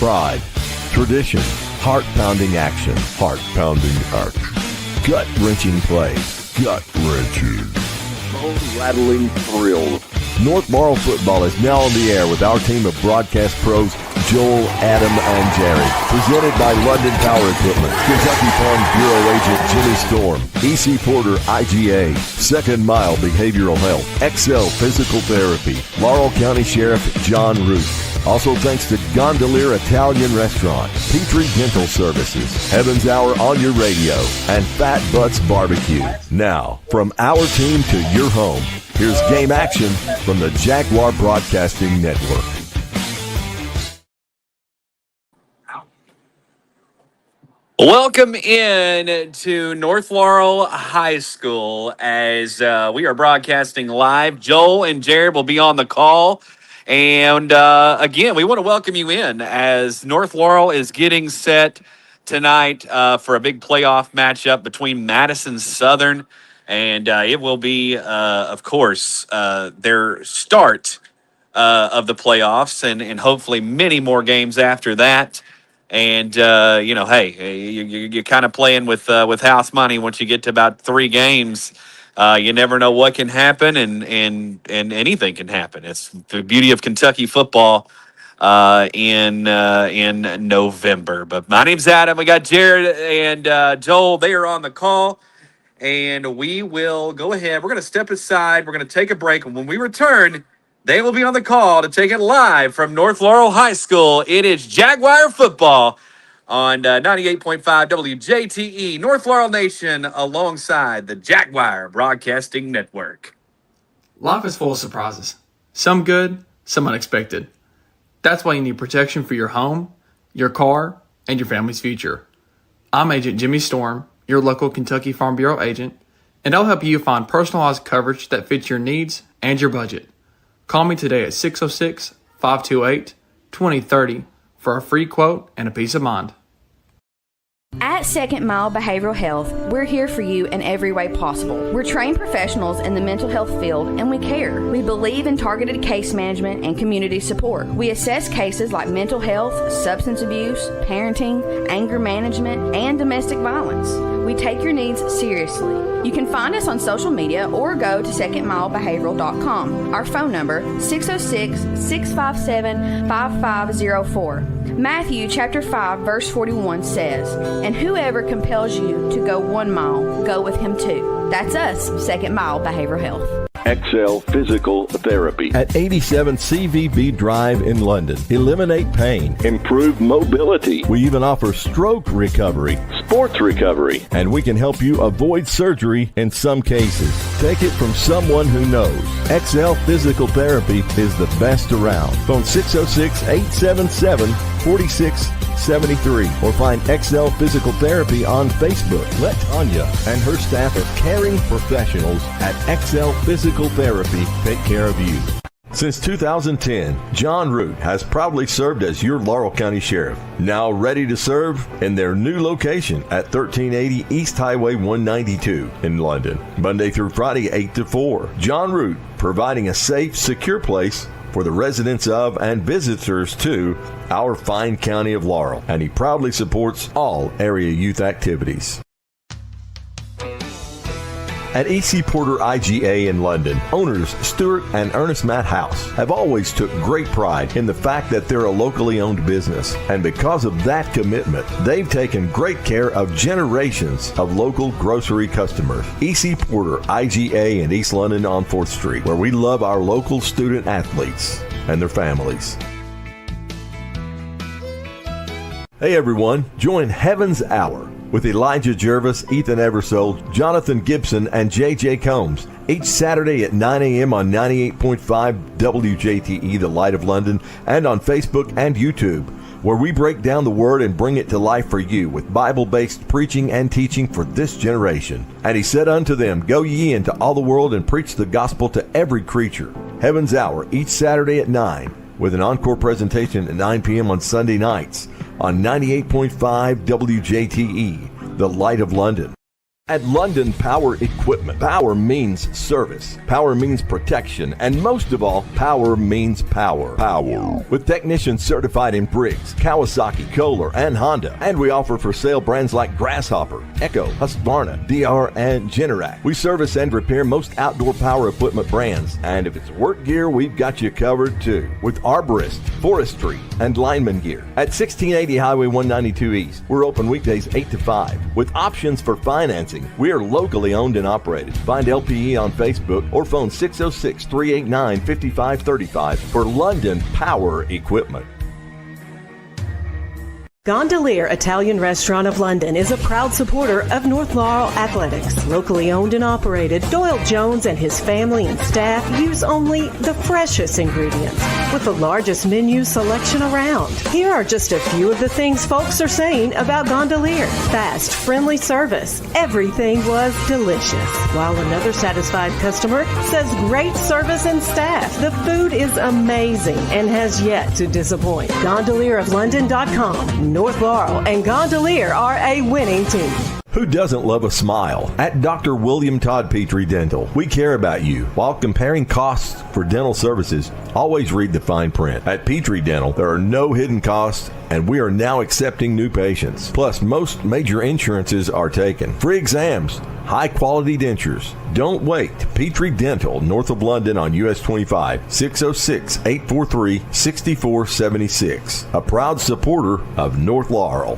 Pride, tradition, heart-pounding action, heart-pounding action, gut-wrenching play, gut-wrenching, bone-rattling thrill. North Laurel football is now on the air with our team of broadcast pros, Joel, Adam, and Jerry. Presented by London Power Equipment, Kentucky Farm Bureau Agent Jimmy Storm, EC Porter IGA, Second Mile Behavioral Health, XL Physical Therapy, Laurel County Sheriff John Root. Also thanks to Gondolier Italian Restaurant, Petrie Dental Services, Heaven's Hour on your radio, and Fat Butts Barbecue. Now, from our team to your home, here's game action from the Jaguar Broadcasting Network. Welcome in to North Laurel High School as we are broadcasting live. Joel and Jared will be on the call. And again, we want to welcome you in as North Laurel is getting set tonight for a big playoff matchup between Madison Southern. And it will be, of course, their start of the playoffs and hopefully many more games after that. And, hey, you're kind of playing with house money once you get to about 3 games. You never know what can happen, and anything can happen. It's the beauty of Kentucky football in November. But my name's Adam. We got Jared and Joel. They are on the call, and we will go ahead. We're going to step aside. We're going to take a break, and when we return, they will be on the call to take it live from North Laurel High School. It is Jaguar football on 98.5 WJTE, North Laurel Nation, alongside the Jaguar Broadcasting Network. Life is full of surprises. Some good, some unexpected. That's why you need protection for your home, your car, and your family's future. I'm Agent Jimmy Storm, your local Kentucky Farm Bureau agent, and I'll help you find personalized coverage that fits your needs and your budget. Call me today at 606-528-2030 for a free quote and a peace of mind. At Second Mile Behavioral Health, we're here for you in every way possible. We're trained professionals in the mental health field, and we care. We believe in targeted case management and community support. We assess cases like mental health, substance abuse, parenting, anger management, and domestic violence. We take your needs seriously. You can find us on social media or go to secondmilebehavioral.com. Our phone number, 606-657-5504. Matthew chapter 5, verse 41 says, "And whoever compels you to go 1 mile, go with him 2. That's us, Second Mile Behavioral Health. XL Physical Therapy at 87 CVB Drive in London. Eliminate pain, improve mobility. We even offer stroke recovery, sports recovery, and we can help you avoid surgery in some cases. Take it from someone who knows. XL Physical Therapy is the best around. Phone 606-877-4673 or find XL Physical Therapy on Facebook. Let Tanya and her staff of caring professionals at XL Physical Therapy take care of you. Since 2010, John Root has proudly served as your Laurel County Sheriff, now ready to serve in their new location at 1380 East Highway 192 in London, Monday through Friday 8 to 4. John Root, providing a safe, secure place for the residents of and visitors to our fine county of Laurel, and he proudly supports all area youth activities. At EC Porter IGA in London, owners Stuart and Ernest Matt House have always took great pride in the fact that they're a locally owned business. And because of that commitment, they've taken great care of generations of local grocery customers. EC Porter IGA in East London on 4th Street, where we love our local student athletes and their families. Hey everyone, join Heaven's Hour with Elijah Jervis, Ethan Eversole, Jonathan Gibson, and J.J. Combs each Saturday at 9 a.m. on 98.5 WJTE, The Light of London, and on Facebook and YouTube, where we break down the Word and bring it to life for you with Bible-based preaching and teaching for this generation. And he said unto them, Go ye into all the world and preach the gospel to every creature. Heaven's Hour each Saturday at 9, with an encore presentation at 9 p.m. on Sunday nights on 98.5 WJTE, The Light of London. At London Power Equipment, power means service, power means protection, and most of all, power means power. Power. With technicians certified in Briggs, Kawasaki, Kohler, and Honda. And we offer for sale brands like Grasshopper, Echo, Husqvarna, DR, and Generac. We service and repair most outdoor power equipment brands. And if it's work gear, we've got you covered too. With arborist, forestry, and lineman gear. At 1680 Highway 192 East, we're open weekdays 8 to 5. With options for financing. We are locally owned and operated. Find LPE on Facebook or phone 606-389-5535 for London Power Equipment. Gondolier Italian Restaurant of London is a proud supporter of North Laurel Athletics. Locally owned and operated, Doyle Jones and his family and staff use only the freshest ingredients with the largest menu selection around. Here are just a few of the things folks are saying about Gondolier. Fast, friendly service. Everything was delicious. While another satisfied customer says great service and staff. The food is amazing and has yet to disappoint. GondelierofLondon.com. North Laurel and Gondolier are a winning team. Who doesn't love a smile? At Dr. William Todd Petrie Dental, we care about you. While comparing costs for dental services, always read the fine print. At Petrie Dental, there are no hidden costs, and we are now accepting new patients. Plus, most major insurances are taken. Free exams, high-quality dentures. Don't wait. Petrie Dental, north of London on US 25, 606-843-6476. A proud supporter of North Laurel.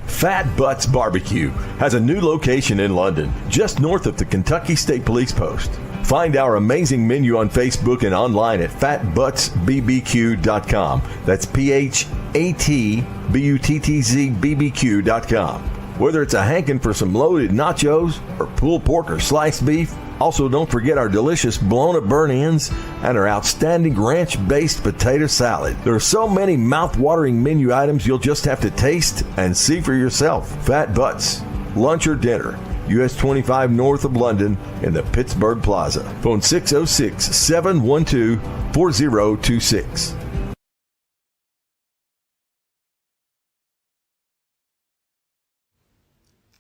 Fat Butts Barbecue has a new location in London, just north of the Kentucky State Police Post. Find our amazing menu on Facebook and online at fatbuttsbbq.com. That's PHATBUTTZBBQ.com. Whether it's a hankin' for some loaded nachos or pulled pork or sliced beef, also don't forget our delicious blown-up burnt ends and our outstanding ranch-based potato salad. There are so many mouth-watering menu items you'll just have to taste and see for yourself. Fat Butts, lunch or dinner, US 25 north of London in the Pittsburgh Plaza. Phone 606-712-4026.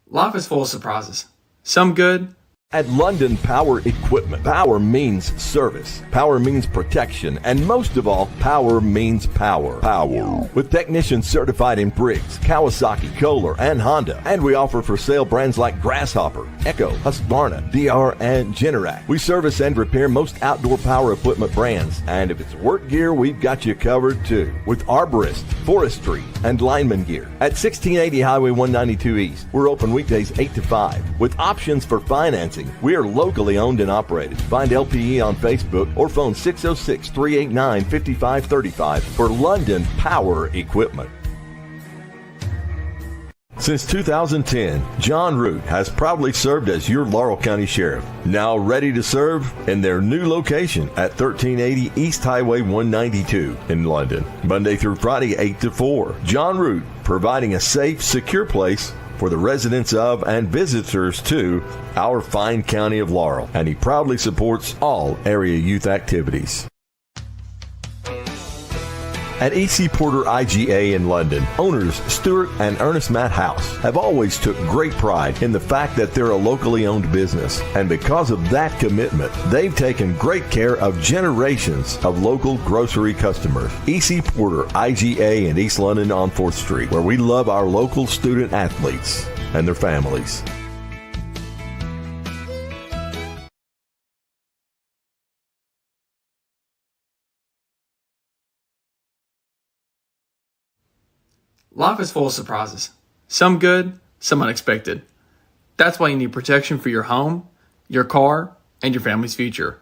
Life is full of surprises. Some good. At London Power Equipment, power means service, power means protection, and most of all, power means power. Power. With technicians certified in Briggs, Kawasaki, Kohler, and Honda. And we offer for sale brands like Grasshopper, Echo, Husqvarna, DR, and Generac. We service and repair most outdoor power equipment brands. And if it's work gear, we've got you covered too. With arborist, forestry, and lineman gear. At 1680 Highway 192 East, we're open weekdays 8 to 5. With options for financing, we are locally owned and operated. Find LPE on Facebook or phone 606-389-5535 for London Power Equipment. Since 2010, John Root has proudly served as your Laurel County Sheriff. Now ready to serve in their new location at 1380 East Highway 192 in London. Monday through Friday, 8 to 4. John Root, providing a safe, secure place for the residents of and visitors to our fine county of Laurel, and he proudly supports all area youth activities. At E.C. Porter IGA in London, owners Stuart and Ernest Matt House have always took great pride in the fact that they're a locally owned business. And because of that commitment, they've taken great care of generations of local grocery customers. E.C. Porter IGA in East London on 4th Street, where we love our local student athletes and their families. Life is full of surprises. Some good, some unexpected. That's why you need protection for your home, your car, and your family's future.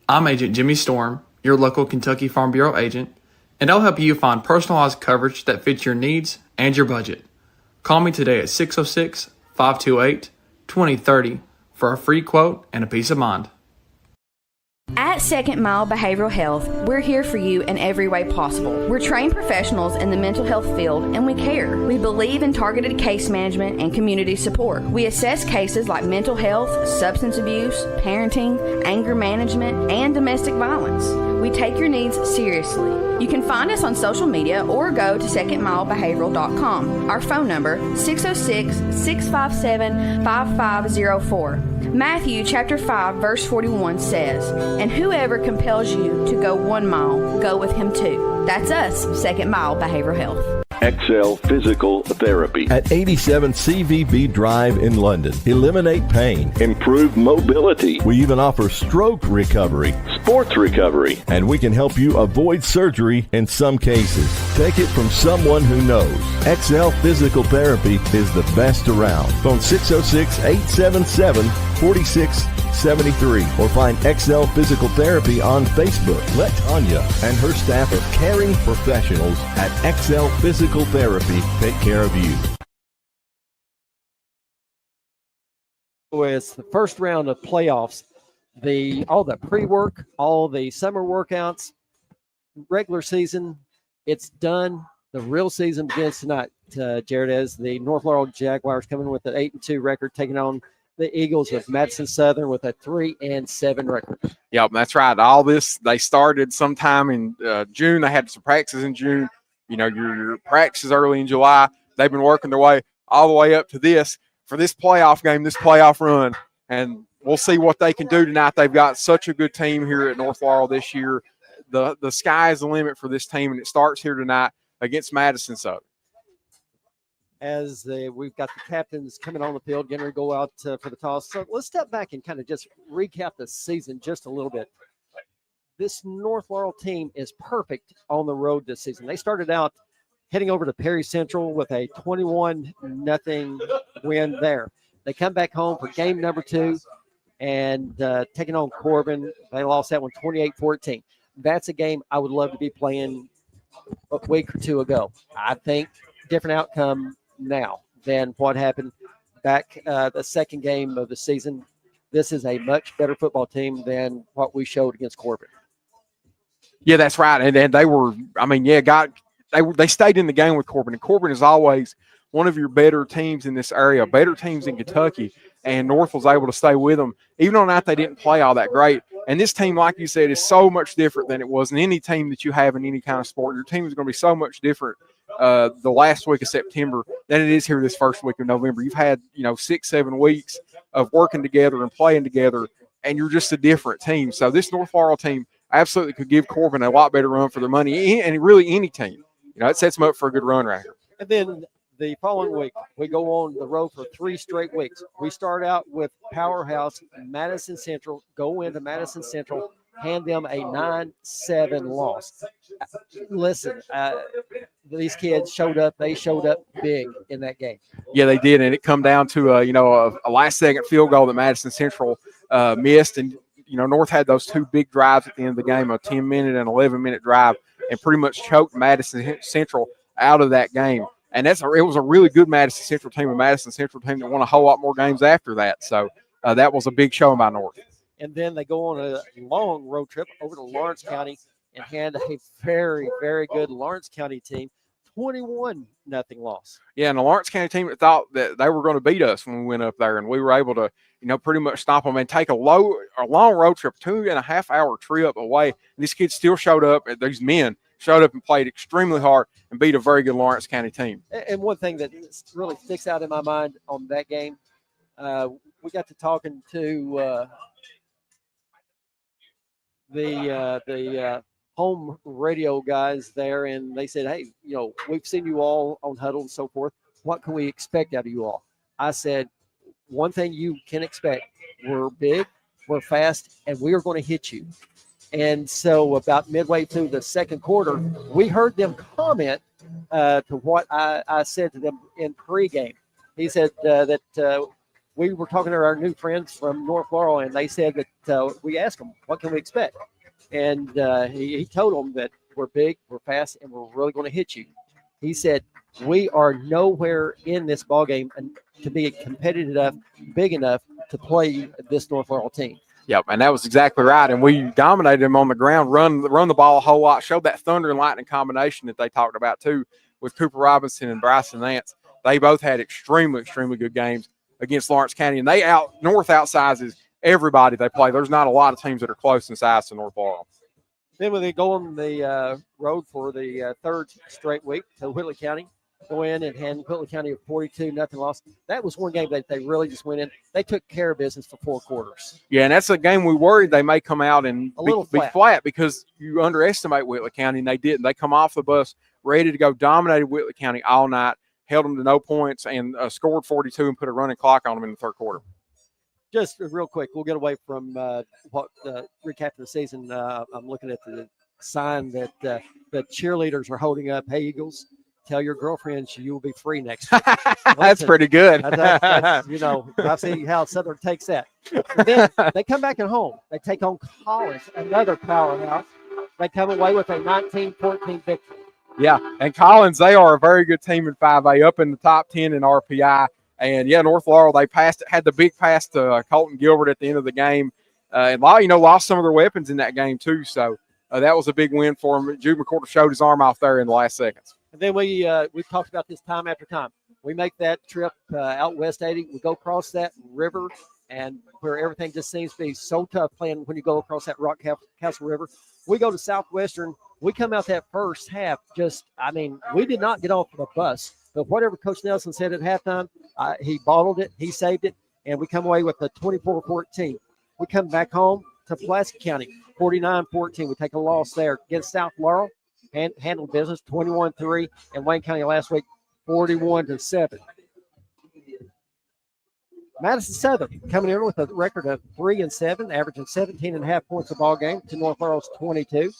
I'm Agent Jimmy Storm, your local Kentucky Farm Bureau agent, and I'll help you find personalized coverage that fits your needs and your budget. Call me today at 606-528-2030 for a free quote and a peace of mind. At Second Mile Behavioral Health, we're here for you in every way possible. We're trained professionals in the mental health field and we care. We believe in targeted case management and community support. We assess cases like mental health, substance abuse, parenting, anger management, and domestic violence. We take your needs seriously. You can find us on social media or go to secondmilebehavioral.com. Our phone number, 606-657-5504. Matthew chapter 5 verse 41 says, "And whoever compels you to go 1 mile, go with him too." That's us, Second Mile Behavioral Health. XL Physical Therapy at 87 CVB Drive in London. Eliminate pain, improve mobility. We even offer stroke recovery, sports recovery, and we can help you avoid surgery in some cases. Take it from someone who knows. XL Physical Therapy is the best around. Phone 606-877-4673 or find XL Physical Therapy on Facebook. Let Tanya and her staff of caring professionals at XL Physical Therapy take care of you. It's the first round of playoffs. All the pre-work, all the summer workouts, regular season, it's done. The real season begins tonight, Jared, as the North Laurel Jaguars coming with an 8-2 record, taking on the Eagles of Madison Southern with a 3-7 record. Yep, that's right. All this, they started sometime in June. They had some practices in June. You know, your practices early in July. They've been working their way all the way up to this for this playoff game, this playoff run. And we'll see what they can do tonight. They've got such a good team here at North Laurel this year. The sky is the limit for this team, and it starts here tonight against Madison Southern. As we've got the captains coming on the field, getting ready to go out for the toss. So let's step back and kind of just recap the season just a little bit. This North Laurel team is perfect on the road this season. They started out heading over to Perry Central with a 21-0 win there. They come back home for game number 2 and taking on Corbin. They lost that one 28-14. That's a game I would love to be playing a week or two ago. I think different outcome now than what happened back the second game of the season. This is a much better football team than what we showed against Corbin. Yeah, that's right. And they were, they stayed in the game with Corbin. And Corbin is always one of your better teams in this area, better teams in Kentucky. And North was able to stay with them. Even on that, they didn't play all that great. And this team, like you said, is so much different than it was in any team that you have in any kind of sport. Your team is going to be so much different the last week of September than it is here this first week of November. You've had, 6-7 weeks of working together and playing together, and you're just a different team. So this North Laurel team absolutely could give Corbin a lot better run for their money, and really any team. It sets them up for a good run right here. And then the following week, we go on the road for 3 straight weeks. We start out with powerhouse Madison Central, go into Madison Central, hand them a 9-7 loss. Listen, these kids showed up. They showed up big in that game. Yeah, they did, and it come down to a last-second field goal that Madison Central missed, and North had those 2 big drives at the end of the game, a 10-minute and 11-minute drive, and pretty much choked Madison Central out of that game. And it was a really good Madison Central team, a Madison Central team that won a whole lot more games after that. So that was a big showing by North. And then they go on a long road trip over to Lawrence County and hand a very, very good Lawrence County team 21-0 loss. Yeah, and the Lawrence County team that thought that they were going to beat us when we went up there, and we were able to, pretty much stop them and take a long road trip, 2.5-hour trip away. And these kids still showed up. These men showed up and played extremely hard and beat a very good Lawrence County team. And one thing that really sticks out in my mind on that game, we got to talking to the home radio guys there, and they said, hey, we've seen you all on Huddle and so forth. What can we expect out of you all? I said, one thing you can expect, we're big, we're fast, and we are going to hit you. And so about midway through the second quarter, we heard them comment to what I said to them in pregame. He said that we were talking to our new friends from North Laurel, and they said that we asked them, what can we expect? And he told them that we're big, we're fast, and we're really going to hit you. He said, we are nowhere in this ballgame to be competitive enough, big enough to play this North Laurel team. Yep, and that was exactly right. And we dominated them on the ground, run the ball a whole lot, showed that thunder and lightning combination that they talked about too with Cooper Robinson and Bryson Nance. They both had extremely, extremely good games against Lawrence County, and North outsizes everybody they play. There's not a lot of teams that are close in size to North Laurel. Then when they go on the road for the third straight week to Whitley County, go in and hand Whitley County a 42-0 loss. That was one game that they really just went in. They took care of business for 4 quarters. Yeah, and that's a game we worried they may come out and be flat because you underestimate Whitley County, and they didn't. They come off the bus ready to go, dominated Whitley County all night, held them to no points, and scored 42 and put a running clock on them in the third quarter. Just real quick, we'll get away from recap of the season. I'm looking at the sign that the cheerleaders are holding up. Hey, Eagles, tell your girlfriends you will be free next week. That's pretty good. That's, I've seen how Southern takes that. And then they come back at home. They take on Collins, another powerhouse. They come away with a 19-14 victory. Yeah, and Collins, they are a very good team in 5A, up in the top 10 in RPI. And, yeah, North Laurel, they had the big pass to Colton Gilbert at the end of the game. And, lost some of their weapons in that game too. So that was a big win for them. Jude McCorder showed his arm off there in the last seconds. And then we've talked about this time after time. We make that trip out West 80. We go across that river, and where everything just seems to be so tough playing when you go across that Rock Castle River. We go to Southwestern. We come out that first half we did not get off the bus. But whatever Coach Nelson said at halftime, he bottled it, he saved it, and we come away with a 24-14. We come back home to Pulaski County, 49-14. We take a loss there against South Laurel, and handled business, 21-3, and Wayne County last week, 41-7. Madison Southern coming in with a record of 3-7, averaging 17.5 points a ball game to North Laurel's 22.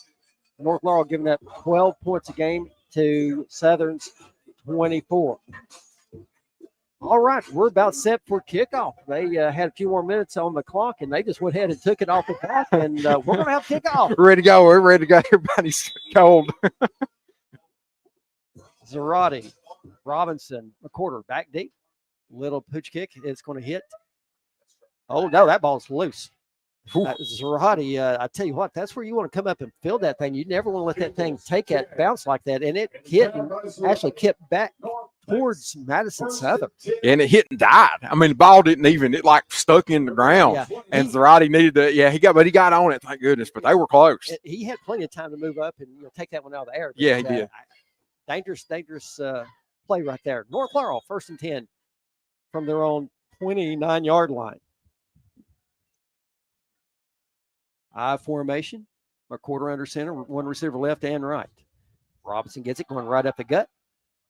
North Laurel giving up 12 points a game to Southern's 24. All right, we're about set for kickoff. They had a few more minutes on the clock, and they just went ahead and took it off the clock, and we're going to have kickoff. We're ready to go. We're ready to go. Everybody's cold. Zarate, Robinson, McCorder, back deep. Little pooch kick. It's going to hit. Oh, no, that ball's loose. Zarate, I tell you what, that's where you want to come up and field that thing. You never want to let that thing take that bounce like that. And it hit and actually kept back towards Madison Southern. And it hit and died. I mean, the ball didn't even, it like stuck in the ground. Yeah. And Zarate needed to, he got on it, thank goodness, but they were close. He had plenty of time to move up and take that one out of the air. Yeah, he did. Dangerous play right there. North Laurel, 1st and 10 from their own 29-yard line. I formation, McCorder under center, one receiver left and right. Robinson gets it going right up the gut,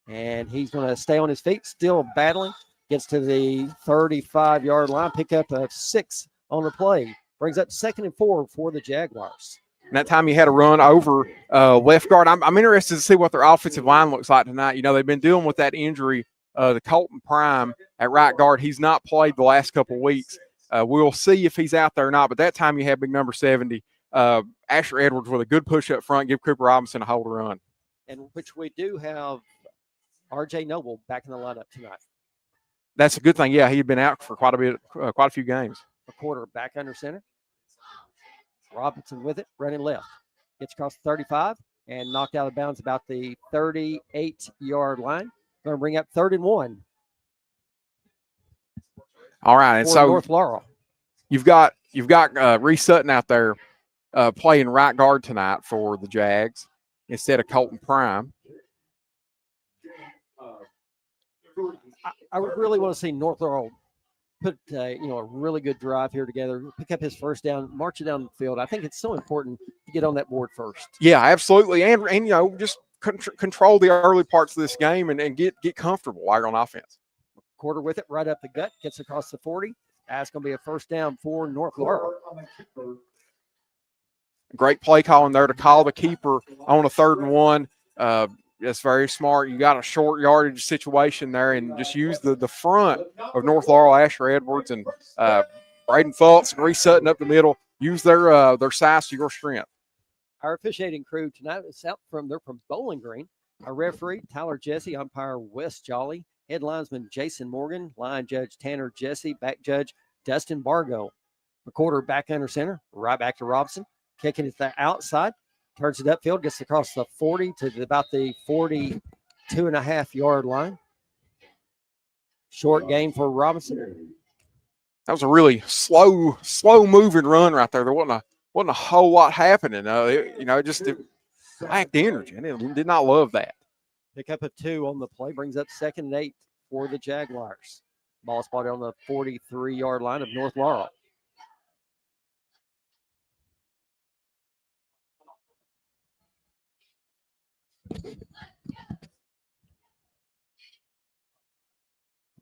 and he's going to stay on his feet, still battling. Gets to the 35-yard line, pick up a 6 on the play. Brings up 2nd and 4 for the Jaguars. And that time he had a run over left guard. I'm interested to see what their offensive line looks like tonight. They've been dealing with that injury, the Colton Prime at right guard. He's not played the last couple of weeks. We'll see if he's out there or not, but that time you had big number 70, Asher Edwards with a good push up front, give Cooper Robinson a hold to run. And which we do have R.J. Noble back in the lineup tonight. That's a good thing. Yeah, he had been out for quite a few games. McCorder back under center. Robinson with it, running left. Gets across the 35 and knocked out of bounds about the 38-yard line. Going to bring up 3rd and 1. All right, and so North Laurel, you've got Reese Sutton out there playing right guard tonight for the Jags instead of Colton Prime. I really want to see North Laurel put a really good drive here together, pick up his first down, march it down the field. I think it's so important to get on that board first. Yeah, absolutely, and just control the early parts of this game and get comfortable while you're on offense. Quarter with it, right up the gut, gets across the 40. That's going to be a first down for North Laurel. Great play calling there to call the keeper on a 3rd and 1. That's very smart. You got a short yardage situation there, and just use the front of North Laurel, Asher Edwards, and Braden Fultz and Reese Sutton up the middle. Use their size to your strength. Our officiating crew tonight is they're from Bowling Green. Our referee, Tyler Jesse, umpire Wes Jolly, head linesman Jason Morgan, line judge Tanner Jesse, back judge Dustin Bargo. McCorder back under center, right back to Robinson, kicking it to the outside, turns it upfield, gets across the 40 to about the 42.5-yard line. Short game for Robinson. That was a really slow moving run right there. There wasn't a whole lot happening. It lacked energy. I did not love that. Pick up a 2 on the play, brings up 2nd and 8 for the Jaguars. Ball spotted on the 43-yard line of North Laurel.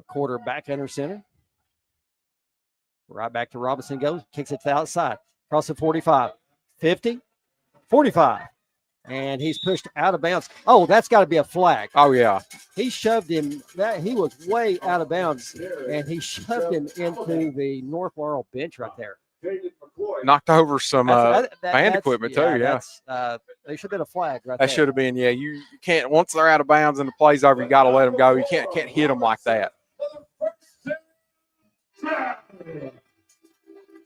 Quarterback under center. Right back to Robinson goes, kicks it to the outside. Across the 45, 50, 45. And he's pushed out of bounds. Oh, that's got to be a flag. Oh, yeah. He shoved him. He was way out of bounds, and he shoved him into the North Laurel bench right there. Knocked over some band equipment, too, yeah. They should have been a flag right there. That should have been, yeah. You can't, once they're out of bounds and the play's over, you got to let them go. You can't hit them like that.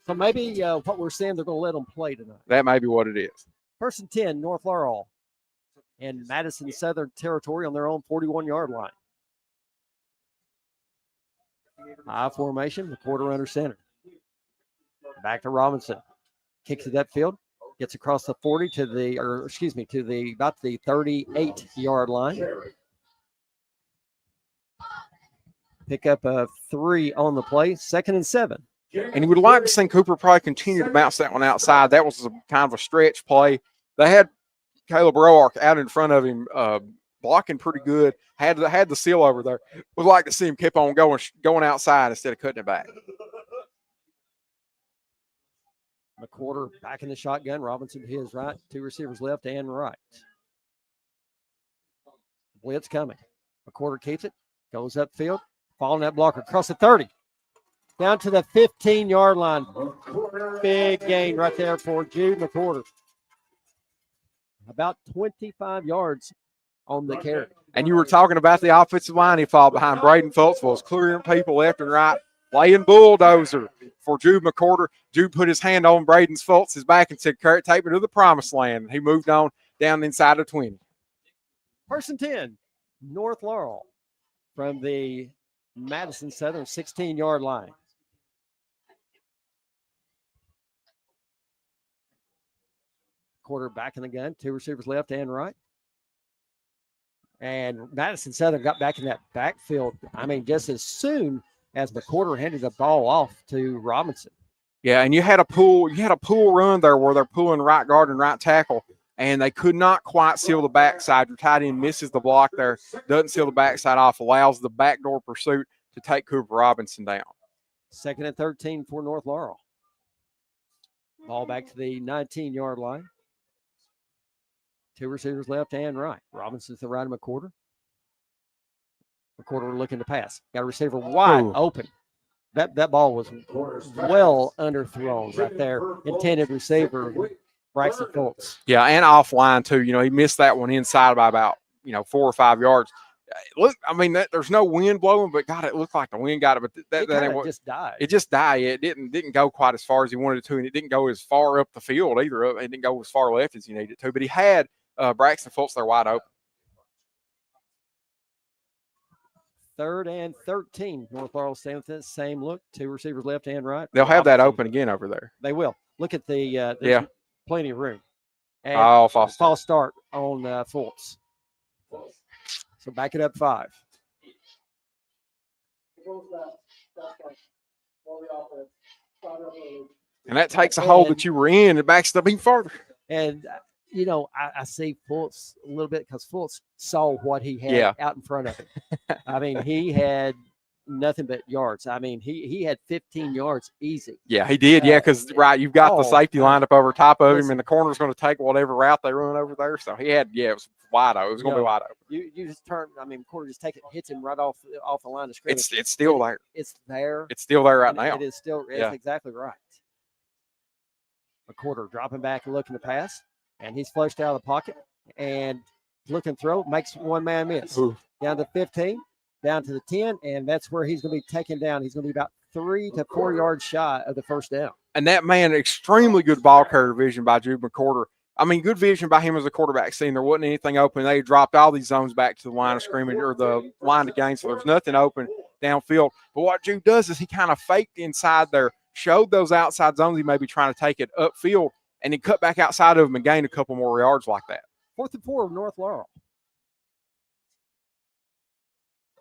So maybe what we're saying, they're going to let them play tonight. That may be what it is. 1st and 10, North Laurel and Madison Southern territory on their own 41-yard line. High formation, the quarter under center. Back to Robinson. Kicks it upfield, gets across the 40 to about the 38-yard line. Pick up a 3 on the play, 2nd and 7. And you would like to see Cooper probably continue to bounce that one outside. That was kind of a stretch play. They had Caleb Roark out in front of him, blocking pretty good. Had the seal over there. Would like to see him keep on going outside instead of cutting it back. McCorder back in the shotgun. Robinson to his right. 2 receivers left and right. Blitz coming. McCorder keeps it. Goes upfield. Following that blocker across the 30. Down to the 15-yard line. Big gain right there for Jude McCorder. About 25 yards on the carry. And you were talking about the offensive line he fought behind. Braden Fultz was clearing people left and right, laying bulldozer for Jude McCorder. Jude put his hand on Braden Fultz's back and said, take me to the promised land. He moved on down inside of 20. 1st and 10, North Laurel from the Madison Southern 16-yard line. Quarterback in the gun, 2 receivers left and right. And Madison Southern got back in that backfield. Just as soon as McCorder handed the ball off to Robinson. Yeah, and you had a pull run there where they're pulling right guard and right tackle, and they could not quite seal the backside. Your tight end misses the block there, doesn't seal the backside off, allows the backdoor pursuit to take Cooper Robinson down. 2nd and 13 for North Laurel. Ball back to the 19-yard line. 2 receivers left and right. Robinson to the right of McCorder. McCorder looking to pass. Got a receiver wide open. That ball was well underthrown right there. Intended receiver, Braxton Fultz. Yeah, and offline too. He missed that one inside by about 4 or 5 yards. Look, there's no wind blowing, but God, it looked like the wind got it. But that just died. It just died. It didn't go quite as far as he wanted it to, and it didn't go as far up the field either. It didn't go as far left as he needed to. But he had Braxton Fultz there wide open. 3rd and 13. North Laurel staying with that same look. 2 receivers left and right. They'll have that open again over there. They will. Look at the plenty of room. And false start on Fultz. So back it up 5. And that takes a hole that you were in and backs it up even farther. And I see Fultz a little bit because Fultz saw what he had out in front of him. He had nothing but yards. He had 15 yards easy. Yeah, he did. Because you've got the safety lined up over top of him, and the corner's going to take whatever route they run over there. So he had, it was wide open. It was going to be wide open. You just turn. Corner just hits him right off the line of scrimmage. It's still there. It's there. It's still there right now. It is still. It's exactly right. McCorder dropping back and looking to pass. And he's flushed out of the pocket and looking throw, makes one man miss. Ooh. Down to 15, down to the 10, and that's where he's going to be taken down. He's going to be about 3 to 4 yards shy of the first down. And that man, extremely good ball carrier vision by Jude McCorder. I mean, good vision by him as a quarterback, seeing there wasn't anything open. They dropped all these zones back to the line of scrimmage or the line of game, so there's nothing open downfield. But what Jude does is he kind of faked inside there, showed those outside zones he may be trying to take it upfield, and then cut back outside of them and gained a couple more yards like that. 4th and 4 of North Laurel.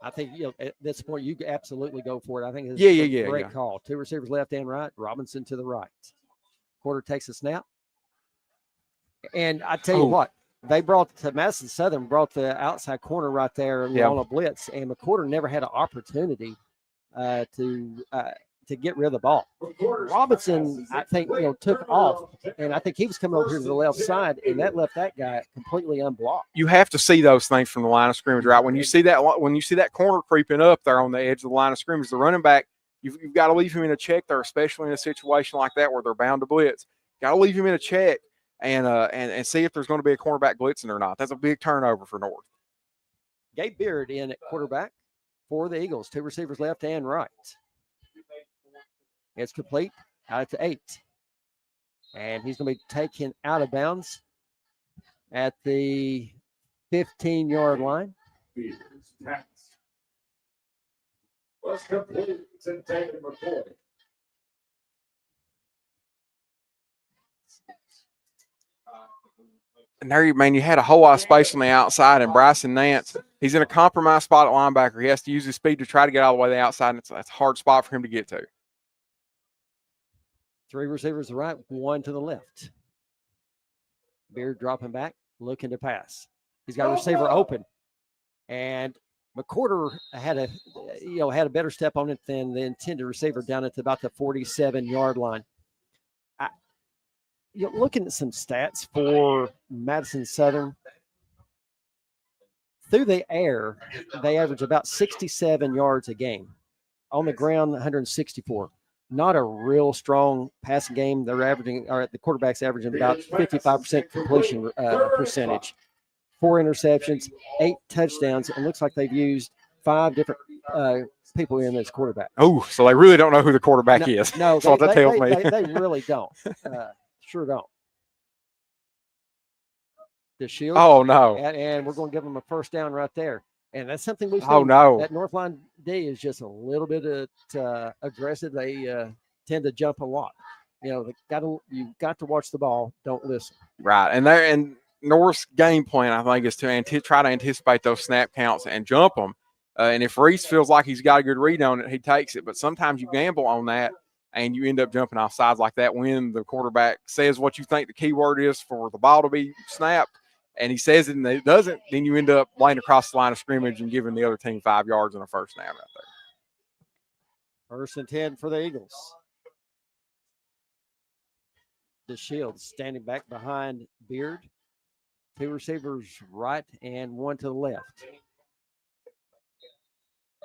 I think at this point you absolutely go for it. I think it's a great call. 2 receivers left and right. Robinson to the right. Quarter takes a snap. And I tell you what, they brought to Madison Southern brought the outside corner right there on a blitz, and McCorder never had an opportunity to get rid of the ball. Robinson, I think, took off, and I think he was coming over here to the left side, and that left that guy completely unblocked. You have to see those things from the line of scrimmage, right? When you see that corner creeping up there on the edge of the line of scrimmage, the running back, you've got to leave him in a check there, especially in a situation like that where they're bound to blitz. Got to leave him in a check and see if there's going to be a cornerback blitzing or not. That's a big turnover for North. Gabe Beard in at quarterback for the Eagles. 2 receivers left and right. It's complete out to 8. And he's going to be taken out of bounds at the 15-yard line. Was complete and taken McCoy. And there, you had a whole lot of space on the outside, and Bryson Nance, he's in a compromised spot at linebacker. He has to use his speed to try to get all the way to the outside, and it's a hard spot for him to get to. 3 receivers to the right, 1 to the left. Beard dropping back, looking to pass. He's got a receiver open, and McCorder had a better step on it than the intended receiver down at about the 47-yard line. Looking at some stats for Madison Southern, through the air, they average about 67 yards a game. On the ground, 164. Not a real strong passing game. They're the quarterback's averaging about 55% completion percentage. 4 interceptions, 8 touchdowns. It looks like they've used 5 different people in this quarterback. Oh, so they really don't know who the quarterback is. No, so that tells me. They really don't. Sure don't. The shield. Oh, no. And we're going to give them a first down right there. And that's something we've seen. Oh, no. That North Line D is just a little bit aggressive. They tend to jump a lot. You've got to watch the ball. Don't listen. Right. And North's game plan, I think, is to try to anticipate those snap counts and jump them. And if Reese feels like he's got a good read on it, he takes it. But sometimes you gamble on that, and you end up jumping off sides like that when the quarterback says what you think the key word is for the ball to be snapped, and he says it and it doesn't, then you end up laying across the line of scrimmage and giving the other team 5 yards and a first down right there. 1st and 10 for the Eagles. The Shields standing back behind Beard. 2 receivers right and 1 to the left.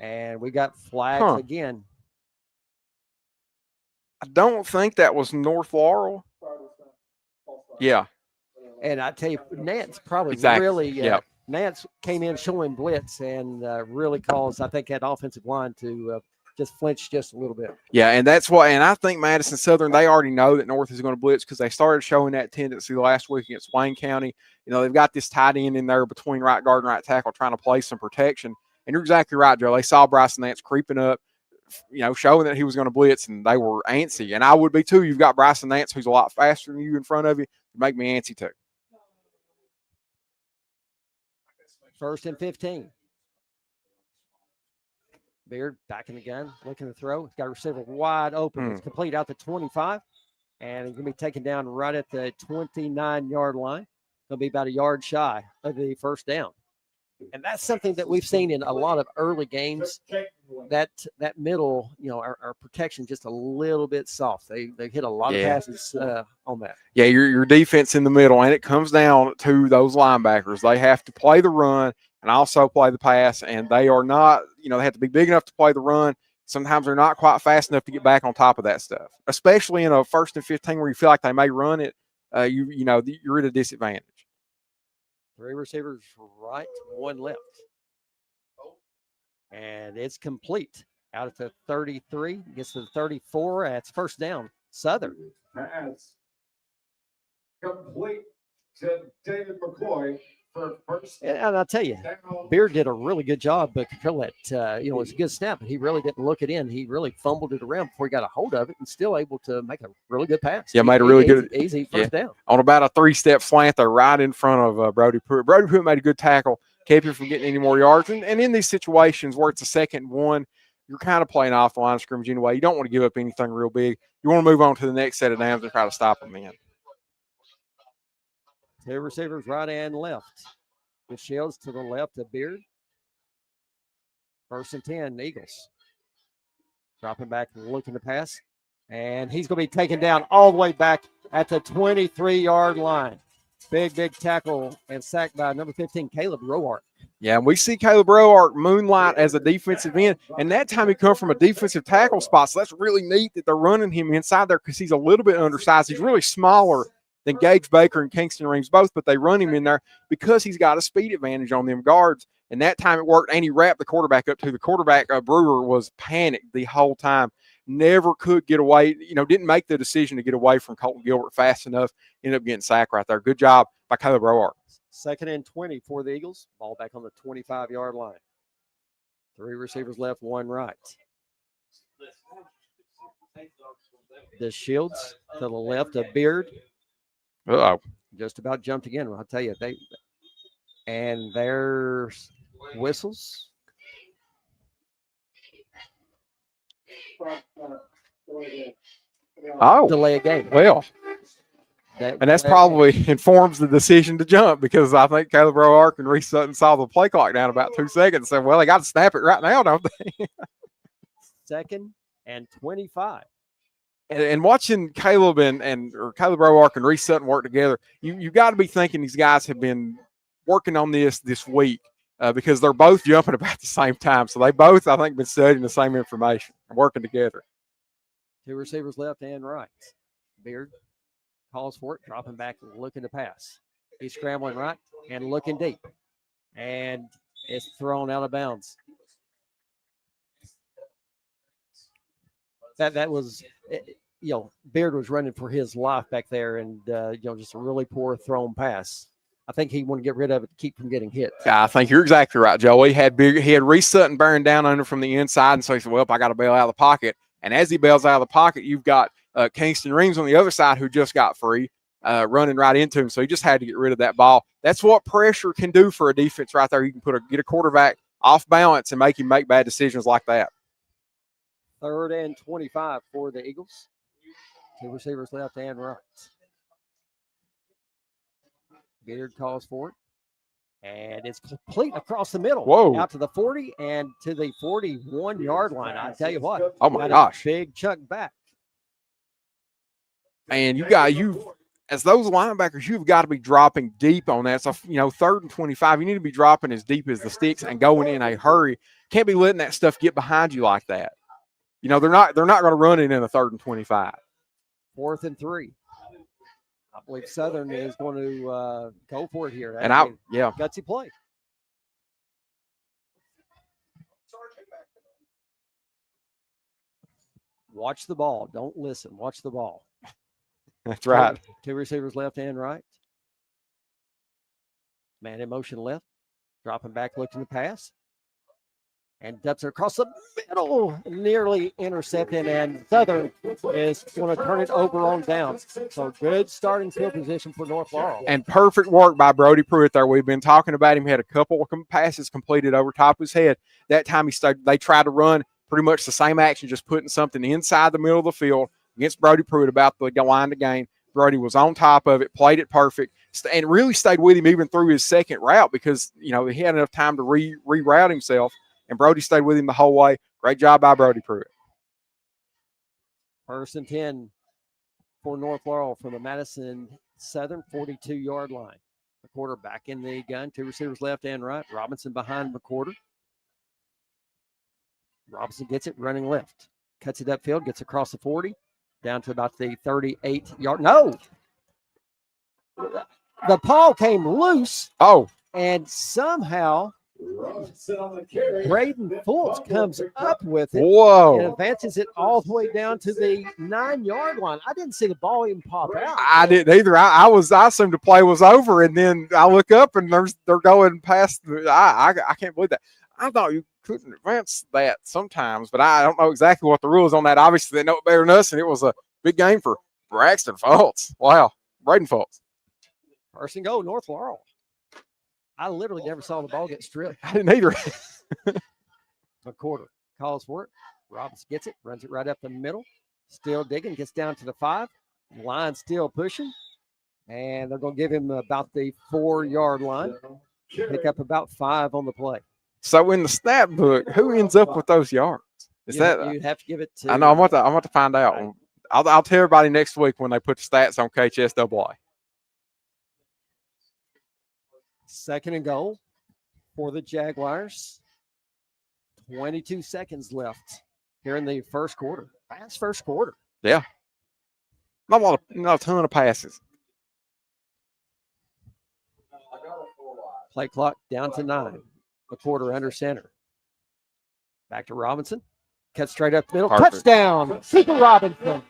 And we got flags again. I don't think that was North Laurel. Yeah. And I tell you, Nance probably really Nance came in showing blitz and really caused, I think, that offensive line to just flinch just a little bit. Yeah, and that's why, and I think Madison Southern, they already know that North is going to blitz because they started showing that tendency last week against Wayne County. They've got this tight end in there between right guard and right tackle trying to play some protection. And you're exactly right, Joe. They saw Bryson Nance creeping up, showing that he was going to blitz, and they were antsy. And I would be too. You've got Bryson Nance, who's a lot faster than you in front of you. It'd make me antsy too. 1st and 15. Beard back in the gun, looking to throw. He's got a receiver wide open. It's complete out to 25. And he's going to be taken down right at the 29-yard line. Going to be about a yard shy of the first down. And that's something that we've seen in a lot of early games. That middle, our protection just a little bit soft. They hit a lot of passes on that. Yeah, your defense in the middle, and it comes down to those linebackers. They have to play the run and also play the pass, and they are not, they have to be big enough to play the run. Sometimes they're not quite fast enough to get back on top of that stuff, especially in a 1st and 15 where you feel like they may run it. You're at a disadvantage. 3 receivers right, 1 left. And it's complete. Out at the 33, gets to the 34. That's first down Southern. Pass complete to David McCoy for first. And I'll tell you, Down. Beard did a really good job, but control that. It's a good snap, but he really didn't look it in. He really fumbled it around before he got a hold of it and still able to make a really good pass. Yeah, made a really good easy first down. On about a 3-step slant there right in front of Brody Pruitt. Brody Pruitt made a good tackle, kept you from getting any more yards. And in these situations where it's a 2nd and 1, you're kind of playing off the line of scrimmage anyway. You don't want to give up anything real big. You want to move on to the next set of downs and try to stop them in. 2 receivers right and left. The Shields to the left of Beard. 1st and 10, Eagles. Dropping back and looking to pass. And he's going to be taken down all the way back at the 23-yard line. Big tackle and sacked by number 15, Caleb Roark. Yeah, and we see Caleb Roark moonlight as a defensive end, and that time he come from a defensive tackle spot, so that's really neat that they're running him inside there because he's a little bit undersized. He's really smaller than Gage Baker and Kingston Reeves both, but they run him in there because he's got a speed advantage on them guards, and that time it worked, and he wrapped the quarterback up to the quarterback. Brewer was panicked the whole time. Never could get away, didn't make the decision to get away from Colton Gilbert fast enough, ended up getting sacked right there. Good job by Caleb Roark. 2nd and 20 for the Eagles. Ball back on the 25-yard line. 3 receivers left, 1 right. The Shields to the left of Beard. Uh-oh. Just about jumped again. I'll tell you, and there's whistles. Oh. Delay a game. Well. And that's probably informs the decision to jump because I think Caleb Roark and Reese Sutton saw the play clock down about 2 seconds and said, well, they got to snap it right now, don't they? 2nd and 25. And watching Caleb or Caleb Roark and Reese Sutton work together, you got to be thinking these guys have been working on this week because they're both jumping about the same time. So they both, I think, been studying the same information and working together. 2 receivers left and right. Beard calls for it, dropping back, looking to pass. He's scrambling right and looking deep. And it's thrown out of bounds. That was, Beard was running for his life back there and, just a really poor thrown pass. I think he wanted to get rid of it to keep from getting hit. Yeah, I think you're exactly right, Joe. He had Reese Sutton bearing down under from the inside, and so he said, well, I got to bail out of the pocket. And as he bails out of the pocket, you've got Kingston Reeves on the other side who just got free, running right into him. So he just had to get rid of that ball. That's what pressure can do for a defense right there. You can get a quarterback off balance and make him make bad decisions like that. 3rd and 25 for the Eagles. 2 receivers left and right. Beard calls for it. And it's complete across the middle. Whoa. Out to the 40 and to the 41-yard line. I tell you what. Oh, my gosh. Big chunk back. And as those linebackers, you've got to be dropping deep on that. So, 3rd and 25, you need to be dropping as deep as the sticks and going in a hurry. Can't be letting that stuff get behind you like that. They're not going to run it in a 3rd and 25. 4th and 3. I believe Southern is going to go for it here. Gutsy play. Watch the ball. Don't listen. Watch the ball. That's right. 2 receivers left and right. Man in motion left. Dropping back, looking to pass. And dumps it across the middle, nearly intercepted. And Southern is going to turn it over on downs. So good starting field position for North Laurel. And perfect work by Brody Pruitt there. We've been talking about him. He had a couple of passes completed over top of his head. That time they tried to run pretty much the same action, just putting something inside the middle of the field against Brody Pruitt about the line to gain. Brody was on top of it, played it perfect, and really stayed with him even through his second route because, he had enough time to reroute himself. And Brody stayed with him the whole way. Great job by Brody Pruitt. 1st and 10 for North Laurel from the Madison Southern 42-yard line. McQuarter back in the gun. 2 receivers left and right. Robinson behind McQuarter. Robinson gets it running left. Cuts it upfield. Gets across the 40. Down to about the 38-yard. No! The ball came loose. Oh. And somehow Robinson on the carry. Braden Fultz comes up with it and Whoa. advances it all the way down to the 9-yard line. I didn't see the ball even pop out. I didn't either. I assumed the play was over, and then I look up and they're going past. I can't believe that. I thought you couldn't advance that sometimes, but I don't know exactly what the rule is on that. Obviously, they know it better than us, and it was a big game for Braxton Fultz. Wow, Braden Fultz. First and goal, North Laurel. I literally never saw the ball get stripped. I didn't either. McCorder calls for it. Robbins gets it, runs it right up the middle. Still digging, gets down to the 5. Line still pushing. And they're going to give him about the 4-yard line. Pick up about 5 on the play. So in the stat book, who ends up with those yards? Is that? You'd have to give it to. I know. I'm about to find out. I'll tell everybody next week when they put the stats on KHSAA. Second and goal for the Jaguars. 22 seconds left here in the first quarter. Fast first quarter. Yeah. Not a ton of passes. Play clock down to 9. McCorder under center. Back to Robinson. Cut straight up the middle. Perfect. Touchdown. Seeker Robinson.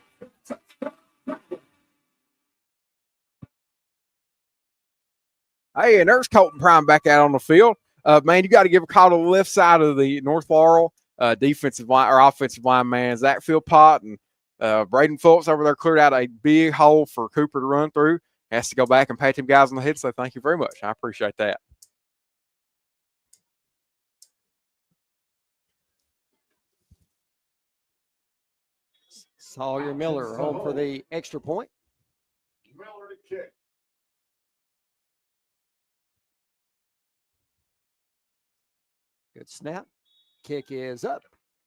Hey, and there's Colton Prime back out on the field. Man, you got to give a call to the left side of the North Laurel defensive line or offensive line, man. Zach Philpott and Braden Fultz over there cleared out a big hole for Cooper to run through. Has to go back and pat them guys on the head. So thank you very much. I appreciate that. Sawyer Miller home for the extra point. Miller to kick. Good snap. Kick is up.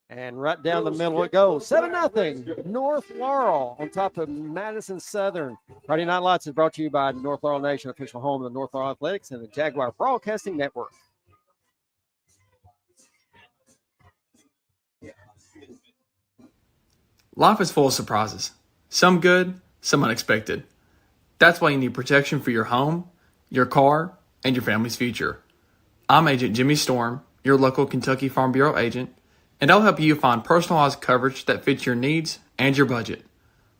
And right down the middle it goes. 7-0. North Laurel on top of Madison Southern. Friday Night Lights is brought to you by North Laurel Nation, official home of the North Laurel Athletics and the Jaguar Broadcasting Network. Life is full of surprises. Some good, some unexpected. That's why you need protection for your home, your car, and your family's future. I'm Agent Jimmy Storm, your local Kentucky Farm Bureau agent, and I'll help you find personalized coverage that fits your needs and your budget.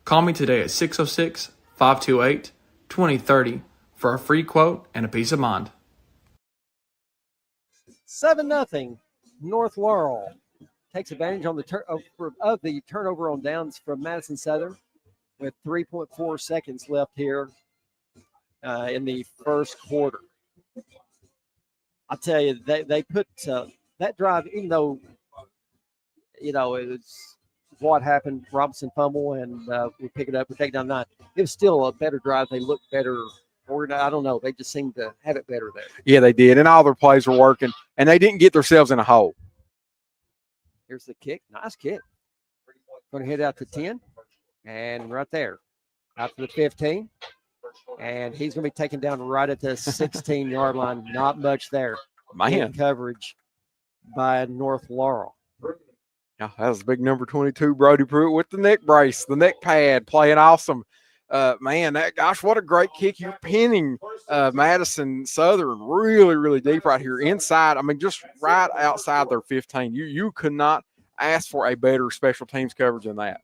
Call me today at 606-528-2030 for a free quote and a peace of mind. 7-0. North Laurel takes advantage on of the turnover on downs from Madison Southern with 3.4 seconds left here in the first quarter. I'll tell you, they put that drive, even though, it was what happened, Robinson fumble, and we pick it up, we take it down 9. It was still a better drive. They looked better. Or I don't know. They just seemed to have it better there. Yeah, they did. And all their plays were working, and they didn't get themselves in a hole. Here's the kick. Nice kick. Going to hit out to 10. And right there, out to the 15. And he's going to be taken down right at the 16-yard line. Not much there. Man. Coverage by North Laurel. Yeah, that was big number 22, Brody Pruitt, with the neck brace, the neck pad, playing awesome. Man, what a great kick. You're pinning Madison Southern really, really deep right here inside. I mean, just right outside their 15. You could not ask for a better special teams coverage than that.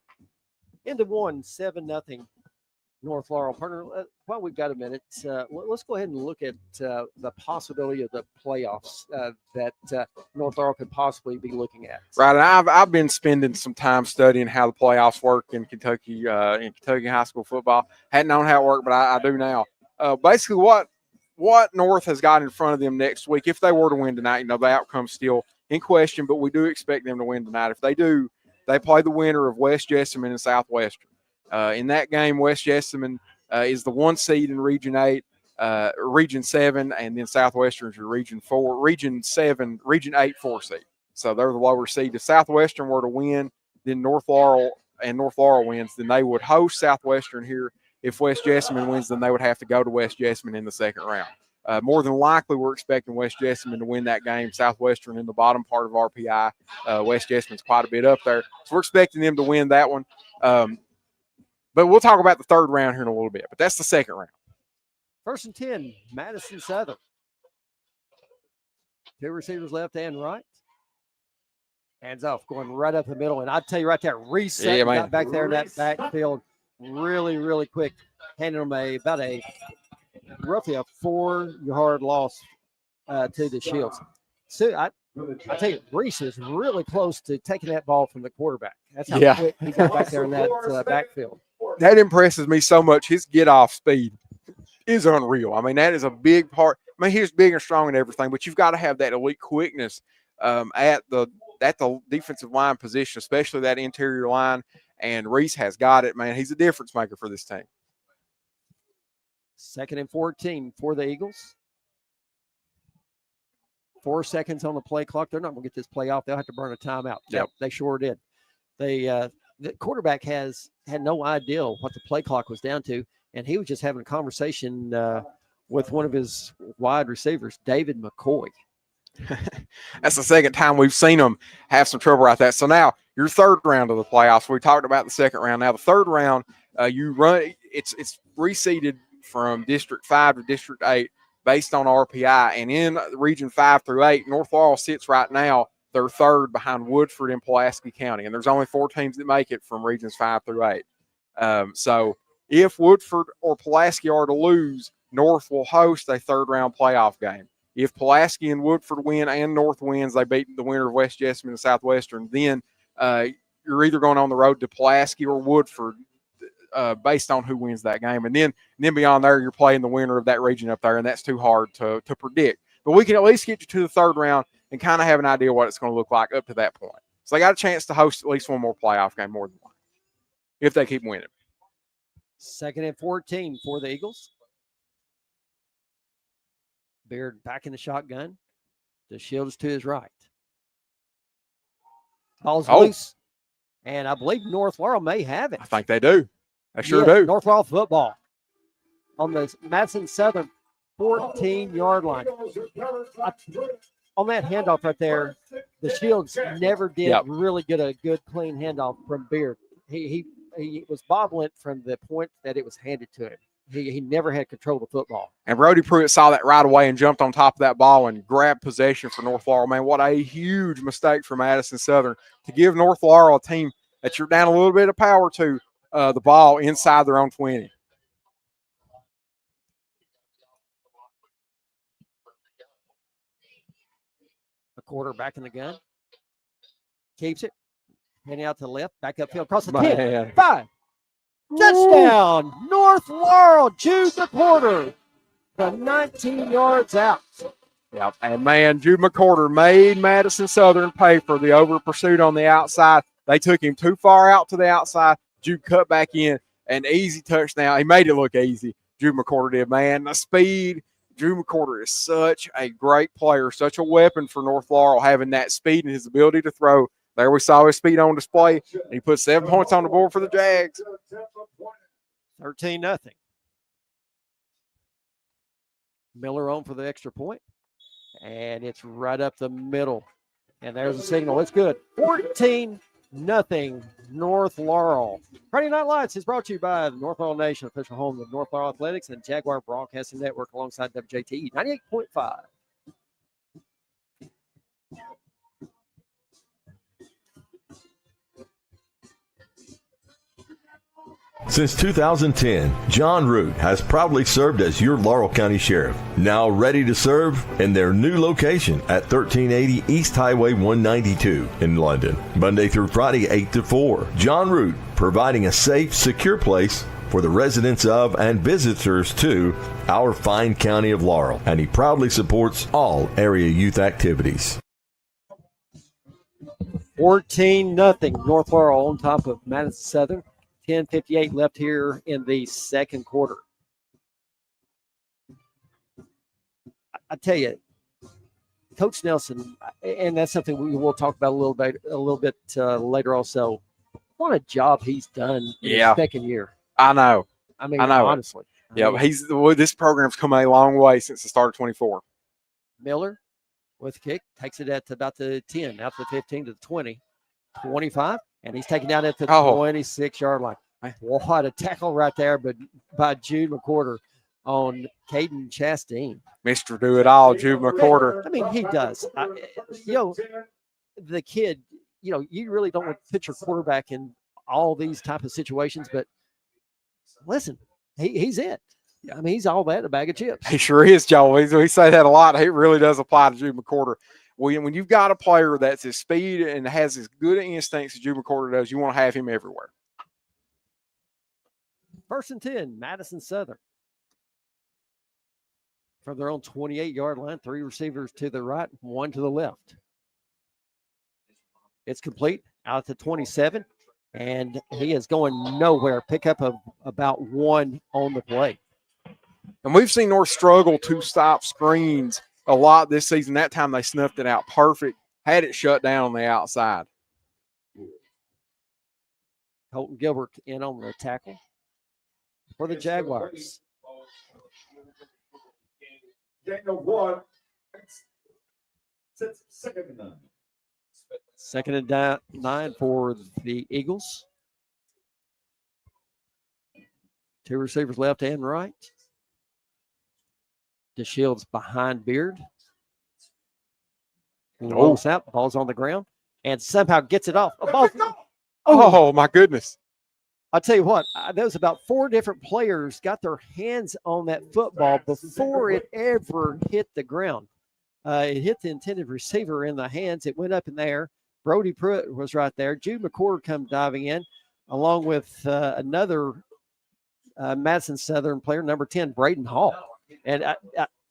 Into 7-0 North Laurel. Partner, while we've got a minute, let's go ahead and look at the possibility of the playoffs that North Laurel could possibly be looking at. Right, and I've been spending some time studying how the playoffs work in Kentucky high school football. Hadn't known how it worked, but I do now. Basically, what North has got in front of them next week, if they were to win tonight, the outcome's still in question, but we do expect them to win tonight. If they do, they play the winner of West Jessamine and Southwestern. In that game, West Jessamine is the 1 seed in Region 8, Region 7, and then Southwestern is your Region 4, Region 8, 4 seed. So they're the lower seed. If Southwestern were to win, then North Laurel wins, then they would host Southwestern here. If West Jessamine wins, then they would have to go to West Jessamine in the second round. More than likely, we're expecting West Jessamine to win that game. Southwestern in the bottom part of RPI. West Jessamine's quite a bit up there. So we're expecting them to win that one. But we'll talk about the third round here in a little bit. But that's the second round. 1st and 10, Madison Southern. Two receivers left and right. Hands off, going right up the middle. And I'll tell you right there, Reese got back there in that backfield really, really quick. Handed him roughly a 4-yard loss to the Shields. So I tell you, Reese is really close to taking that ball from the quarterback. That's how quick he got back there in that backfield. That impresses me so much. His get-off speed is unreal. I mean, that is a big part. I mean, he's big and strong and everything, but you've got to have that elite quickness at the defensive line position, especially that interior line. And Reese has got it, man. He's a difference maker for this team. 2nd and 14 for the Eagles. 4 seconds on the play clock. They're not going to get this play off. They'll have to burn a timeout. Yep. They sure did. The quarterback had no idea what the play clock was down to, and he was just having a conversation with one of his wide receivers, David McCoy. That's the second time we've seen them have some trouble like that. So now your third round of the playoffs. We talked about the second round. Now the third round, you run. It's reseeded from District 5 to District 8 based on RPI. And in Region 5 through 8, North Laurel sits right now. They're third behind Woodford and Pulaski County. And there's only 4 teams that make it from Regions 5 through 8. So if Woodford or Pulaski are to lose, North will host a third-round playoff game. If Pulaski and Woodford win and North wins, they beat the winner of West Jessamine and Southwestern, then you're either going on the road to Pulaski or Woodford based on who wins that game. And then beyond there, you're playing the winner of that region up there, and that's too hard to predict. But we can at least get you to the third round and kind of have an idea what it's going to look like up to that point. So they got a chance to host at least one more playoff game, more than one, if they keep winning. 2nd and 14 for the Eagles. Beard back in the shotgun. The Shields to his right. Ball's loose. And I believe North Laurel may have it. I think they do. They sure do. North Laurel football on the Madison Southern 14-yard line. On that handoff right there, the Shields never did really get a good, clean handoff from Beard. He was bobbling from the point that it was handed to him. He never had control of the football. And Brody Pruitt saw that right away and jumped on top of that ball and grabbed possession for North Laurel. Man, what a huge mistake for Madison Southern to give North Laurel, a team that you're down a little bit of power to, the ball inside their own 20. A quarterback in the gun. Keeps it. Heading out to the left. Back upfield. Across the 10. 5. Touchdown, North Laurel, Jude McCorder from 19 yards out. Yep, and man, Jude McCorder made Madison Southern pay for the over pursuit on the outside. They took him too far out to the outside. Jude cut back in, an easy touchdown. He made it look easy. Jude McCorder did, man. The speed. Jude McCorder is such a great player, such a weapon for North Laurel, having that speed and his ability to throw. There we saw his speed on display. He put 7 points on the board for the Jags. 13-0. Miller on for the extra point. And it's right up the middle. And there's a signal. It's good. 14-0 North Laurel. Friday Night Lights is brought to you by the North Laurel Nation, official home of North Laurel Athletics and Jaguar Broadcasting Network alongside WJTE 98.5. Since 2010, John Root has proudly served as your Laurel County Sheriff, now ready to serve in their new location at 1380 East Highway 192 in London, Monday through Friday, 8 to 4. John Root, providing a safe, secure place for the residents of and visitors to our fine county of Laurel, and he proudly supports all area youth activities. 14-0 North Laurel on top of Madison Southern. 10:58 left here in the second quarter. I tell you, Coach Nelson, and that's something we will talk about a little bit later also. What a job he's done in his second year. I know. I mean, honestly. This program's come a long way since the start of 24. Miller with the kick, takes it at about the 10, out to the 15 to the 20, 25. And he's taken down at the 26-yard line. What a tackle right there, but by Jude McCorder. on Caden Chastain. Mr. Do It All, Jude McCorder. I mean, he does. The kid, you really don't want to put your quarterback in all these type of situations, but listen, he's it. I mean, he's all that in a bag of chips. He sure is, Joe. We say that a lot. It really does apply to Jude McCorder. When you've got a player that's his speed and has as good instincts as Jude McCorder does, you want to have him everywhere. 1st and 10, Madison Southern. From their own 28-yard line, 3 receivers to the right, 1 to the left. It's complete out to 27, and he is going nowhere. Pickup of about 1 on the play. And we've seen North struggle to stop screens a lot this season. That time they snuffed it out perfect, had it shut down on the outside. Colton Gilbert in on the tackle for the Jaguars. Daniel 1. Second and 9. 2nd and 9 for the Eagles. 2 receivers left and right. DeShields behind Beard. Low snap, ball's on the ground, and somehow gets it off. Oh, my goodness. I'll tell you what, there was about 4 different players got their hands on that football before it ever hit the ground. It hit the intended receiver in the hands. It went up in the air. Brody Pruitt was right there. Jude McCord come diving in, along with another Madison Southern player, number 10, Braden Hall. And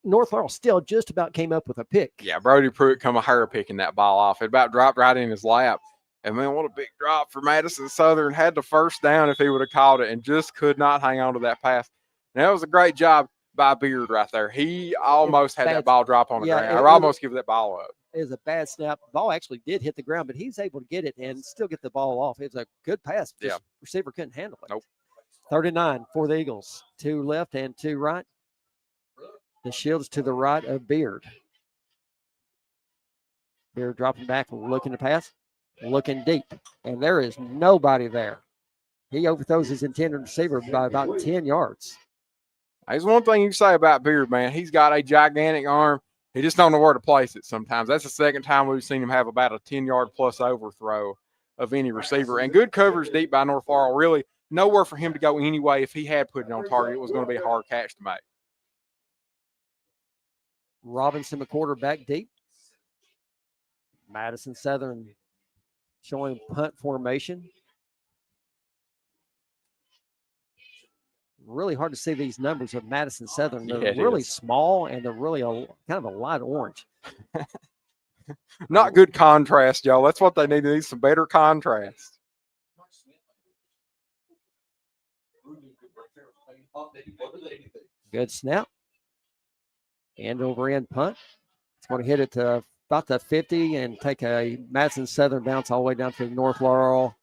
North Laurel still just about came up with a pick. Yeah, Brody Pruitt come a hair picking that ball off. It about dropped right in his lap. And, man, what a big drop for Madison Southern. Had the first down if he would have caught it and just could not hang on to that pass. And that was a great job by Beard right there. He almost had that ball drop on the ground. I almost give that ball up. It was a bad snap. The ball actually did hit the ground, but he was able to get it and still get the ball off. It was a good pass. Yeah. Receiver couldn't handle it. Nope. 39 for the Eagles. 2 left and 2 right. The Shields to the right of Beard. Beard dropping back, looking to pass, looking deep. And there is nobody there. He overthrows his intended receiver by about 10 yards. There's one thing you can say about Beard, man. He's got a gigantic arm. He just don't know where to place it sometimes. That's the second time we've seen him have about a 10-yard plus overthrow of any receiver. And good coverage deep by North Laurel. Really nowhere for him to go anyway. If he had put it on target, it was going to be a hard catch to make. Robinson McCorder back deep. Madison Southern showing punt formation. Really hard to see these numbers of Madison Southern. They're really small, and they're really kind of a light orange. Not good contrast, y'all. That's what they need. They need some better contrast. Good snap. End over end punt. It's going to hit it to about the 50 and take a Madison Southern bounce all the way down to the North Laurel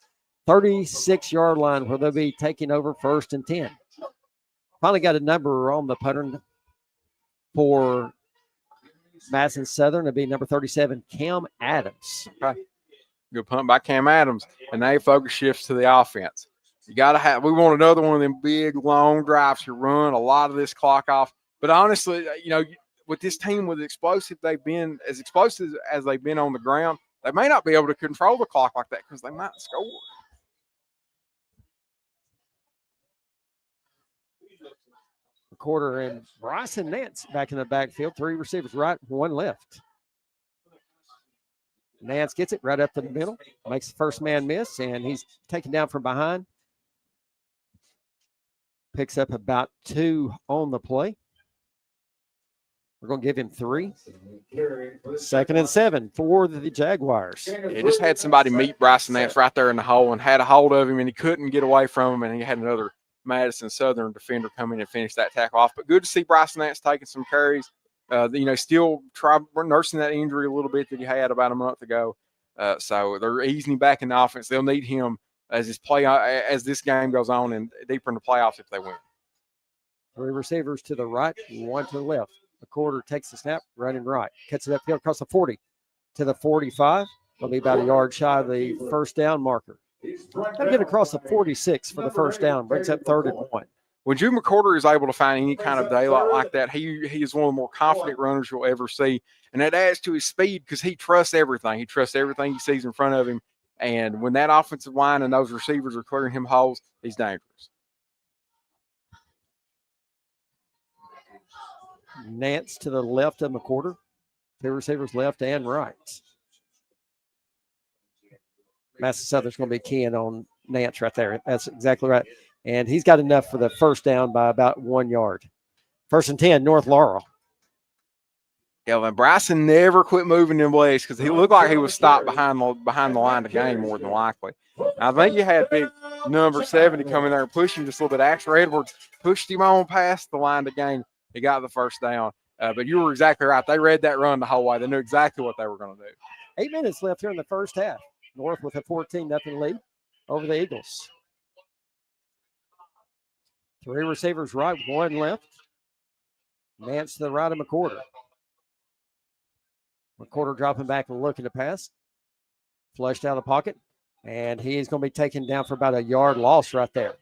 36-yard line where they'll be taking over 1st and 10. Finally got a number on the punter for Madison Southern. It'll be number 37, Cam Adams. Okay. Good punt by Cam Adams. And now focus shifts to the offense. You got to have – we want another one of them big, long drives to run a lot of this clock off. But honestly, with this team, with explosive they've been, as explosive as they've been on the ground, they may not be able to control the clock like that because they might score. Quarter and Bryson Nance back in the backfield. 3 receivers right, 1 left. Nance gets it right up the middle, makes the first man miss, and he's taken down from behind. Picks up about 2 on the play. We're going to give him 3. 2nd and 7 for the Jaguars. He just had somebody meet Bryson Nance right there in the hole and had a hold of him, and he couldn't get away from him, and he had another Madison Southern defender come in and finish that tackle off. But good to see Bryson Nance taking some carries. Still nursing that injury a little bit that he had about a month ago. So they're easing him back in the offense. They'll need him as this game goes on and deeper in the playoffs if they win. 3 receivers to the right, 1 to the left. The quarter takes the snap, running right. Cuts it upfield across the 40 to the 45. It'll be about a yard shy of the first down marker. Got to get across the 46 for the first down. Brings up 3rd and 1. when Drew McCorder is able to find any kind of daylight like that, he is one of the more confident runners you'll ever see. And that adds to his speed because he trusts everything. He trusts everything he sees in front of him. And when that offensive line and those receivers are clearing him holes, he's dangerous. Nance to the left of McCorder. Two receivers left and right. Madison Southern's going to be keying on Nance right there. That's exactly right. And he's got enough for the first down by about 1 yard. 1st and 10, North Laurel. Yeah, and Bryson never quit moving them legs because he looked like he was stopped behind the line of game more than likely. I think you had big number 70 come in there and push him just a little bit. Asher Edwards pushed him on past the line of game. He got the first down. But you were exactly right. They read that run the whole way. They knew exactly what they were going to do. 8 minutes left here in the first half. North with a 14-0 lead over the Eagles. 3 receivers right, 1 left. Nance to the right of McCorder. McCorder dropping back and looking to pass. Flushed out of the pocket. And he is going to be taken down for about a yard loss right there.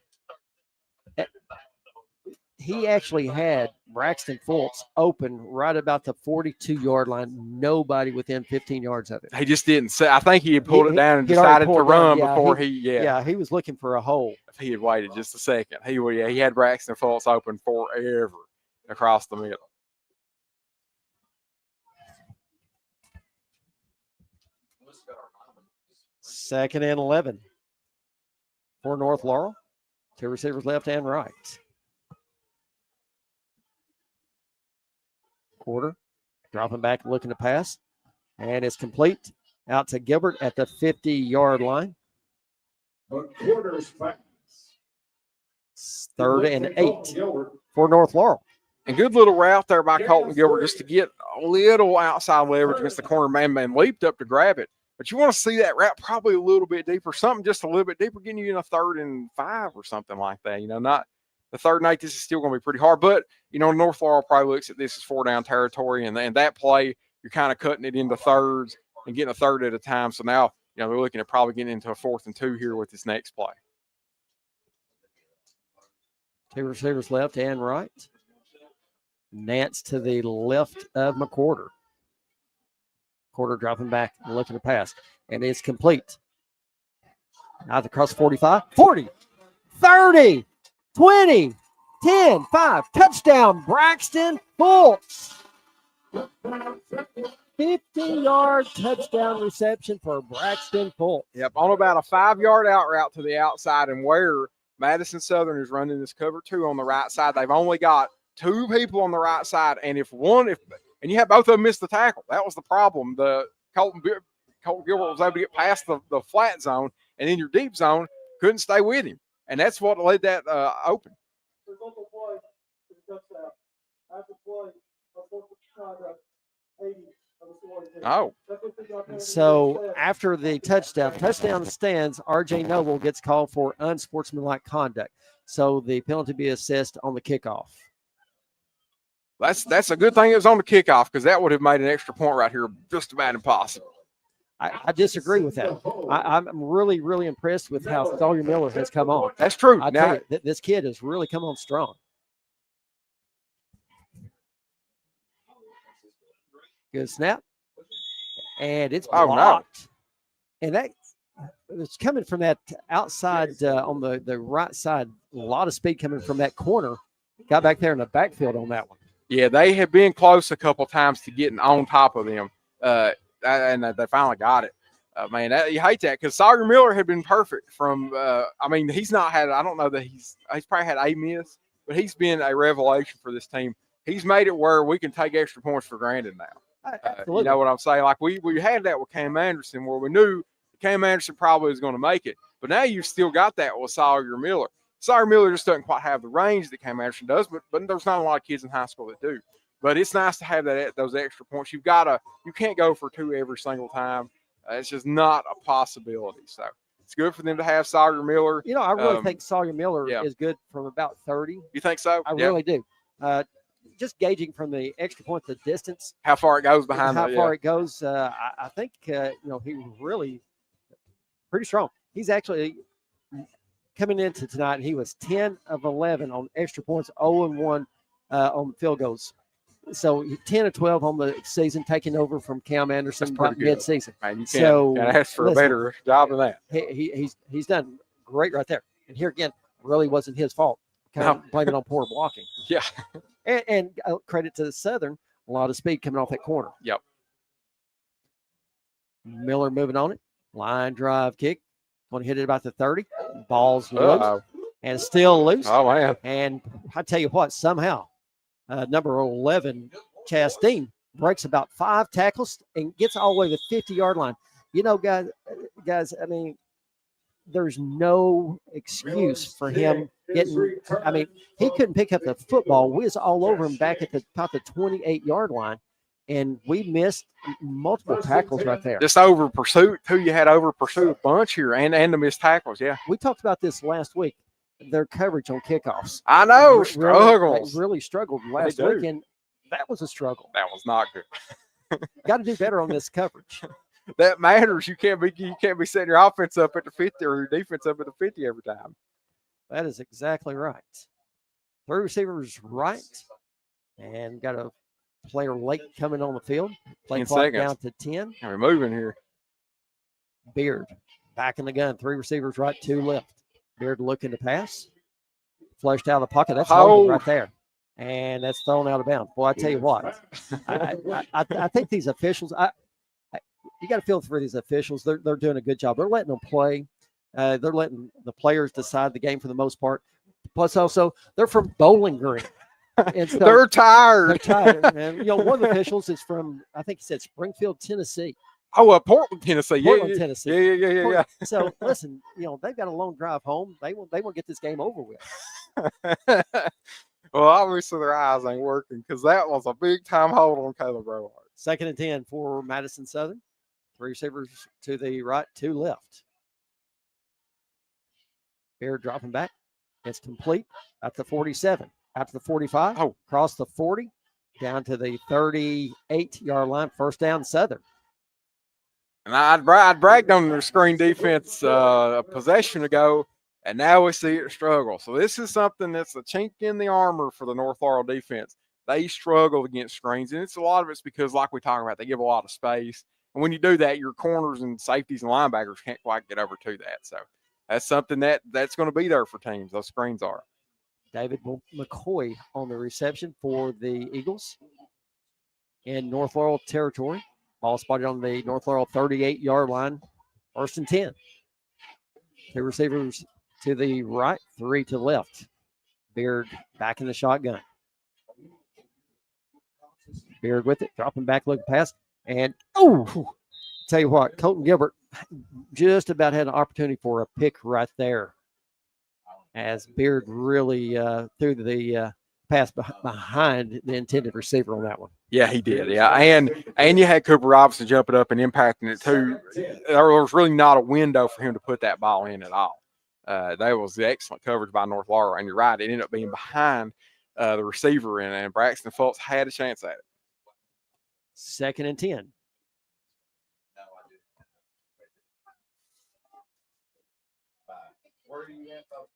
He actually had Braxton Fultz open right about the 42-yard line. Nobody within 15 yards of it. He just didn't say. I think he had pulled it down and decided to run before he. Yeah, he was looking for a hole. If he had waited just a second, he had Braxton Fultz open forever across the middle. Second and 11 for North Laurel. 2 receivers left and right. Quarter dropping back, looking to pass, and it's complete out to Gilbert at the 50-yard line. But quarters back. 3rd and 8 for North Laurel. And good little route there by Colton Gilbert just to get a little outside leverage against the corner man leaped up to grab it. But you want to see that route probably a little bit deeper, something just a little bit deeper, getting you in a 3rd and 5 or something like that. Not the 3rd and 8. This is still going to be pretty hard. But, North Laurel probably looks at this as 4-down territory. And that play, you're kind of cutting it into thirds and getting a 3rd at a time. So now, they're looking at probably getting into a 4th and 2 here with this next play. 2 receivers left and right. Nance to the left of McCorder. McCorder dropping back and looking to pass. And it's complete. Out across 45, 40, 30, 20, 10, 5. Touchdown, Braxton Fultz. 50-yard touchdown reception for Braxton Fultz. Yep, on about a 5-yard out route to the outside, and where Madison Southern is running this cover 2 on the right side, they've only got 2 people on the right side, and if you have both of them miss the tackle, that was the problem. The Colton Gilbert was able to get past the flat zone, and in your deep zone couldn't stay with him, and that's what led that open. Oh. So after the touchdown stands, R.J. Noble gets called for unsportsmanlike conduct. So the penalty be assessed on the kickoff. That's a good thing it was on the kickoff because that would have made an extra point right here just about impossible. I disagree with that. I'm really, really impressed with how Sawyer Miller has come on. That's true. I tell you, this kid has really come on strong. Good snap. And it's blocked. And it's coming from that outside on the right side. A lot of speed coming from that corner. Got back there in the backfield on that one. Yeah, they have been close a couple times to getting on top of them. And they finally got it. You hate that because Sawyer Miller had been perfect from he's not had, I don't know that he's probably had a miss, but he's been a revelation for this team. He's made it where we can take extra points for granted now. You know what I'm saying? Like we had that with Cam Anderson where we knew Cam Anderson probably was going to make it, but now you've still got that with Sawyer Miller. Sawyer Miller just doesn't quite have the range that Cam Anderson does, but there's not a lot of kids in high school that do. But it's nice to have those extra points. You can't go for 2 every single time. It's just not a possibility. So it's good for them to have Sawyer Miller. I really think Sawyer Miller is good from about 30. You think so? I really do. Just gauging from the extra point, the distance, how far it goes behind, how far it goes. I think he was really pretty strong. He's actually coming into tonight, he was 10 of 11 on extra points, 0-1 on field goals. So 10 of 12 on the season, taking over from Cam Anderson about mid-season. Man, you can't ask for a better job than that. He's done great right there. And here again, really wasn't his fault. Kind of blame it on poor blocking. Yeah. And credit to the Southern, a lot of speed coming off that corner. Yep. Miller moving on it. Line drive kick. Going to hit it about the 30. Ball's loose. And still loose. Oh, man. And I tell you what, somehow, number 11, Chastain, breaks about 5 tackles and gets all the way to the 50-yard line. You know, guys, I mean, there's no excuse for him getting – I mean, he couldn't pick up the football. We was all over him back at about the 28-yard line, and we missed multiple tackles right there. Just over pursuit. Who you had over pursuit a bunch here and the missed tackles, yeah. We talked about this last week, their coverage on kickoffs. I know, struggles. They really struggled last week, and that was a struggle. That was not good. Got to do better on this coverage. That matters. You can't be setting your offense up at the 50 or your defense up at the 50 every time. That is exactly right. 3 receivers right, and got a player late coming on the field. Play clock down to 10. And we're moving here. Beard back in the gun. 3 receivers right, 2 left. Beard looking to pass. Flushed out of the pocket. That's holding right there. And that's thrown out of bounds. Boy, I tell you what, I think these officials, you got to feel for these officials. They're doing a good job. They're letting them play. They're letting the players decide the game for the most part. Plus, also, they're from Bowling Green. And so they're tired. They're tired. And, you know, one of the officials is from, I think he said Springfield, Tennessee. Oh, Portland, Tennessee. Portland, Tennessee. Yeah. So, listen, you know, they've got a long drive home. They want to get this game over with. Well, obviously their eyes ain't working because that was a big-time hold on Caleb Rohart. 2nd and 10 for Madison Southern. 3 receivers to the right, 2 left. Beard dropping back. It's complete at the 47. Out to the 45. Across the 40. Down to the 38-yard line. First down, Southern. And I'd bragged on their screen defense a possession ago, and now we see it struggle. So this is something that's a chink in the armor for the North Laurel defense. They struggle against screens, and a lot of it's because, like we talked about, they give a lot of space. And when you do that, your corners and safeties and linebackers can't quite get over to that. So that's something that's going to be there for teams. Those screens are. David McCoy on the reception for the Eagles in North Laurel territory. Ball spotted on the North Laurel 38-yard line. 1st and 10. 2 receivers to the right, 3 to the left. Beard back in the shotgun. Beard with it, dropping back, looking past. And, tell you what, Colton Gilbert just about had an opportunity for a pick right there, as Beard really threw the pass behind the intended receiver on that one. Yeah, he did. Yeah, and you had Cooper Robinson jumping up and impacting it too. There was really not a window for him to put that ball in at all. That was excellent coverage by North Laurel, and you're right, it ended up being behind the receiver, and Braxton Fultz had a chance at it. 2nd and 10.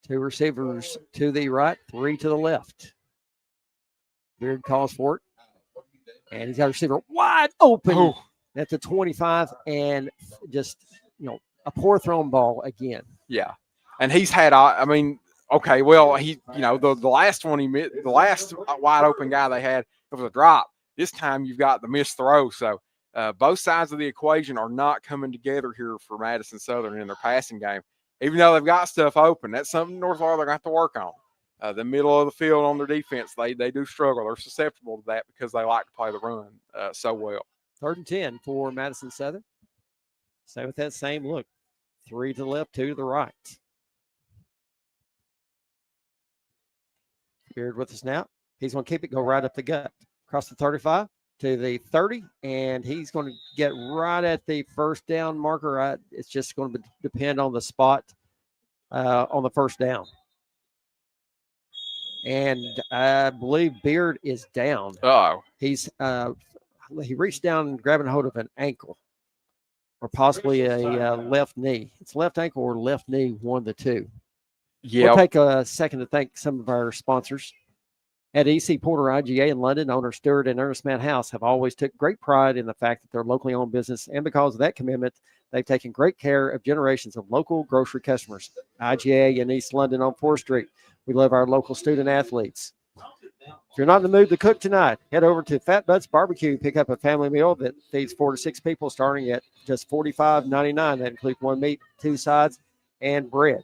Two receivers to the right, 3 to the left. Beard calls for it. And he's got a receiver wide open at the 25, and just, you know, a poor thrown ball again. Yeah. And he's had, I mean, okay, well, he, you know, the last one the last wide open guy they had, it was a drop. This time you've got the missed throw. So both sides of the equation are not coming together here for Madison Southern in their passing game. Even though they've got stuff open, that's something North Laurel they're going to have to work on. The middle of the field on their defense, they do struggle. They're susceptible to that because they like to play the run so well. 3rd and 10 for Madison Southern. Stay with that same look. 3 to the left, 2 to the right. Beard with us now. He's going to keep it, go right up the gut. Across the 35 to the 30, and he's going to get right at the first down marker. It's just going to depend on the spot on the first down. And I believe Beard is down. He's he reached down and grabbing hold of an ankle, or possibly a left knee. It's left ankle or left knee, one of the two. We'll take a second to thank some of our sponsors. At EC Porter IGA in London, owner Stuart and Ernest Matt House have always took great pride in the fact that they're a locally owned business, and because of that commitment, they've taken great care of generations of local grocery customers. IGA in East London on 4th Street. We love our local student athletes. If you're not in the mood to cook tonight, head over to Fat Butts Barbecue, pick up a family meal that feeds 4 to 6 people starting at just $45.99. That includes 1 meat, 2 sides, and bread.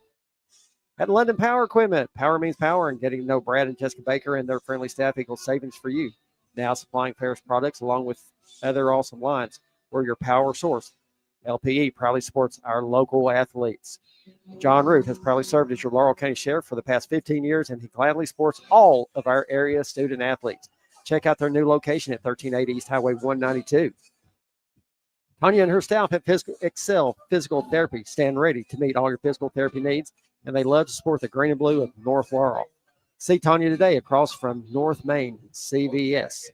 At London Power Equipment, power means power, and getting to know Brad and Jessica Baker and their friendly staff equals savings for you. Now supplying Ferris products along with other awesome lines. We're your power source. LPE proudly supports our local athletes. John Root has proudly served as your Laurel County Sheriff for the past 15 years, and he gladly supports all of our area student athletes. Check out their new location at 1380 East Highway 192. Tanya and her staff at Excel Physical Therapy stand ready to meet all your physical therapy needs, and they love to support the green and blue of North Laurel. See Tanya today across from North Main CVS.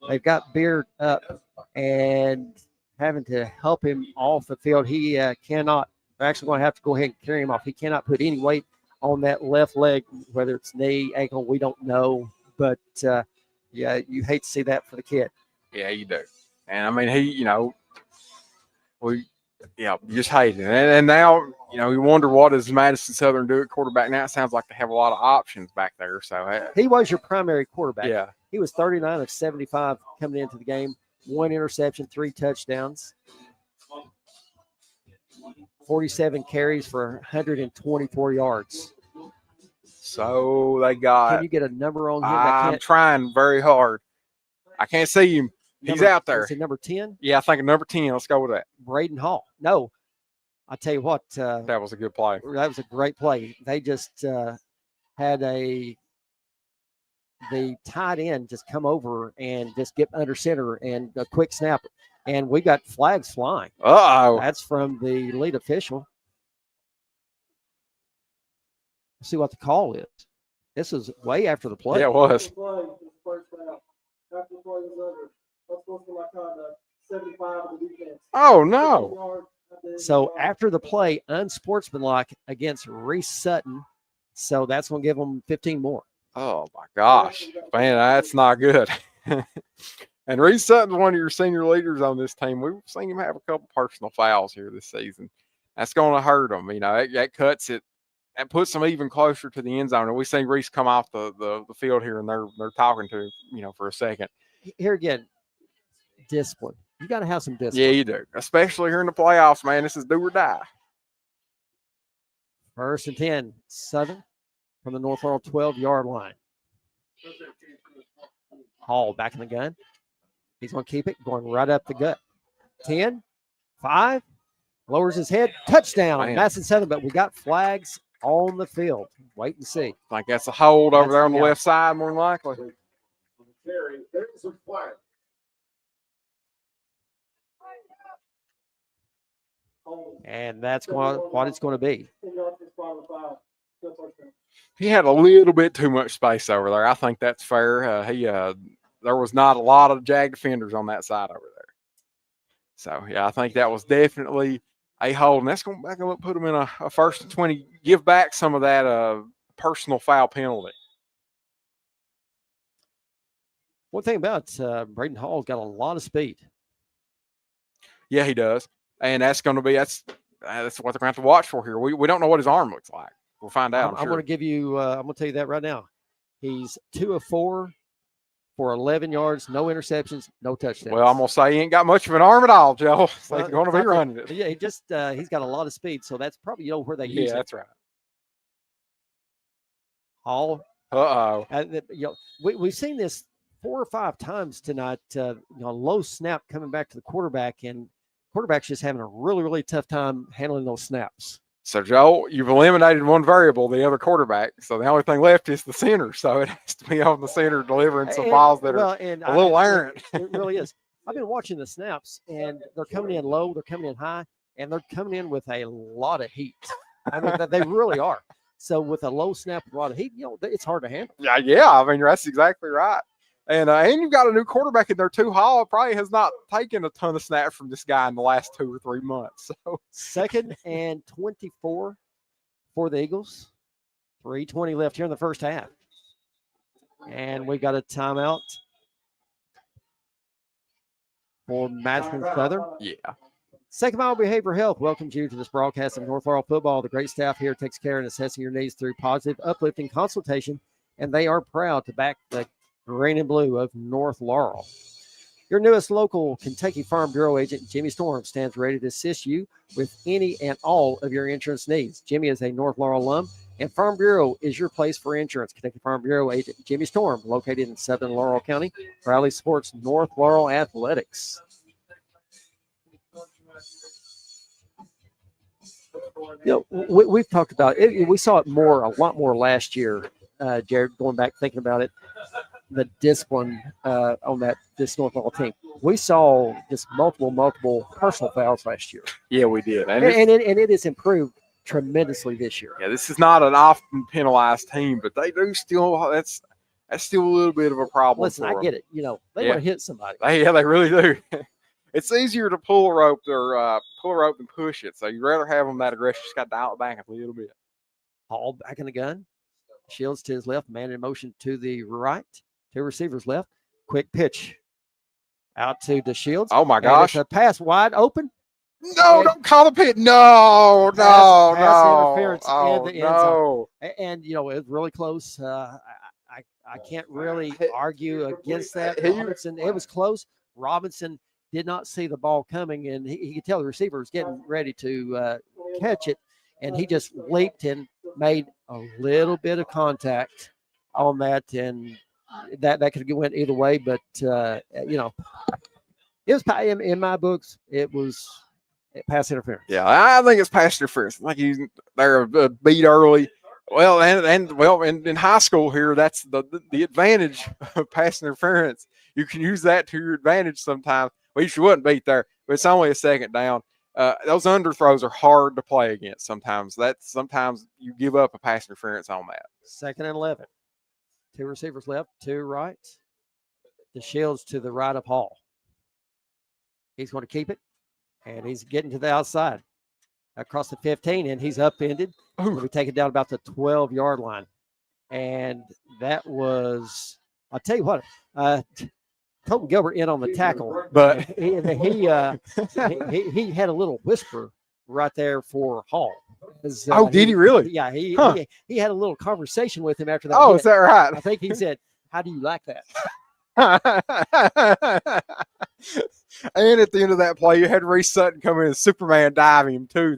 They've got Beard up and having to help him off the field. He cannot. They're actually going to have to go ahead and carry him off. He cannot put any weight on that left leg, whether it's knee, ankle, we don't know. But, yeah, you hate to see that for the kid. Yeah, you do. And, I mean, you just hate it. And now, you wonder what does Madison Southern do at quarterback. Now it sounds like they have a lot of options back there. So he was your primary quarterback. Yeah. He was 39 of 75 coming into the game. 1 interception, 3 touchdowns. 47 carries for 124 yards. So they got. Can you get a number on him? I'm trying very hard. I can't see him. He's out there. Is it number 10? Yeah, I think number 10. Let's go with that. Braden Hall. No. I tell you what. That was a good play. That was a great play. They just had the tight end just come over and just get under center and a quick snap. And we got flags flying. Uh-oh. That's from the lead official. Let's see what the call is. This is way after the play. Yeah, it was. Oh, no. So after the play, unsportsmanlike against Reese Sutton. So that's going to give them 15 more. Oh, my gosh. Man, that's not good. And Reese Sutton's one of your senior leaders on this team. We've seen him have a couple personal fouls here this season. That's going to hurt him. That cuts it. That puts them even closer to the end zone. And we've seen Reese come off the field here, and they're talking to him, for a second. Here again, discipline. You got to have some discipline. Yeah, you do. Especially here in the playoffs, man. This is do or die. 1st and 10, Southern from the North Laurel 12-yard line. Hall back in the gun. He's going to keep it, going right up the gut. 10, 5, lowers his head. Touchdown, Madison Southern. But we got flags on the field. Wait and see. I think that's a hold over there on the left side, more than likely. There's a flag. And that's what it's going to be. He had a little bit too much space over there. I think that's fair. There was not a lot of Jag defenders on that side over there. So, yeah, I think that was definitely a hold. And that's going to put them in a 1st and 20, give back some of that personal foul penalty. One thing about Braden Hall's got a lot of speed. Yeah, he does. And that's going to be that's what they're going to have to watch for here. We don't know what his arm looks like. We'll find out. I'm going to give you. I'm going to tell you that right now. He's 2 of 4 for 11 yards, no interceptions, no touchdowns. Well, I'm going to say he ain't got much of an arm at all, Joe. So he's going to be running it. Yeah, he's got a lot of speed, so that's probably where they use it. Yeah, that's right. Hall. Uh-oh. We've seen this 4 or 5 times tonight. Low snap coming back to the quarterback, and quarterback's just having a really, really tough time handling those snaps. So, Joe, you've eliminated one variable, the other quarterback. So the only thing left is the center. So it has to be on the center delivering some balls that are a little errant. It really is. I've been watching the snaps, and they're coming in low, they're coming in high, and they're coming in with a lot of heat. I mean, they really are. So with a low snap with a lot of heat, it's hard to handle. Yeah. I mean, that's exactly right. And you've got a new quarterback in there too. Hall probably has not taken a ton of snaps from this guy in the last 2 or 3 months. So 2nd and 24 for the Eagles. 3:20 left here in the first half. And we got a timeout for Madison Southern. Yeah. Second Mile Behavioral Health welcomes you to this broadcast of North Laurel football. The great staff here takes care in assessing your needs through positive, uplifting consultation, and they are proud to back the green and blue of North Laurel. Your newest local Kentucky Farm Bureau agent, Jimmy Storm, stands ready to assist you with any and all of your insurance needs. Jimmy is a North Laurel alum, and Farm Bureau is your place for insurance. Kentucky Farm Bureau agent Jimmy Storm, located in Southern Laurel County, proudly supports North Laurel athletics. You know, we've talked about it. We saw it a lot more last year, Jared, going back thinking about it. The discipline on this North Laurel team. We saw just multiple personal fouls last year. Yeah, we did. And it has improved tremendously this year. Yeah, this is not an often penalized team, but they do still that's still a little bit of a problem. Listen, I get it. You know, they want to hit somebody. They really do. It's easier to pull a rope than push it. So you'd rather have them that aggressive. Just got to dial it back a little bit. Hall back in the gun. Shields to his left. Man in motion to the right. Two receivers left. Quick pitch out to the Shields. Oh, my gosh. It's a pass wide open. No, don't call the pitch. No. Pass interference in the end no. zone. And, you know, it was really close. I can't really argue against that. Robinson, it was close. Robinson did not see the ball coming, and he could tell the receiver was getting ready to catch it, and he just leaped and made a little bit of contact on that, and that could have went either way. But you know, it was in my books. It was pass interference. Yeah, I think it's pass interference. Like they're a beat early. Well, and in high school here, that's the advantage of pass interference. You can use that to your advantage sometimes. Well, you wouldn't beat there, but it's only a second down. Those underthrows are hard to play against sometimes. Sometimes you give up a pass interference on that. 2nd and 11. Two receivers left, two right. The Shields to the right of Hall. He's going to keep it, and he's getting to the outside. Across the 15, and he's upended. We take it down about the 12-yard line. And that was, I'll tell you what, Colton Gilbert in on the tackle, but he had a little whisper right there for Hall. Did he really? Yeah, he had a little conversation with him after that. Oh, is that right? I think he said, "How do you like that?" And at the end of that play, you had Reese Sutton come in and Superman dive him too.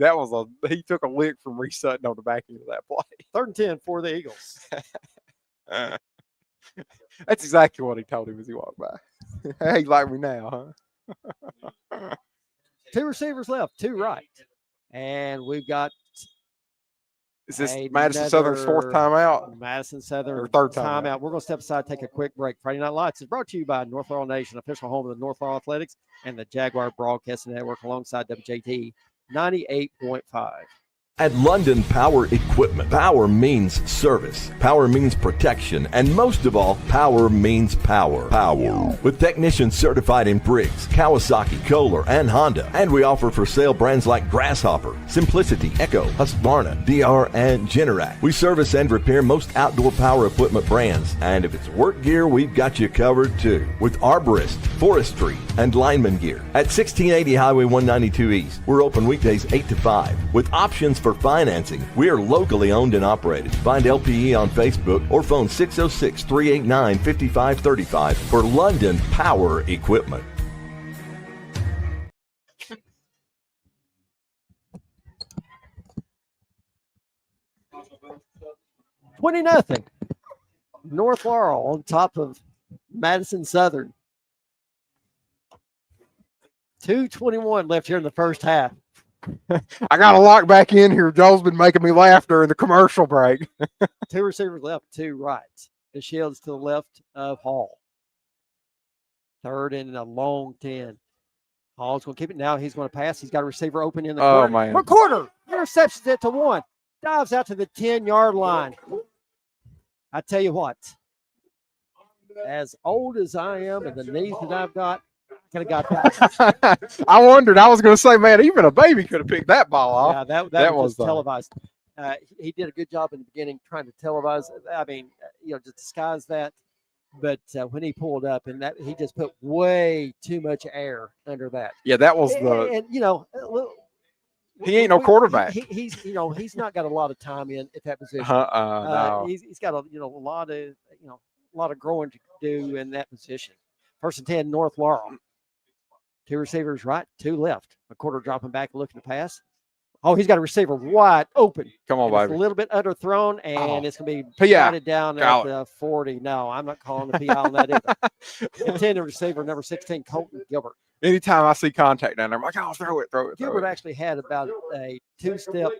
He took a lick from Reese Sutton on the back end of that play. 3rd and 10 for the Eagles. That's exactly what he told him as he walked by. Hey, you like me now, huh? Two receivers left, two right. And we've got Is this Madison Southern's 4th timeout? Madison Southern or 3rd timeout. We're going to step aside, take a quick break. Friday Night Lights is brought to you by North Laurel Nation, official home of the North Laurel Athletics and the Jaguar Broadcasting Network alongside WJT 98.5. At London Power Equipment, power means service, power means protection, and most of all, power means power. Power. With technicians certified in Briggs, Kawasaki, Kohler, and Honda. And we offer for sale brands like Grasshopper, Simplicity, Echo, Husqvarna, DR, and Generac. We service and repair most outdoor power equipment brands. And if it's work gear, we've got you covered too. With arborist, forestry, and lineman gear. At 1680 Highway 192 East, we're open weekdays 8 to 5 with options for financing. We are locally owned and operated. Find LPE on Facebook or phone 606-389-5535 for London Power Equipment. $20-0. North Laurel on top of Madison Southern. 2:21 left here in the first half. I got to lock back in here. Joel's been making me laugh during the commercial break. Two receivers left, two right. The Shields to the left of Hall. 3rd and a long 10. Hall's going to keep it now. He's going to pass. He's got a receiver open in the corner. Oh, man. McCorder interceptions it to 1. Dives out to the 10-yard line. I tell you what, as old as I am and the knees that I've got, I could have got that. I wondered. I was going to say, man, even a baby could have picked that ball off. Yeah, that was televised. He did a good job in the beginning trying to televise. I mean, just disguise that. But when he pulled up, and that he just put way too much air under that. Yeah, that was the. And he ain't no quarterback. He's not got a lot of time in at that position. No. He's got a lot of growing to do in that position. 1st and 10, North Laurel. 2 receivers right, 2 left. McCorder dropping back, looking to pass. Oh, he's got a receiver wide open. Come on, baby. It's a little bit underthrown, and it's going to be PI. batted down at the 40. No, I'm not calling the PI on that either. Intended receiver, number 16, Colton Gilbert. Anytime I see contact down there, I'm like, oh, throw it. Gilbert actually had about a 2-step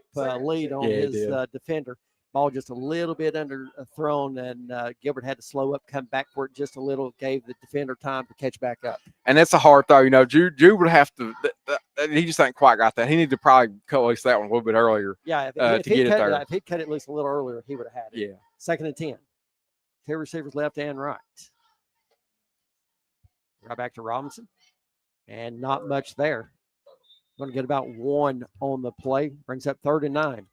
lead on his defender. Ball just a little bit underthrown, and Gilbert had to slow up, come back for it just a little, gave the defender time to catch back up. And that's a hard throw. Jude would have to he just ain't quite got that. He needed to probably cut loose that one a little bit earlier. Yeah, if he'd cut it loose a little earlier, he would have had it. Yeah. 2nd and 10. 2 receivers left and right. Right back to Robinson. And not much there. Going to get about 1 on the play. Brings up 3rd and 9.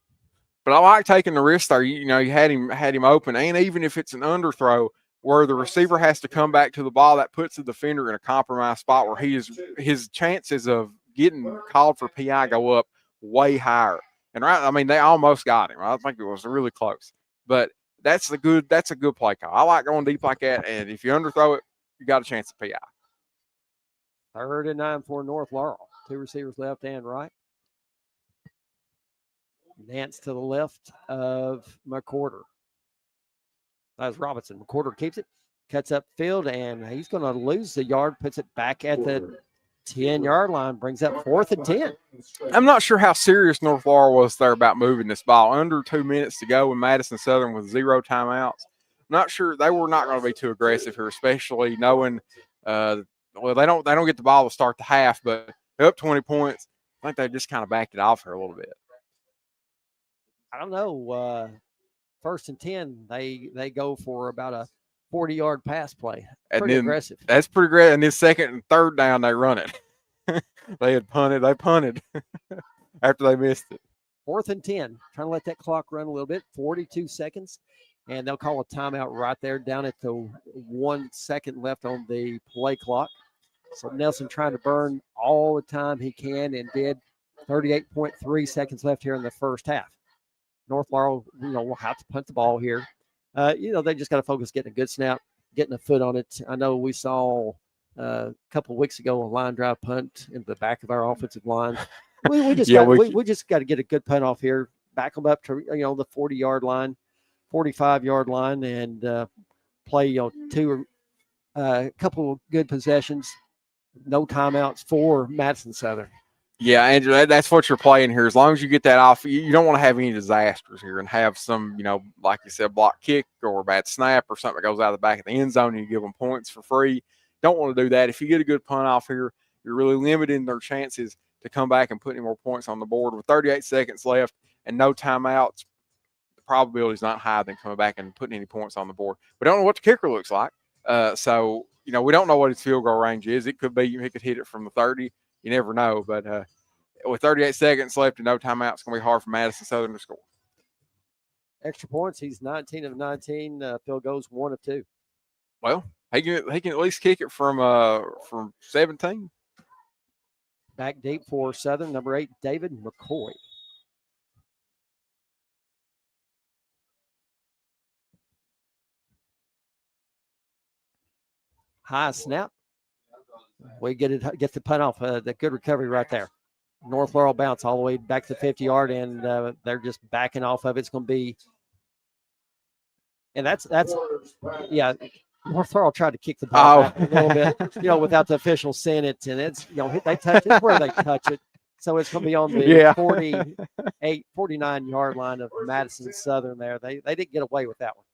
But I like taking the risk there. You had him open, and even if it's an underthrow where the receiver has to come back to the ball, that puts the defender in a compromised spot where his chances of getting called for PI go up way higher. And they almost got him. I think it was really close. But that's a good play call. I like going deep like that, and if you underthrow it, you got a chance at PI. 3rd and 9 for North Laurel. 2 receivers left and right. Nance to the left of McCorder. That's Robinson. McCorder keeps it, cuts up field, and he's going to lose the yard, puts it back at the 10-yard line, brings up 4th and 10. I'm not sure how serious North Laurel was there about moving this ball. Under 2 minutes to go in Madison Southern with 0 timeouts. I'm not sure they were not going to be too aggressive here, especially knowing they don't get the ball to start the half, but up 20 points. I think they just kind of backed it off here a little bit. I don't know. 1st and 10, they go for about a 40-yard pass play. Pretty aggressive. That's pretty great. And then 2nd and 3rd down, they run it. They punted after they missed it. 4th and 10, trying to let that clock run a little bit. 42 seconds, and they'll call a timeout right there down at the 1 second left on the play clock. So Nelson trying to burn all the time he can and did. 38.3 seconds left here in the first half. North Laurel, will have to punt the ball here. They just got to focus getting a good snap, getting a foot on it. I know we saw a couple of weeks ago a line drive punt into the back of our offensive line. We just got to get a good punt off here, back them up to the 40-yard line, 45-yard line, and play a couple of good possessions, no timeouts for Madison Southern. Yeah, Andrew, that's what you're playing here. As long as you get that off, you don't want to have any disasters here and have some, like you said, block kick or a bad snap or something that goes out of the back of the end zone and you give them points for free. Don't want to do that. If you get a good punt off here, you're really limiting their chances to come back and put any more points on the board. With 38 seconds left and no timeouts, the probability is not high than coming back and putting any points on the board. We don't know what the kicker looks like. So we don't know what his field goal range is. It could be he could hit it from the 30. You never know, but with 38 seconds left and no timeout, it's going to be hard for Madison Southern to score. Extra points, he's 19 of 19. Field goals 1 of 2. Well, he can at least kick it from 17. Back deep for Southern, number 8, David McCoy. High snap. We get the punt off. The good recovery right there. North Laurel bounce all the way back to the 50-yard, and they're just backing off of it. It's going to be, and that's North Laurel tried to kick the ball back a little bit, without the official saying it, and it's they touch it where they touch it. So it's going to be on the 49-yard line of Madison Southern. There, they didn't get away with that one.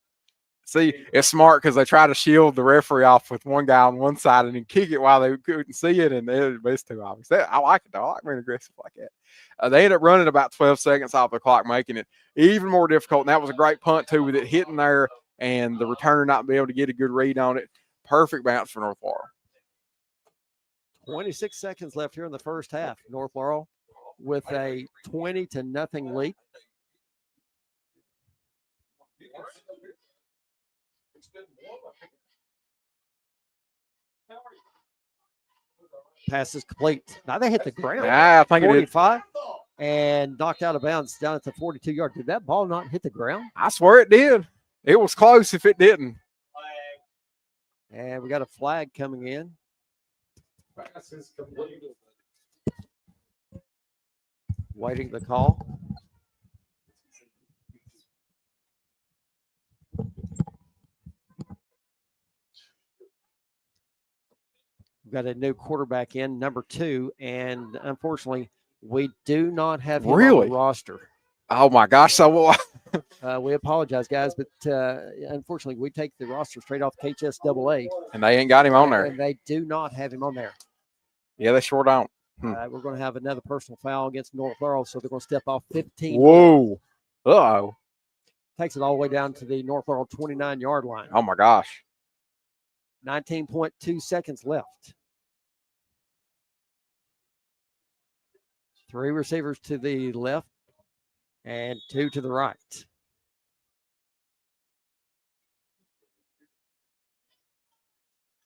See, it's smart because they try to shield the referee off with one guy on one side and then kick it while they couldn't see it, and it's too obvious. I like it, though. I like being aggressive like that. They ended up running about 12 seconds off the clock, making it even more difficult, and that was a great punt, too, with it hitting there and the returner not being able to get a good read on it. Perfect bounce for North Laurel. 26 seconds left here in the first half. North Laurel with a 20-0 lead. Pass is complete. Now they hit the ground. I think it did. 45 and knocked out of bounds down at the 42-yard. Did that ball not hit the ground? I swear it did. It was close if it didn't. And we got a flag coming in. Pass is completed. Waiting the call. We've got a new quarterback in, number 2, and unfortunately, we do not have him on Really? the roster. Oh, my gosh. So, We apologize, guys, but unfortunately, we take the roster straight off KHSAA. and they ain't got him on there. And they do not have him on there. Yeah, they sure don't. We're going to have another personal foul against North Laurel, so they're going to step off 15. Whoa. Uh-oh. Takes it all the way down to the North Laurel 29-yard line. Oh, my gosh. 19.2 seconds left. 3 receivers to the left and 2 to the right.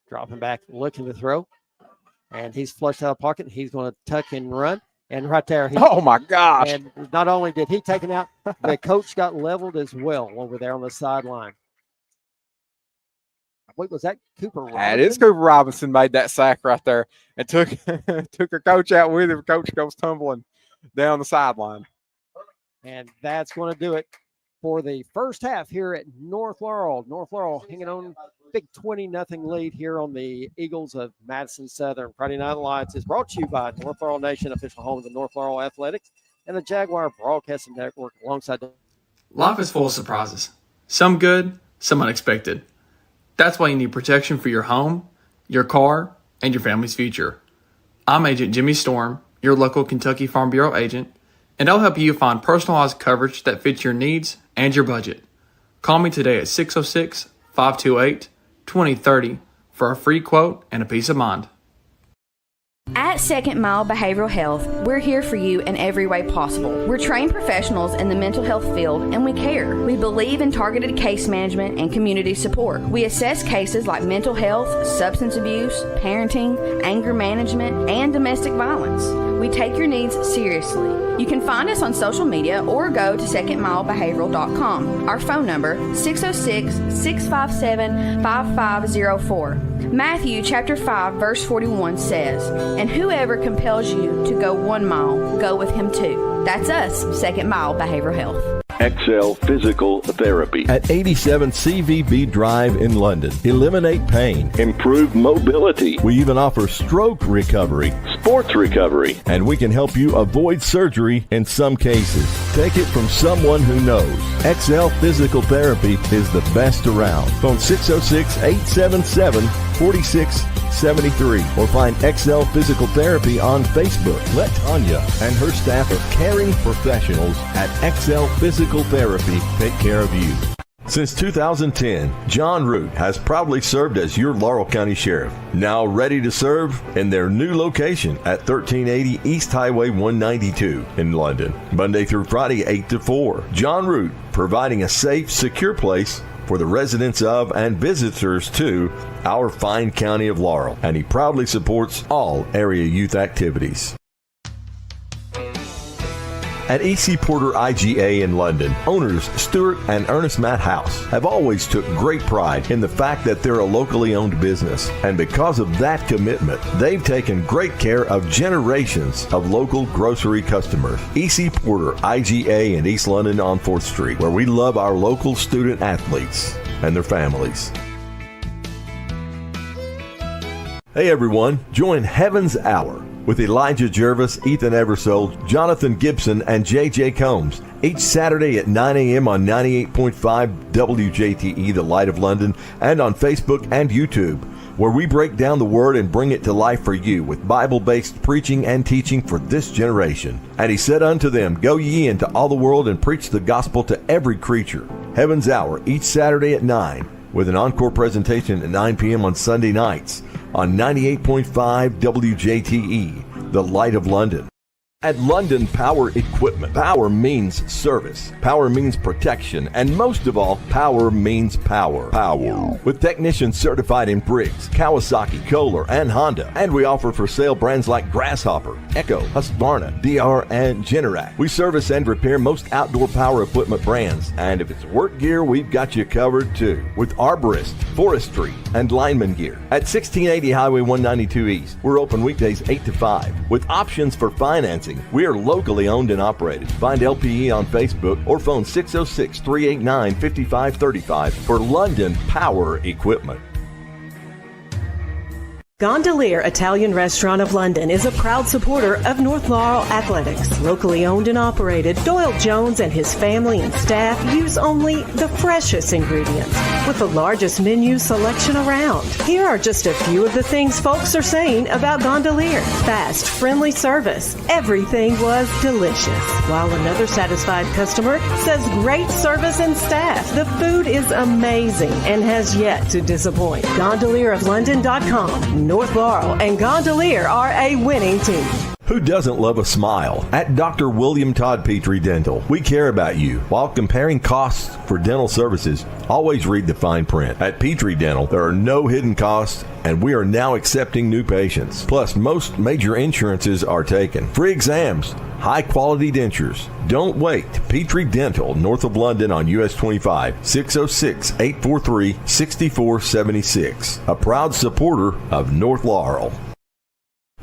Dropping back, looking to throw. And he's flushed out of pocket. He's going to tuck and run. And right there. Oh, my gosh. And not only did he take it out, the coach got leveled as well over there on the sideline. Wait, was that Cooper Robinson? That is Cooper Robinson made that sack right there and took her coach out with him. Coach goes tumbling down the sideline. And that's going to do it for the first half here at North Laurel. North Laurel hanging on big 20-0 lead here on the Eagles of Madison Southern. Friday Night Lights is brought to you by North Laurel Nation, official home of the North Laurel Athletics, and the Jaguar Broadcasting Network alongside the... Life is full of surprises. Some good, some unexpected. That's why you need protection for your home, your car, and your family's future. I'm Agent Jimmy Storm, your local Kentucky Farm Bureau agent, and I'll help you find personalized coverage that fits your needs and your budget. Call me today at 606-528-2030 for a free quote and a peace of mind. At Second Mile Behavioral Health, we're here for you in every way possible. We're trained professionals in the mental health field and we care. We believe in targeted case management and community support. We assess cases like mental health, substance abuse, parenting, anger management, and domestic violence. We take your needs seriously. You can find us on social media or go to secondmilebehavioral.com. Our phone number, 606-657-5504. Matthew chapter 5 verse 41 says, "And whoever compels you to go 1 mile, go with him 2. That's us, Second Mile Behavioral Health. XL Physical Therapy at 87 CVB Drive in London. Eliminate pain, improve mobility. We even offer stroke recovery, sports recovery, and we can help you avoid surgery in some cases. Take it from someone who knows. XL Physical Therapy is the best around. Phone 606-877-4673 or find XL Physical Therapy on Facebook. Let Tanya and her staff of caring professionals at XL Physical Therapy take care of you. Since 2010, John Root has proudly served as your Laurel County Sheriff, now ready to serve in their new location at 1380 East Highway 192 in London, Monday through Friday, 8 to 4. John Root, providing a safe, secure place for the residents of and visitors to our fine county of Laurel, and he proudly supports all area youth activities. At E.C. Porter IGA in London, owners Stuart and Ernest Matt House have always took great pride in the fact that they're a locally owned business. And because of that commitment, they've taken great care of generations of local grocery customers. E.C. Porter IGA in East London on 4th Street, where we love our local student athletes and their families. Hey everyone, join Heaven's Hour with Elijah Jervis, Ethan Eversole, Jonathan Gibson, and J.J. Combs each Saturday at 9 a.m. on 98.5 WJTE, The Light of London, and on Facebook and YouTube, where we break down the Word and bring it to life for you with Bible-based preaching and teaching for this generation. And he said unto them, Go ye into all the world and preach the gospel to every creature. Heaven's Hour each Saturday at 9, with an encore presentation at 9 p.m. on Sunday nights on 98.5 WJTE, The Light of London. At London Power Equipment, power means service, power means protection, and most of all, power means power. Power. With technicians certified in Briggs, Kawasaki, Kohler, and Honda. And we offer for sale brands like Grasshopper, Echo, Husqvarna, DR, and Generac. We service and repair most outdoor power equipment brands. And if it's work gear, we've got you covered too. With arborist, forestry, and lineman gear. At 1680 Highway 192 East, we're open weekdays 8 to 5. With options for financing, we are locally owned and operated. Find LPE on Facebook or phone 606-389-5535 for London Power Equipment. Gondolier Italian Restaurant of London is a proud supporter of North Laurel Athletics. Locally owned and operated, Doyle Jones and his family and staff use only the freshest ingredients with the largest menu selection around. Here are just a few of the things folks are saying about Gondolier. Fast, friendly service. Everything was delicious. While another satisfied customer says great service and staff. The food is amazing and has yet to disappoint. GondelierofLondon.com. North Laurel and Gondolier are a winning team. Who doesn't love a smile? At Dr. William Todd Petrie Dental, we care about you. While comparing costs for dental services, always read the fine print. At Petrie Dental, there are no hidden costs, and we are now accepting new patients. Plus, most major insurances are taken. Free exams, high-quality dentures. Don't wait. Petrie Dental, north of London on US 25, 606-843-6476. A proud supporter of North Laurel.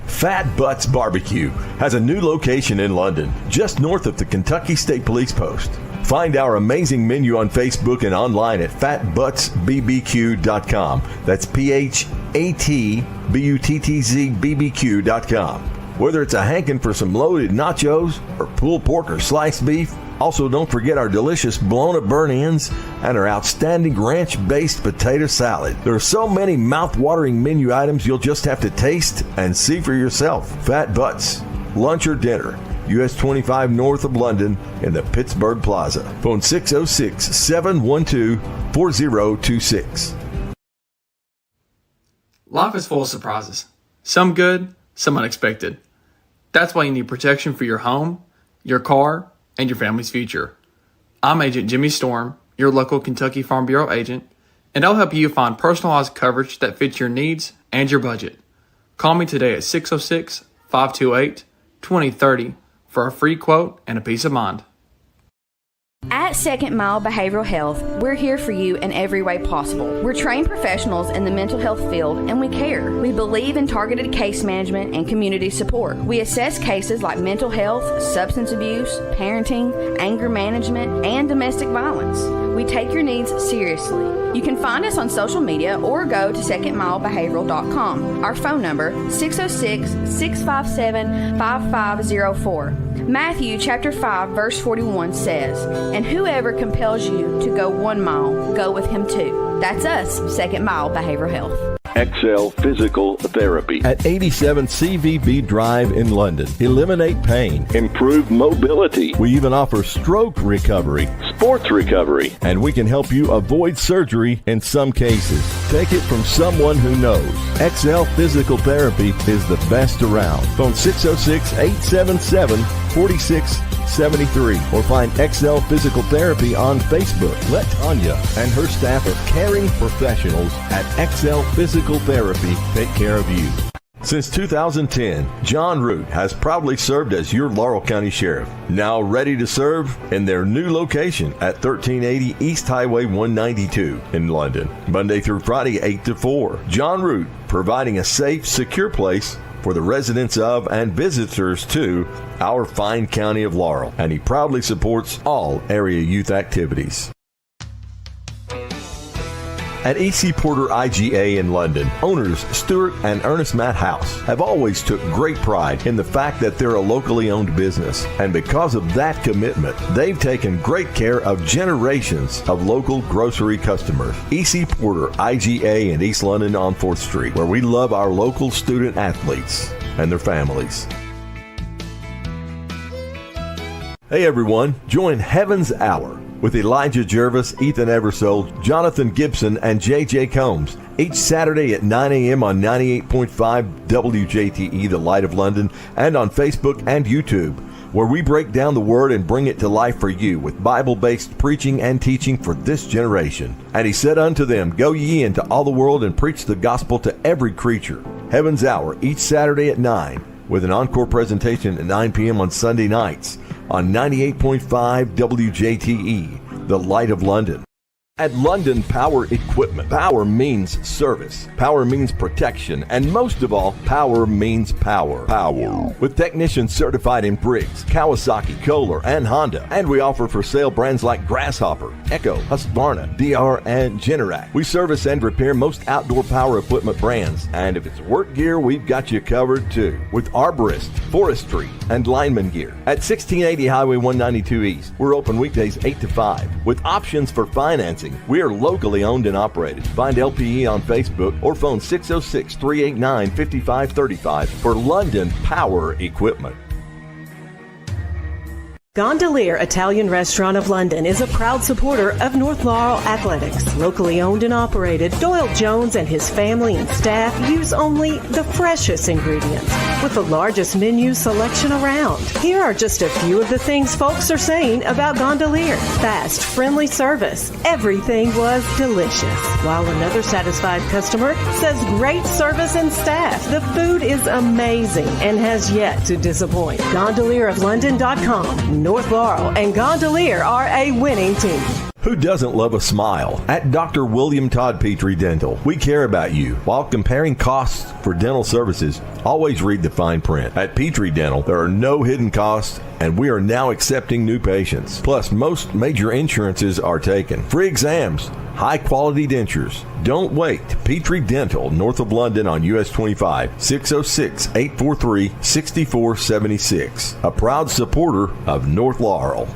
Fat Butts Barbecue has a new location in London, just north of the Kentucky State Police Post. Find our amazing menu on Facebook and online at fatbuttsbbq.com. That's PHATBUTTZBBQ.com. Whether it's a hankin' for some loaded nachos or pulled pork or sliced beef. Also, don't forget our delicious blown-up burnt-ends and our outstanding ranch-based potato salad. There are so many mouth-watering menu items you'll just have to taste and see for yourself. Fat Butts, lunch or dinner, US 25 north of London in the Pittsburgh Plaza. Phone 606-712-4026. Life is full of surprises. Some good, some unexpected. That's why you need protection for your home, your car, and your family's future. I'm Agent Jimmy Storm, your local Kentucky Farm Bureau agent, and I'll help you find personalized coverage that fits your needs and your budget. Call me today at 606-528-2030 for a free quote and a peace of mind. At Second Mile Behavioral Health, we're here for you in every way possible. We're trained professionals in the mental health field and we care. We believe in targeted case management and community support. We assess cases like mental health, substance abuse, parenting, anger management, and domestic violence. We take your needs seriously. You can find us on social media or go to secondmilebehavioral.com. Our phone number, 606-657-5504. Matthew chapter 5 verse 41 says, "And whoever compels you to go 1 mile, go with him 2. That's us, Second Mile Behavioral Health. XL Physical Therapy at 87 CVB Drive in London. Eliminate pain, improve mobility. We even offer stroke recovery, sports recovery, and we can help you avoid surgery in some cases. Take it from someone who knows. XL Physical Therapy is the best around. Phone 606-877-4673 or find XL Physical Therapy on Facebook. Let Tanya and her staff of caring professionals at XL Physical Therapy take care of you. Since 2010, John Root has proudly served as your Laurel County Sheriff. Now ready to serve in their new location at 1380 East Highway 192 in London. Monday through Friday, 8 to 4. John Root, providing a safe, secure place for the residents of and visitors to our fine county of Laurel. And he proudly supports all area youth activities. At E.C. Porter IGA in London, owners Stuart and Ernest Matt House have always took great pride in the fact that they're a locally owned business. And because of that commitment, they've taken great care of generations of local grocery customers. E.C. Porter IGA in East London on 4th Street, where we love our local student athletes and their families. Hey everyone, join Heaven's Hour with Elijah Jervis, Ethan Eversole, Jonathan Gibson, and J.J. Combs. Each Saturday at 9 a.m. on 98.5 WJTE, The Light of London, and on Facebook and YouTube, where we break down the Word and bring it to life for you with Bible-based preaching and teaching for this generation. And he said unto them, Go ye into all the world and preach the gospel to every creature. Heaven's Hour, each Saturday at 9, with an encore presentation at 9 p.m. on Sunday nights on 98.5 WJTE, The Light of London. At London Power Equipment, power means service, power means protection, and most of all, power means power. Power. With technicians certified in Briggs, Kawasaki, Kohler, and Honda. And we offer for sale brands like Grasshopper, Echo, Husqvarna, DR, and Generac. We service and repair most outdoor power equipment brands. And if it's work gear, we've got you covered too. With arborist, forestry, and lineman gear. At 1680 Highway 192 East, we're open weekdays 8 to 5. With options for financing, we are locally owned and operated. Find LPE on Facebook or phone 606-389-5535 for London Power Equipment. Gondolier Italian Restaurant of London is a proud supporter of North Laurel Athletics. Locally owned and operated, Doyle Jones and his family and staff use only the freshest ingredients with the largest menu selection around. Here are just a few of the things folks are saying about Gondolier. Fast, friendly service. Everything was delicious. While another satisfied customer says great service and staff. The food is amazing and has yet to disappoint. GondelierofLondon.com. North Laurel and Gondolier are a winning team. Who doesn't love a smile? At Dr. William Todd Petrie Dental, we care about you. While comparing costs for dental services, always read the fine print. At Petrie Dental, there are no hidden costs, and we are now accepting new patients. Plus, most major insurances are taken. Free exams, high-quality dentures. Don't wait. Petrie Dental, north of London on US 25, 606-843-6476. A proud supporter of North Laurel.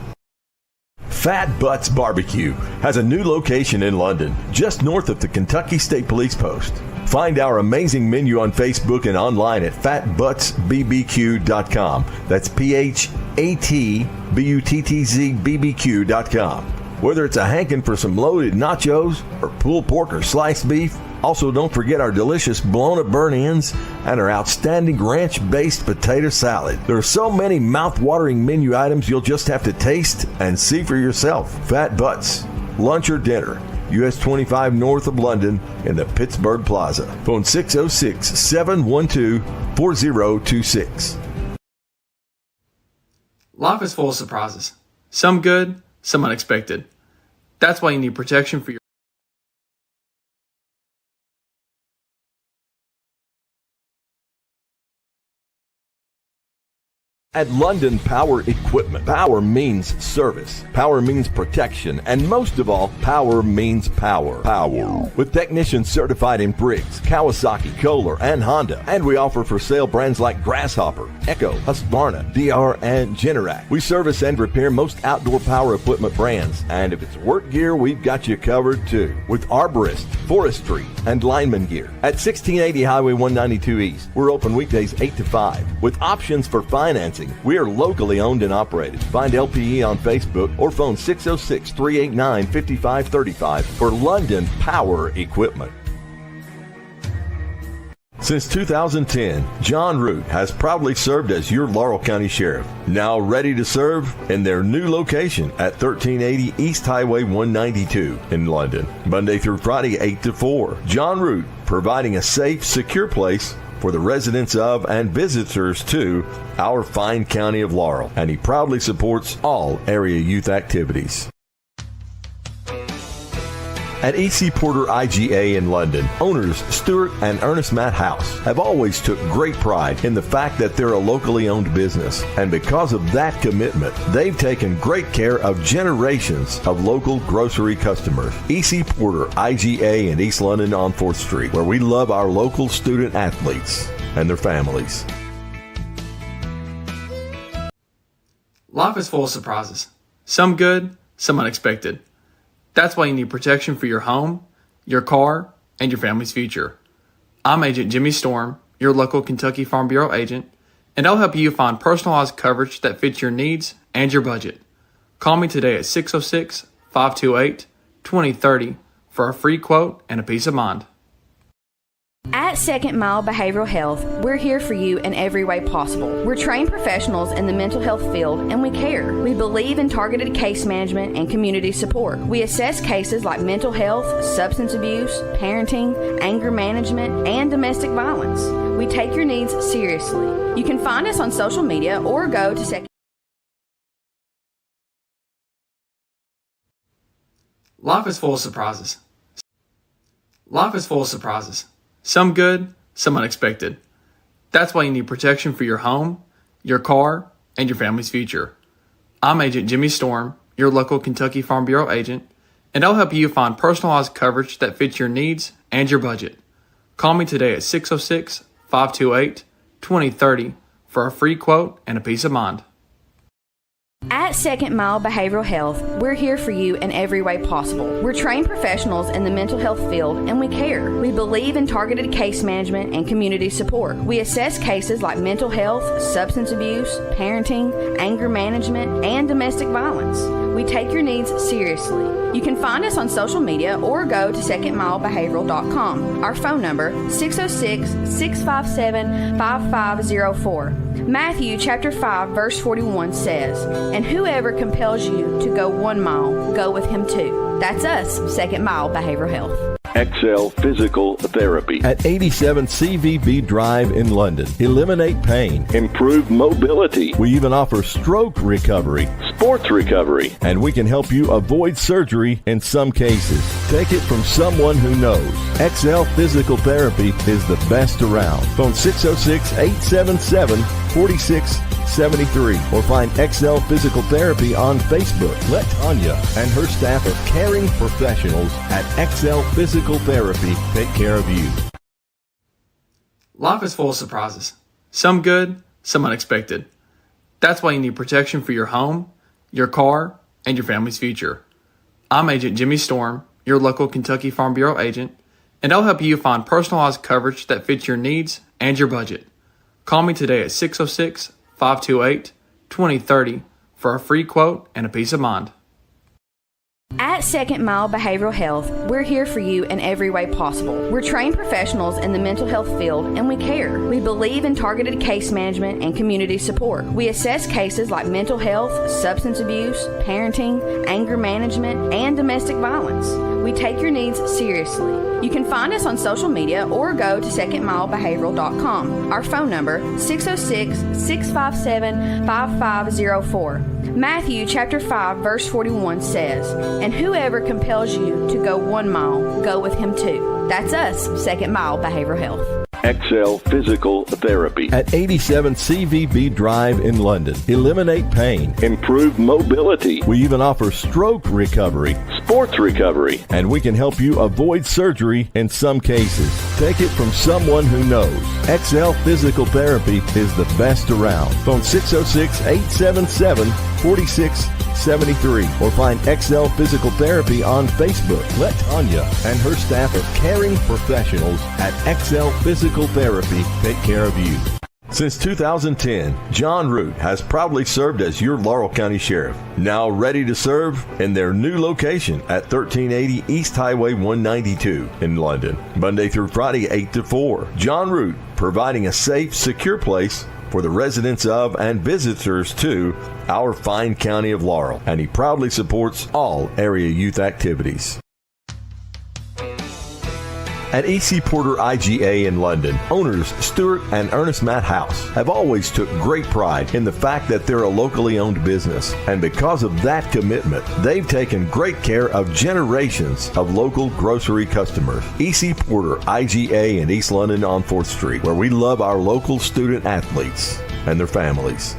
Fat Butts Barbecue has a new location in London, just north of the Kentucky State Police Post. Find our amazing menu on Facebook and online at fatbuttsbbq.com. That's PHATBUTTZBBQ.com. Whether it's a hankin' for some loaded nachos or pulled pork or sliced beef. Also, don't forget our delicious blown-up burnt-ends and our outstanding ranch-based potato salad. There are so many mouth-watering menu items you'll just have to taste and see for yourself. Fat Butts, lunch or dinner, US 25 north of London in the Pittsburgh Plaza. Phone 606-712-4026. Life is full of surprises. Some good, some unexpected. That's why you need protection for your At London Power Equipment, power means service, power means protection, and most of all, power means power. Power. With technicians certified in Briggs, Kawasaki, Kohler, and Honda. And we offer for sale brands like Grasshopper, Echo, Husqvarna, DR, and Generac. We service and repair most outdoor power equipment brands. And if it's work gear, we've got you covered too. With arborist, forestry, and lineman gear. At 1680 Highway 192 East, we're open weekdays 8 to 5. With options for financing, we are locally owned and operated. Find LPE on Facebook or phone 606-389-5535 for London Power Equipment. Since 2010, John Root has proudly served as your Laurel County Sheriff. Now ready to serve in their new location at 1380 East Highway 192 in London. Monday through Friday, 8 to 4. John Root, providing a safe, secure place for the residents of and visitors to our fine county of Laurel. And he proudly supports all area youth activities. At E.C. Porter IGA in London, owners Stuart and Ernest Matt House have always took great pride in the fact that they're a locally owned business. And because of that commitment, they've taken great care of generations of local grocery customers. E.C. Porter IGA in East London on 4th Street, where we love our local student athletes and their families. Life is full of surprises. Some good, some unexpected. That's why you need protection for your home, your car, and your family's future. I'm Agent Jimmy Storm, your local Kentucky Farm Bureau agent, and I'll help you find personalized coverage that fits your needs and your budget. Call me today at 606-528-2030 for a free quote and a peace of mind. At Second Mile Behavioral Health, we're here for you in every way possible. We're trained professionals in the mental health field and we care. We believe in targeted case management and community support. We assess cases like mental health, substance abuse, parenting, anger management, and domestic violence. We take your needs seriously. You can find us on social media or go to Second. Life is full of surprises. Life is full of surprises. Some good, some unexpected. That's why you need protection for your home, your car, and your family's future. I'm Agent Jimmy Storm, your local Kentucky Farm Bureau agent, and I'll help you find personalized coverage that fits your needs and your budget. Call me today at 606-528-2030 for a free quote and a peace of mind. At Second Mile Behavioral Health, we're here for you in every way possible. We're trained professionals in the mental health field and we care. We believe in targeted case management and community support. We assess cases like mental health, substance abuse, parenting, anger management, and domestic violence. We take your needs seriously. You can find us on social media or go to secondmilebehavioral.com. Our phone number, 606-657-5504. Matthew chapter 5 verse 41 says, "And whoever compels you to go 1 mile, go with him 2." That's us, Second Mile Behavioral Health. XL Physical Therapy at 87 CVB Drive in London. Eliminate pain, improve mobility. We even offer stroke recovery, sports recovery, and we can help you avoid surgery in some cases. Take it from someone who knows. XL Physical Therapy is the best around. Phone 606-877-4673 or find XL Physical Therapy on Facebook. Let Tanya and her staff of caring professionals at XL Physical Therapy take care of you. Life is full of surprises. Some good, some unexpected. That's why you need protection for your home, your car, and your family's future. I'm Agent Jimmy Storm, your local Kentucky Farm Bureau agent, and I'll help you find personalized coverage that fits your needs and your budget. Call me today at 606-528-2030 for a free quote and a peace of mind. At Second Mile Behavioral Health, we're here for you in every way possible. We're trained professionals in the mental health field and we care. We believe in targeted case management and community support. We assess cases like mental health, substance abuse, parenting, anger management, and domestic violence. We take your needs seriously. You can find us on social media or go to secondmilebehavioral.com. Our phone number, 606-657-5504. Matthew chapter 5 verse 41 says, "And whoever compels you to go 1 mile, go with him 2." That's us, Second Mile Behavioral Health. XL Physical Therapy at 87 CVB Drive in London. Eliminate pain, improve mobility. We even offer stroke recovery, sports recovery, and we can help you avoid surgery in some cases. Take it from someone who knows. XL Physical Therapy is the best around. Phone 606-877-4673 or find XL Physical Therapy on Facebook. Let Tanya and her staff of caring professionals at XL Physical Therapy take care of you. Since 2010, John Root has proudly served as your Laurel County Sheriff, now ready to serve in their new location at 1380 East Highway 192 in London, Monday through Friday 8 to 4. John Root, providing a safe, secure place for the residents of and visitors to our fine county of Laurel, and he proudly supports all area youth activities. At E.C. Porter IGA in London, owners Stuart and Ernest Matt House have always took great pride in the fact that they're a locally owned business. And because of that commitment, they've taken great care of generations of local grocery customers. E.C. Porter IGA in East London on 4th Street, where we love our local student athletes and their families.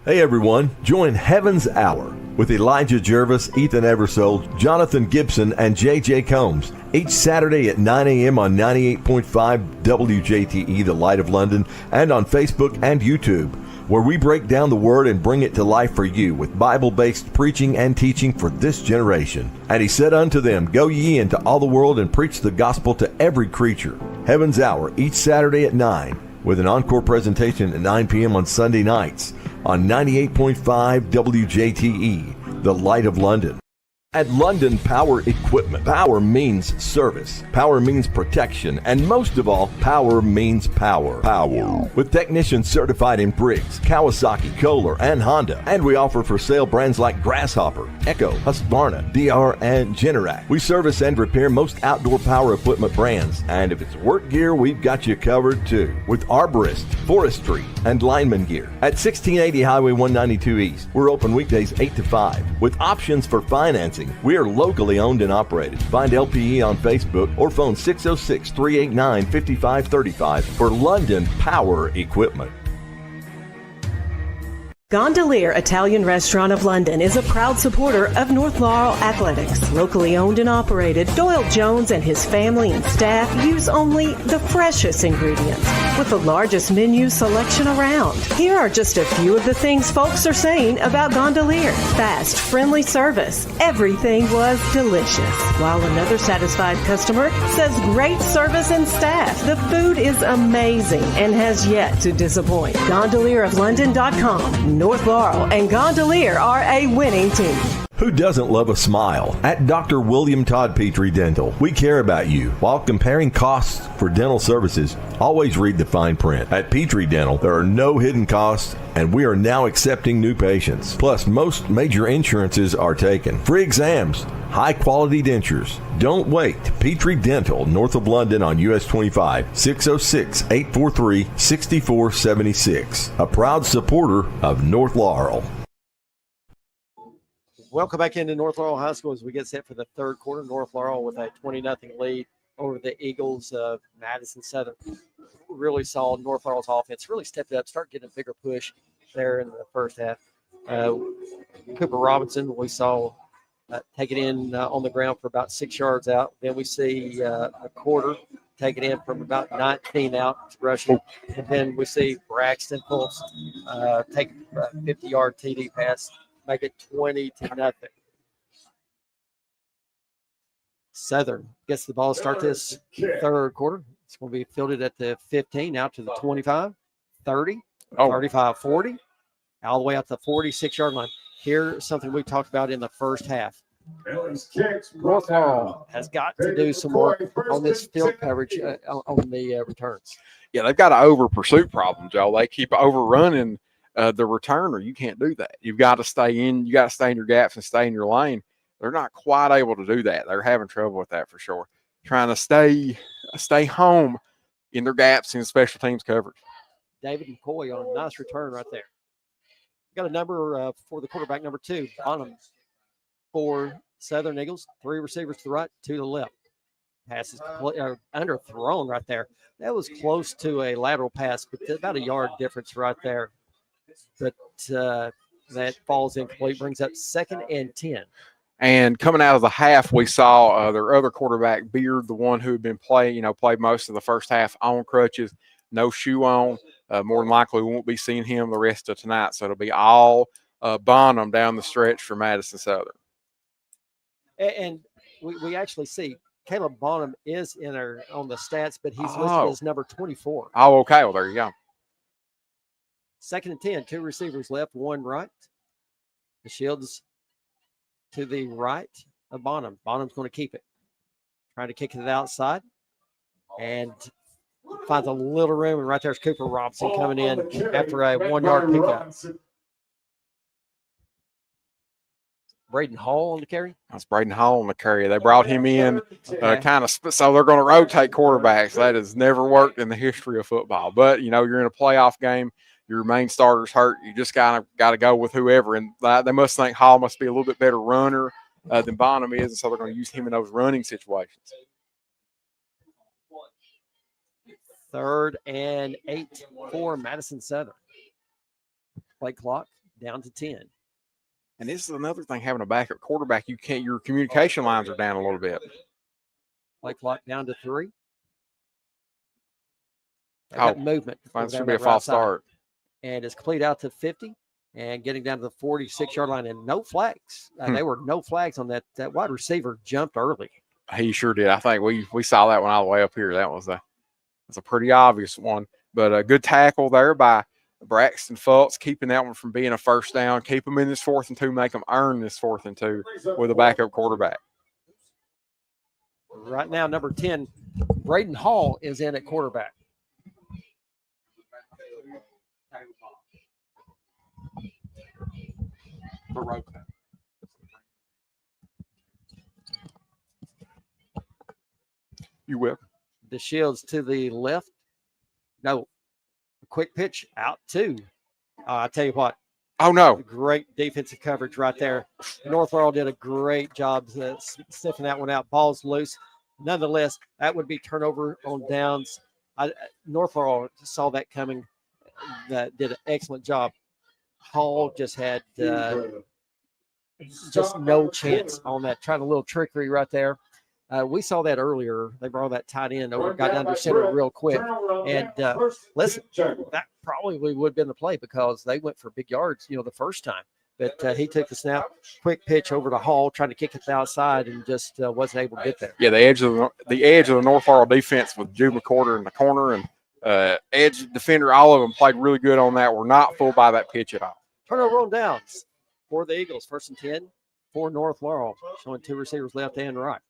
Hey everyone, join Heaven's Hour with Elijah Jervis, Ethan Eversole, Jonathan Gibson, and J.J. Combs each Saturday at 9 a.m. on 98.5 WJTE, The Light of London, and on Facebook and YouTube, where we break down the Word and bring it to life for you with Bible-based preaching and teaching for this generation. And he said unto them, Go ye into all the world and preach the gospel to every creature. Heaven's Hour each Saturday at 9, with an encore presentation at 9 p.m. on Sunday nights. on 98.5 WJTE, the Light of London. At London Power Equipment, power means service, power means protection, and most of all, power means power. Power. With technicians certified in Briggs, Kawasaki, Kohler, and Honda. And we offer for sale brands like Grasshopper, Echo, Husqvarna, DR, and Generac. We service and repair most outdoor power equipment brands. And if it's work gear, we've got you covered too. With arborist, forestry, and lineman gear. At 1680 Highway 192 East, we're open weekdays 8 to 5. With options for financing, we are locally owned and operated. Find LPE on Facebook or phone 606-389-5535 for London Power Equipment. Gondolier Italian Restaurant of London is a proud supporter of North Laurel Athletics. Locally owned and operated, Doyle Jones and his family and staff use only the freshest ingredients with the largest menu selection around. Here are just a few of the things folks are saying about Gondolier. Fast, friendly service. Everything was delicious. While another satisfied customer says great service and staff. The food is amazing and has yet to disappoint. GondelierofLondon.com. North Laurel and Gondolier are a winning team. Who doesn't love a smile? At Dr. William Todd Petrie Dental, we care about you. While comparing costs for dental services, always read the fine print. At Petrie Dental, there are no hidden costs, and we are now accepting new patients. Plus, most major insurances are taken. Free exams, high-quality dentures. Don't wait. Petrie Dental, north of London on US 25, 606-843-6476. A proud supporter of North Laurel. Welcome back into North Laurel High School as we get set for the third quarter. North Laurel with a 20-0 lead over the Eagles of Madison Southern. Really saw North Laurel's offense really stepped up, start getting a bigger push there in the first half. Cooper Robinson, we saw take it in on the ground for about 6 yards out. Then we see a quarter take it in from about 19 out rushing. And then we see Braxton Pulse take a 50-yard TD pass, make it 20-0. Southern gets the ball to start this third quarter. It's going to be fielded at the 15, out to the 25, 30, 35, 40, all the way out to the 46-yard line. Here's something we talked about in the first half. North Laurel has got to do some work on this field coverage on the returns. Yeah, they've got an over-pursuit problem, Joe. They keep overrunning the returner. You can't do that. You've got to stay in. You got to stay in your gaps and stay in your lane. They're not quite able to do that. They're having trouble with that for sure. Trying to stay home in their gaps in special teams coverage. David McCoy on a nice return right there. Got a number for the quarterback, number 2, Bonham, for Southern Eagles. 3 receivers to the right, 2 to the left. Pass is underthrown right there. That was close to a lateral pass, but about a yard difference right there. But that falls incomplete, brings up 2nd and 10. And coming out of the half, we saw their other quarterback, Beard, the one who had been played most of the first half on crutches, no shoe on. More than likely, we won't be seeing him the rest of tonight. So it'll be all Bonham down the stretch for Madison Southern. And we actually see Caleb Bonham is on the stats, but he's listed as number 24. Oh, okay. Well, there you go. 2nd and 10, 2 receivers left, 1 right. The Shields to the right of Bonham. Bonham's going to keep it. Trying to kick it outside. And finds a little room. And right there's Cooper Robinson coming in after a 1-yard pickup. Braden Hall on the carry? That's Braden Hall on the carry. They brought him in so they're going to rotate quarterbacks. That has never worked in the history of football. But, you're in a playoff game. Your main starter's hurt. You just got to go with whoever. And they must think Hall must be a little bit better runner than Bonham is, and so they're going to use him in those running situations. 3rd and 8 for Madison Southern. Play clock down to 10. And this is another thing, having a backup quarterback, your communication lines are down a little bit. Play clock down to 3. Movement. That should be a false start. And it's complete out to 50 and getting down to the 46-yard line, and no flags. There were no flags on that. That wide receiver jumped early. He sure did. I think we saw that one all the way up here. That's a pretty obvious one. But a good tackle there by Braxton Fultz keeping that one from being a first down. Keep them in this 4th and 2. Make them earn this 4th and 2 with a backup quarterback. Right now, number 10, Braden Hall is in at quarterback. You will. The Shields to the left. No, a quick pitch out to. I tell you what. Oh, no. Great defensive coverage right there. North Laurel did a great job sniffing that one out. Ball's loose. Nonetheless, that would be turnover on downs. North Laurel saw that coming. That did an excellent job. Hall just had just no chance on that. Tried a little trickery right there. We saw that earlier. They brought that tight end over, got under center real quick. And listen, that probably would have been the play because they went for big yards, the first time. But he took the snap, quick pitch over to Hall, trying to kick it to the outside, and just wasn't able to get there. Yeah, the edge of the North Laurel defense with Jude McCorder in the corner and edge defender, all of them played really good on that. Were not fooled by that pitch at all. Turnover on downs for the Eagles. 1st and 10 for North Laurel, showing 2 receivers left and right.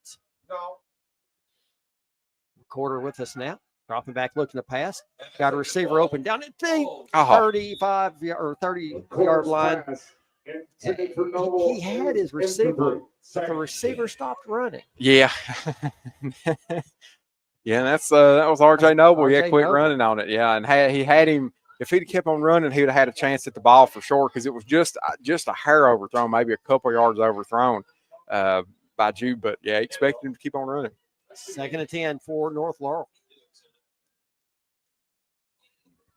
McCorder with the snap, dropping back, looking to pass. Got a receiver open down at the 35 or 30-yard line. He had his receiver, but the receiver stopped running. Yeah. Yeah, that was R.J. Noble. He had quick running on it. Yeah, and he had him. If he'd kept on running, he would have had a chance at the ball for sure because it was just a hair overthrown, maybe a couple yards overthrown by Jude. But, yeah, he expected him to keep on running. 2nd and 10 for North Laurel.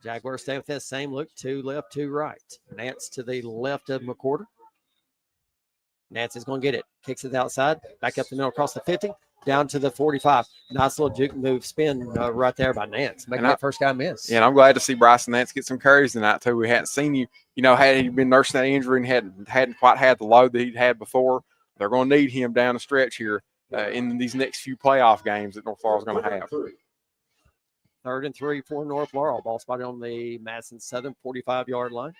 Jaguars stay with that same look, 2 left, 2 right. Nance to the left of McCorder. Nance is going to get it. Kicks it outside, back up the middle across the 50, down to the 45. Nice little juke move spin right there by Nance, making that first guy miss. Yeah, and I'm glad to see Bryson Nance get some carries tonight, too. We hadn't seen you. Had he been nursing that injury and hadn't quite had the load that he'd had before, they're going to need him down the stretch here in these next few playoff games that North Laurel's going to have. 3rd and 3 for North Laurel. Ball spotted on the Madison Southern 45-yard line.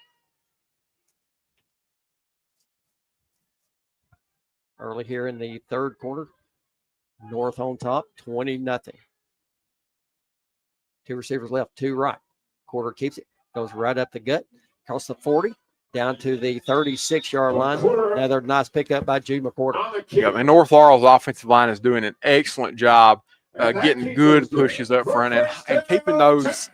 Early here in the 3rd quarter. North on top, 20-0. 2 receivers left, 2 right. Quarter keeps it, goes right up the gut, across the 40, down to the 36-yard line. Another nice pickup by Jude McCorder. Yeah, and North Laurel's offensive line is doing an excellent job getting good pushes up front and keeping those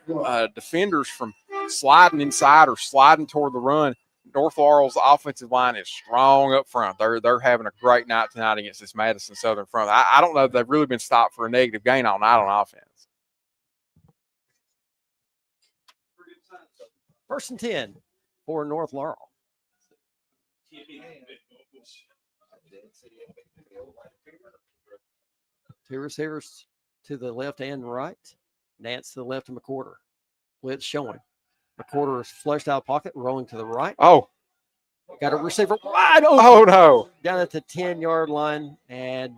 defenders from sliding inside or sliding toward the run. North Laurel's offensive line is strong up front. They're having a great night tonight against this Madison Southern front. I don't know if they've really been stopped for a negative gain all night on offense. 1st and 10 for North Laurel. Two receivers to the left and right. Nance to the left of McCorder. Blitz showing. McCorder is flushed out of pocket, rolling to the right. Oh. Got a receiver wide open. Oh, no. Down at the 10-yard line. And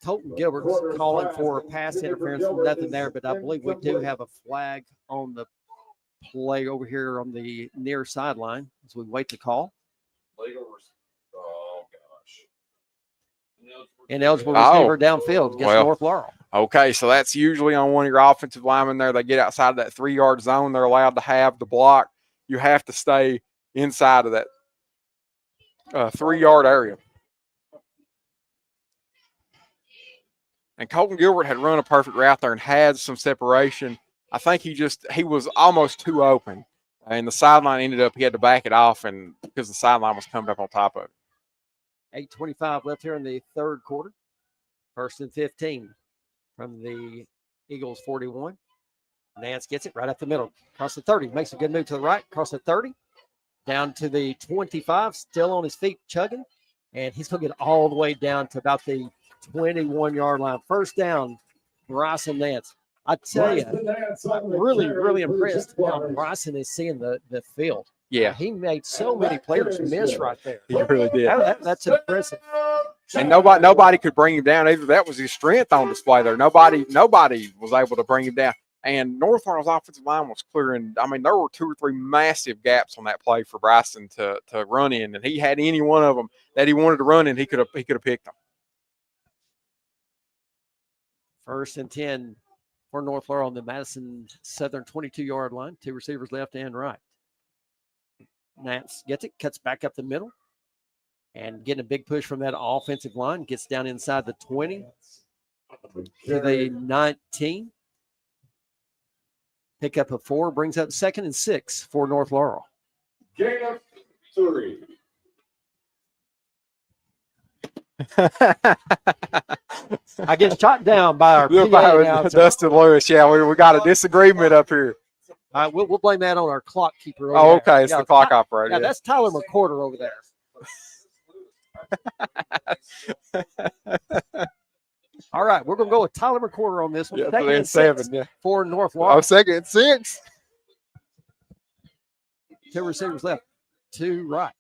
Colton Gilbert's calling for pass interference. Nothing there, but I believe we do have a flag on the play over here on the near sideline as we wait to call. Oh, gosh. Ineligible receiver downfield against North Laurel. Okay, so that's usually on one of your offensive linemen there. They get outside of that 3-yard zone. They're allowed to have the block. You have to stay inside of that 3-yard area. And Colton Gilbert had run a perfect route there and had some separation. I think he was almost too open. And the sideline ended up, he had to back it off and because the sideline was coming up on top of it. 8:25 left here in the 3rd quarter. 1st and 15 from the Eagles 41. Nance gets it right up the middle. Across the 30. Makes a good move to the right. Across the 30. Down to the 25. Still on his feet chugging. And he's going to get all the way down to about the 21-yard line. First down, Bryson Nance. I tell you, I'm really, really impressed how Bryson is seeing the field. Yeah. He made so many players miss right there. He really did. That's impressive. And nobody could bring him down either. That was his strength on display there. Nobody was able to bring him down. And North Laurel's offensive line was clearing. I mean, there were 2 or 3 massive gaps on that play for Bryson to run in, and he had any one of them that he wanted to run in, he could have picked them. 1st and 10 for North Laurel on the Madison Southern 22-yard line. 2 receivers left and right. Nance gets it, cuts back up the middle, and getting a big push from that offensive line. Gets down inside the 20 to the 19. Pick up a 4, brings up 2nd and 6 for North Laurel. Gain of 3. I get shot down by our PA announcer. Dustin Lewis. Yeah, we got a disagreement up here. We'll blame that on our clock keeper. Oh, okay. It's the clock operator. Yeah, that's Tyler McCorder over there. All right, we're going to go with Tyler McCorder on this one. Yeah, 2nd and 7 for North Oh, Laurel. 2nd and 6. 2 receivers left, 2 right.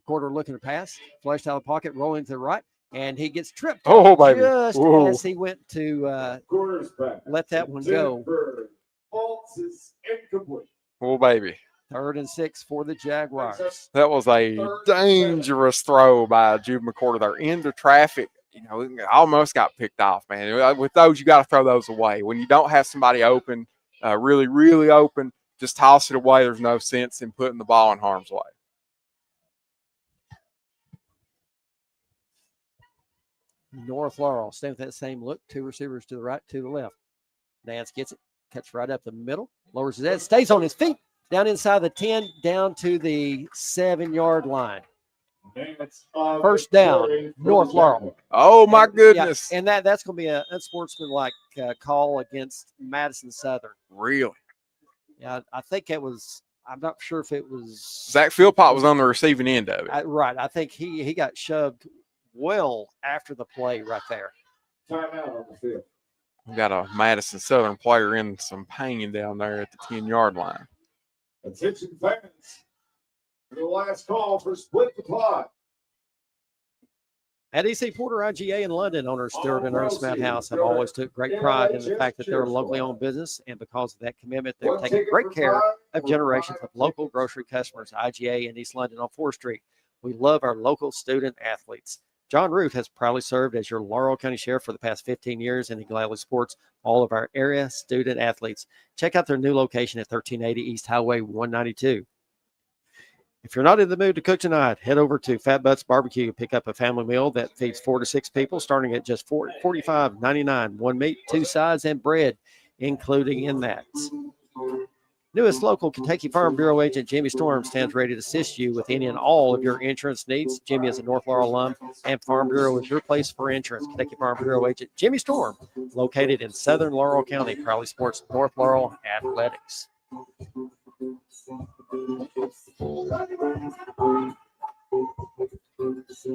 McCorder looking to pass, flushed out of the pocket, rolling to the right, and he gets tripped. Oh, baby. Just Whoa. as he went to let that one go. False is incomplete. Oh, baby. 3rd and 6 for the Jaguars. That was a dangerous throw by Jude McCorder there into traffic. You know, it almost got picked off, man. With those, you got to throw those away. When you don't have somebody open, really, really open, just toss it away. There's no sense in putting the ball in harm's way. North Laurel, staying with that same look. 2 receivers to the right, to the left. Nance gets it, cuts right up the middle, lowers his head, stays on his feet, down inside the 10, down to the 7-yard line. 1st down, North Laurel. Oh, my goodness. Yeah, and that's going to be an unsportsmanlike call against Madison Southern. Really? Yeah, I think it was, I'm not sure if it was. Zach Philpott was on the receiving end of it. Right. I think he got shoved well after the play right there. Timeout on the field. We got a Madison Southern player in some pain down there at the 10-yard line. Attention fans. The last call for split the clock. At EC Porter IGA in London, owners Stuart and Ernest Madhouse have always took great pride in the fact that they're a locally owned business, and because of that commitment, they've taken great care of generations of local grocery customers. IGA in East London on 4th Street. We love our local student athletes. John Root has proudly served as your Laurel County Sheriff for the past 15 years, and he gladly supports all of our area student athletes. Check out their new location at 1380 East Highway 192. If you're not in the mood to cook tonight, head over to Fat Butts Barbecue. Pick up a family meal that feeds 4 to 6 people, starting at just $45.99. 1 meat, 2 sides, and bread, including in that. Newest local Kentucky Farm Bureau agent Jimmy Storm stands ready to assist you with any and all of your insurance needs. Jimmy is a North Laurel alum, and Farm Bureau is your place for insurance. Kentucky Farm Bureau agent Jimmy Storm, located in Southern Laurel County, proudly supports North Laurel athletics.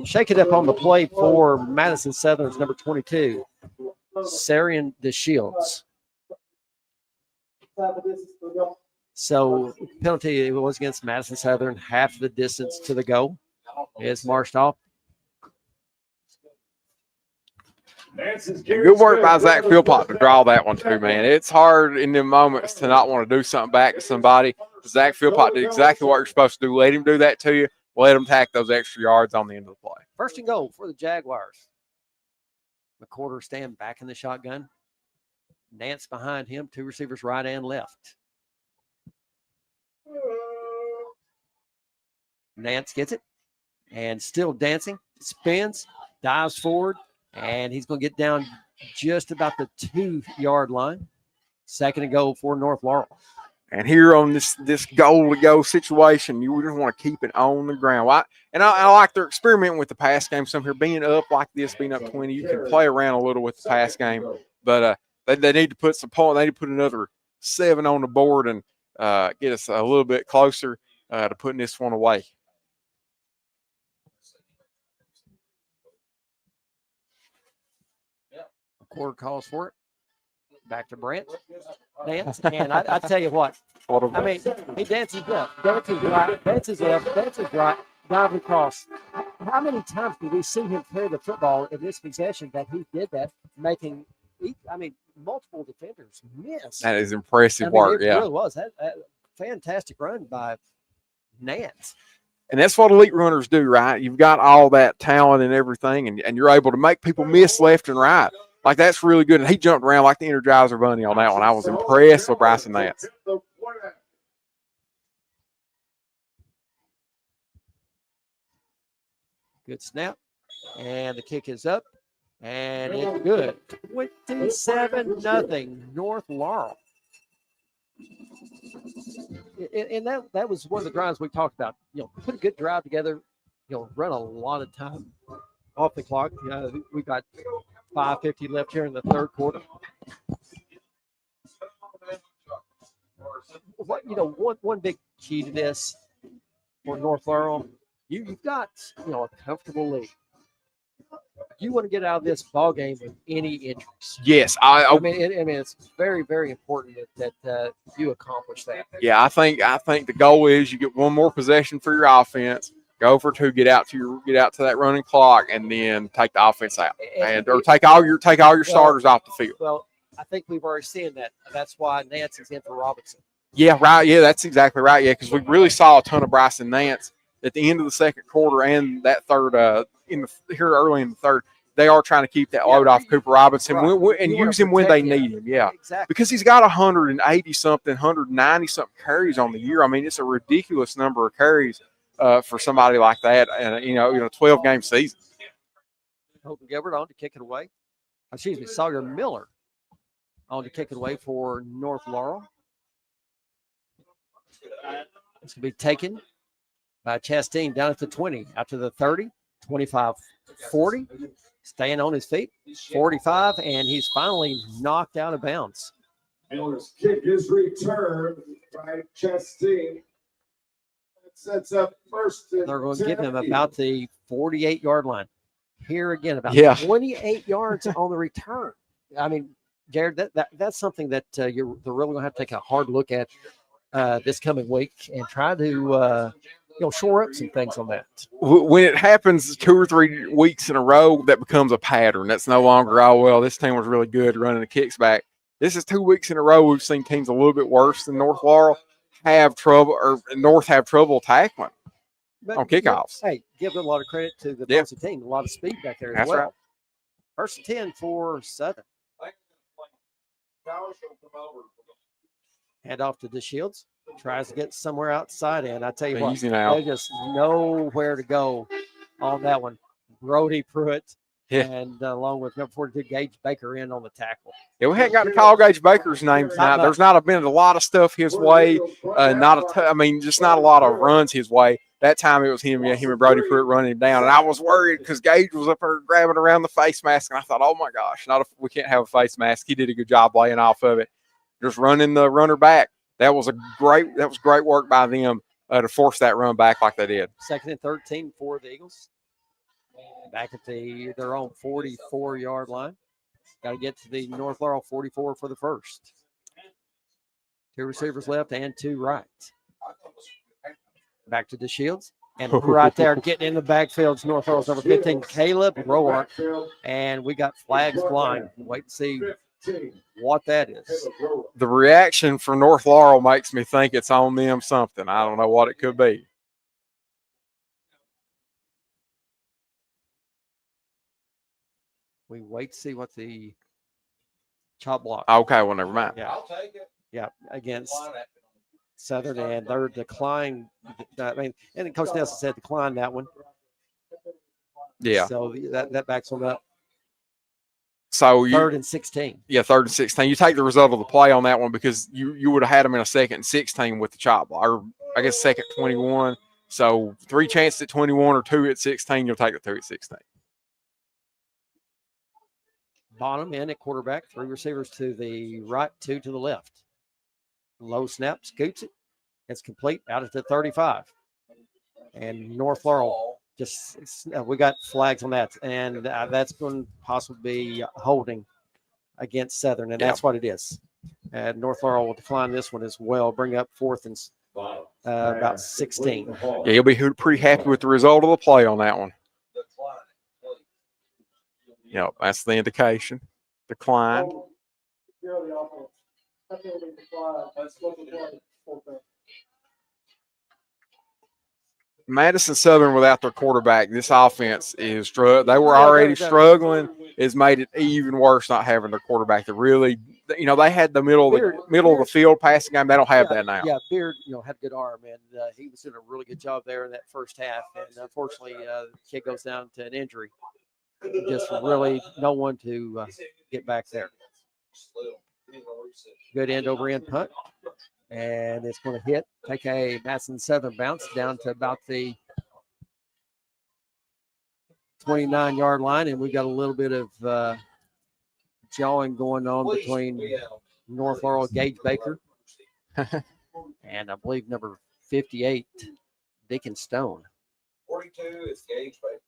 Shake it up on the plate for Madison Southern's number 22, Sarian DeShields. So penalty was against Madison Southern, half the distance to the goal. It's marched off. Good work by Zach Philpott to draw that one too, man. It's hard in them moments to not want to do something back to somebody. Zach Philpott did exactly what you're supposed to do. Let him do that to you. Let him tack those extra yards on the end of the play. 1st and goal for the Jaguars. McCorder stand back in the shotgun. Nance behind him, 2 receivers right and left. Nance gets it and still dancing, spins, dives forward, and he's going to get down just about the 2-yard line. 2nd and goal for North Laurel. And here on this goal-to-go situation, you just want to keep it on the ground. I like their experimenting with the pass game. Some here being up like this, being up 20, you can play around a little with the pass game. But they need to put some point. They need to put another 7 on the board and get us a little bit closer to putting this one away. McCorder calls for it. Back to Brent. Dance. And I tell you what. I mean, he dances left, dances right, dances left, dances right, dives across. How many times did we see him carry the football in this possession that he did that, making I mean, multiple defenders missed. That is impressive work. It Yeah. really was. That fantastic run by Nance. And that's what elite runners do, right? You've got all that talent and everything, and you're able to make people miss left and right. Like, that's really good. And he jumped around like the Energizer Bunny on that one. I was impressed with Bryson Nance. Good snap. And the kick is up. And it's good. 27-0 North Laurel. And that was one of the drives we talked about. Put a good drive together. Run a lot of time off the clock. We've got 5:50 left here in the third quarter. One big key to this for North Laurel, you've got a comfortable lead. You want to get out of this ball game with any injuries. Yes, I mean, it's very, very important that you accomplish that. Yeah, I think the goal is you get one more possession for your offense, go for two, get out to that running clock, and then take the offense out, or take all your starters off the field. Well, I think we've already seen that. That's why Nance is in for Robinson. Yeah, right. Yeah, that's exactly right. Yeah, because we really saw a ton of Bryson Nance at the end of the second quarter and that third here early in the third. They are trying to keep that load off Cooper Robinson and use him when they need him. Yeah, exactly. Because he's got 180-something, 190-something carries on the year. I mean, it's a ridiculous number of carries for somebody like that, and 12-game season. Holton Gilbert on to kick it away. Sawyer Miller on to kick it away for North Laurel. It's going to be taken by Chastain down at the 20, out to the 30, 25, 40, staying on his feet, 45, and he's finally knocked out of bounds. Miller's kick is returned by Chastain. It sets up first. They're going to give him about the 48-yard line. Here again, about 28 yards on the return. I mean, Jared, that's something that they're really going to have to take a hard look at this coming week and try to shore up some things on that. When it happens 2 or 3 weeks in a row, that becomes a pattern. That's no longer, this team was really good running the kicks back. This is 2 weeks in a row we've seen teams a little bit worse than North Laurel have trouble tackling on kickoffs. Hey, give them a lot of credit to the defensive team. A lot of speed back there as well. Right. First and 10 for Southern. Hand off to DeShields. Tries to get somewhere outside in. I tell you what, they just know where to go on that one. Brody Pruitt and along with number 42, Gage Baker in on the tackle. Yeah, we hadn't got to call Gage Baker's name tonight. There's been a lot of stuff his way. Just not a lot of runs his way. That time it was him and Brody Pruitt running him down. And I was worried because Gage was up there grabbing around the face mask. And I thought, oh, my gosh, we can't have a face mask. He did a good job laying off of it. Just running the runner back. That was great work by them to force that run back like they did. Second and 13 for the Eagles. Back at their own 44-yard line. Got to get to the North Laurel 44 for the first. 2 receivers left and 2 right. Back to DeShields. And right there, getting in the backfield, North Laurel's number 15, Caleb Roark. And we got flags flying. Wait to see what that is. The reaction for North Laurel makes me think it's on them something. I don't know what it could be. We wait to see what the chop block. Okay, well, never mind. Yeah. I'll take it. Yeah, against Southern, and they're declining. And Coach Nelson said decline that one. Yeah. So that backs them up. So third and 16. Yeah, 3rd and 16. You take the result of the play on that one because you would have had them in a 2nd and 16 with the chop block, or I guess 2nd 21. So 3 chances at 21 or 2 at 16. You'll take the 2 at 16. Bonham in at quarterback. 3 receivers to the right, 2 to the left. Low snap, scoots it. It's complete out at the 35. And North Laurel. We got flags on that, and that's going to possibly be holding against Southern, and that's what it is. And North Laurel will decline this one as well, bring up 4th and about 16. Yeah, you'll be pretty happy with the result of the play on that one. That's the indication. decline. Madison Southern without their quarterback, this offense is they were already struggling. It's made it even worse not having their quarterback. That really, they had the middle of the field passing game. They don't have that now. Yeah, Beard, had a good arm, and he was doing a really good job there in that first half. And unfortunately, the kid goes down to an injury. Just really no one to get back there. Good end over end punt. And it's going to take a Madison Southern bounce down to about the 29-yard line. And we've got a little bit of jawing going on between North Laurel, Gage Baker, and I believe number 58, Deacon Stone. 42 is Gage Baker.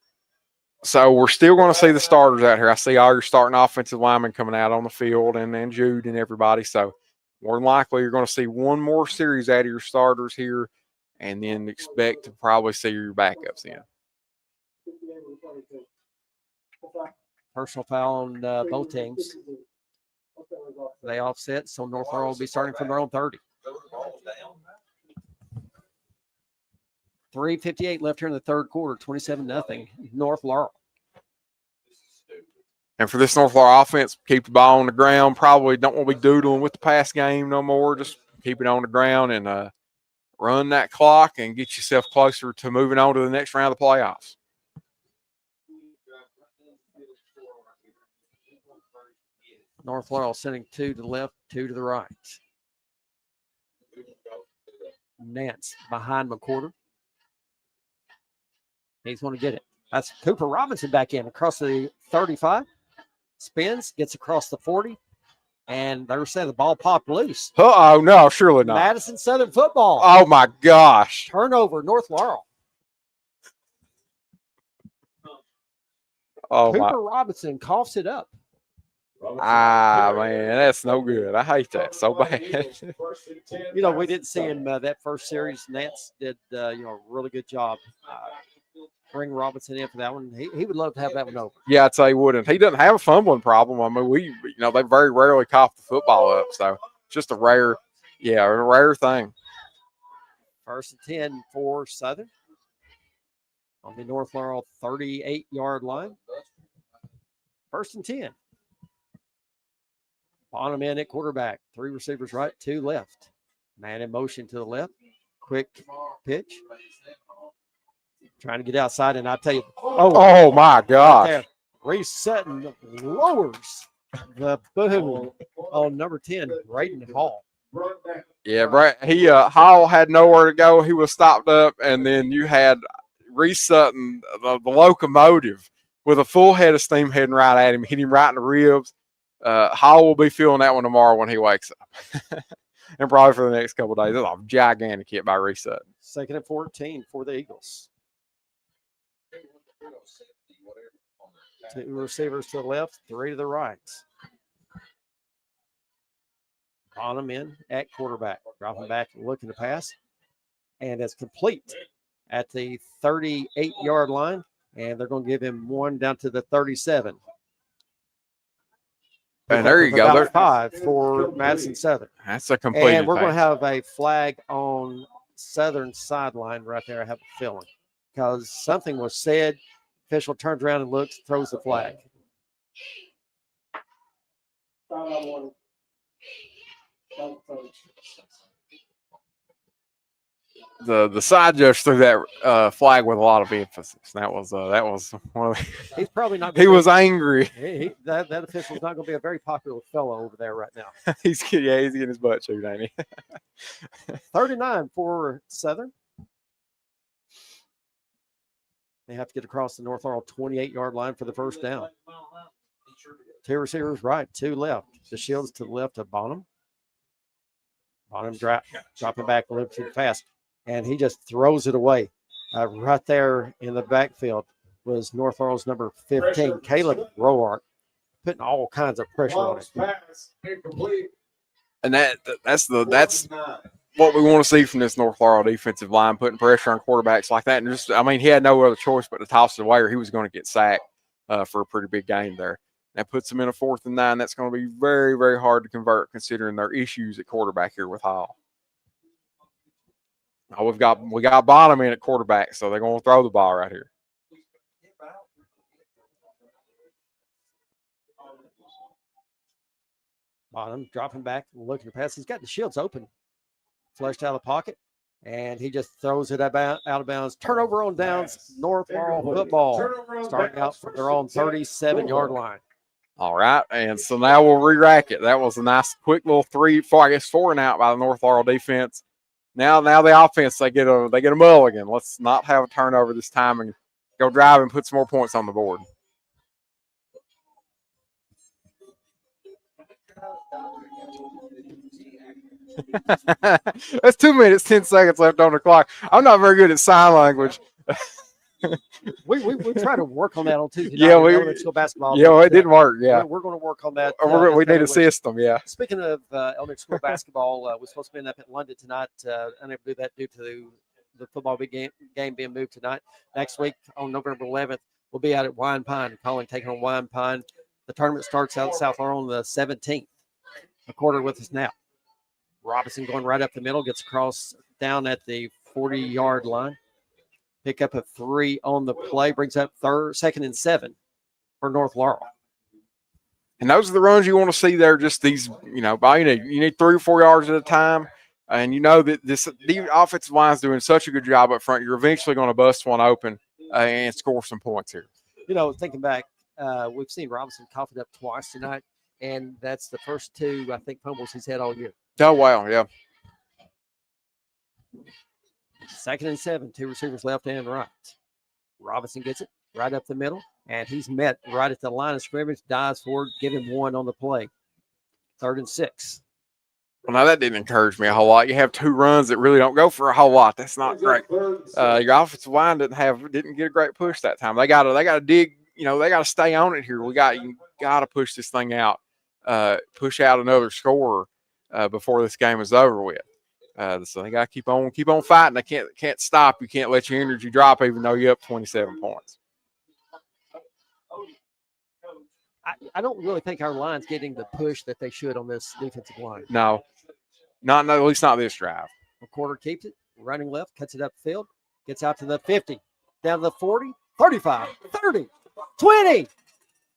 So we're still going to see the starters out here. I see all your starting offensive linemen coming out on the field and Jude and everybody. So more than likely, you're going to see one more series out of your starters here, and then expect to probably see your backups in. Personal foul on both teams. They offset, so North Laurel will be starting from their own 30. 3:58 left here in the third quarter, 27-0, North Laurel. And for this North Laurel offense, keep the ball on the ground. Probably don't want to be doodling with the pass game no more. Just keep it on the ground and run that clock and get yourself closer to moving on to the next round of the playoffs. North Laurel sending 2 to the left, 2 to the right. Nance behind McCorder. He's going to get it. That's Cooper Robinson back in across the 35. Spins, gets across the 40. And they're saying the ball popped loose. Oh, no, surely not. Madison Southern football. Oh, my gosh. Turnover, North Laurel. Oh, Cooper Robinson coughs it up. Man, that's no good. I hate that so bad. We didn't see him that first series. Nance did, a really good job. Bring Robinson in for that one. He would love to have that one over. Yeah, I'd say he wouldn't. He doesn't have a fumbling problem. I mean, they very rarely cough the football up. So it's just a rare thing. 1st and 10 for Southern on the North Laurel 38-yard line. 1st and 10. Bonham in at quarterback. 3 receivers right, 2 left. Man in motion to the left. Quick pitch. Trying to get outside, and I tell you, oh my gosh. Right Reese Sutton lowers the boom on number 10, Braden Hall. Yeah, Brad, Hall had nowhere to go. He was stopped up, and then you had Reese Sutton, the locomotive, with a full head of steam heading right at him, hit him right in the ribs. Hall will be feeling that one tomorrow when he wakes up. And probably for the next couple of days. That's a gigantic hit by Reese Sutton. 2nd and 14 for the Eagles. 2 receivers to the left, 3 to the right. Bonham in at quarterback. Dropping back, looking to pass. And it's complete at the 38-yard line. And they're going to give him one down to the 37. And there you go. About 5 for Madison Southern. That's a complete. And we're going to have a flag on Southern sideline right there, I have a feeling. Because something was said. Official turns around and looks, throws the flag. The side judge threw that flag with a lot of emphasis. That was one of the. He's probably not. He was angry. That official's not going to be a very popular fellow over there right now. he's getting his butt chewed, ain't he? 39 for Southern. They have to get across the North Laurel 28-yard line for the first down. 2 receivers right, 2 left. The Shields to the left of Bonham. Bonham dropping back a little too fast, and he just throws it away. Right there in the backfield was North Laurel's number 15, Caleb Roark, putting all kinds of pressure on it. And that's what we want to see from this North Laurel defensive line, putting pressure on quarterbacks like that. And he had no other choice but to toss it away or he was going to get sacked for a pretty big gain there. That puts them in a 4th and 9. That's going to be very, very hard to convert considering their issues at quarterback here with Hall. Oh, we got Bottom in at quarterback, so they're going to throw the ball right here. Bottom dropping back, looking to pass. He's got the Shields open, flushed out of the pocket, and he just throws it out of bounds. Turnover on downs. North Laurel football starting out from their own 37-yard line. All right, and so now we'll re-rack it. That was a nice, quick little 4 and out by the North Laurel defense. Now the offense, they get a mulligan. Let's not have a turnover this time and go drive and put some more points on the board. That's 2 minutes, 10 seconds left on the clock. I'm not very good at sign language. we try to work on that on Tuesday Yeah, night. School basketball. Yeah, it didn't work. Yeah, we're going to work on that. We need a system. Yeah. Speaking of elementary school basketball, we're supposed to be up in London tonight. Unable to do that due to the football game being moved tonight. Next week on November 11th, we'll be out at Wine Pine. Colin taking on Wine Pine. The tournament starts out at South Laurel on the 17th. A quarter with us now. Robinson going right up the middle, gets across down at the 40-yard line. Pick up a 3 on the play, brings up 2nd and 7 for North Laurel. And those are the runs you want to see there. Just these, you need 3 or 4 yards at a time. And you know that the offensive line is doing such a good job up front. You're eventually going to bust one open and score some points here. Thinking back, we've seen Robinson cough it up twice tonight, and that's the first 2, I think, fumbles he's had all year. Oh, wow, yeah. 2nd and 7, 2 receivers left and right. Robinson gets it right up the middle, and he's met right at the line of scrimmage, dives forward, give him 1 on the play. 3rd and 6. Well, now that didn't encourage me a whole lot. You have 2 runs that really don't go for a whole lot. That's not great. Your offensive line didn't get a great push that time. They got to dig. They got to stay on it here. You got to push this thing out, push out another score before this game is over with. So they got to keep on fighting. They can't stop. You can't let your energy drop, even though you're up 27 points. I don't really think our line's getting the push that they should on this defensive line. No, at least not this drive. McQuarter keeps it, running left, cuts it upfield, gets out to the 50, down to the 40, 35, 30, 20,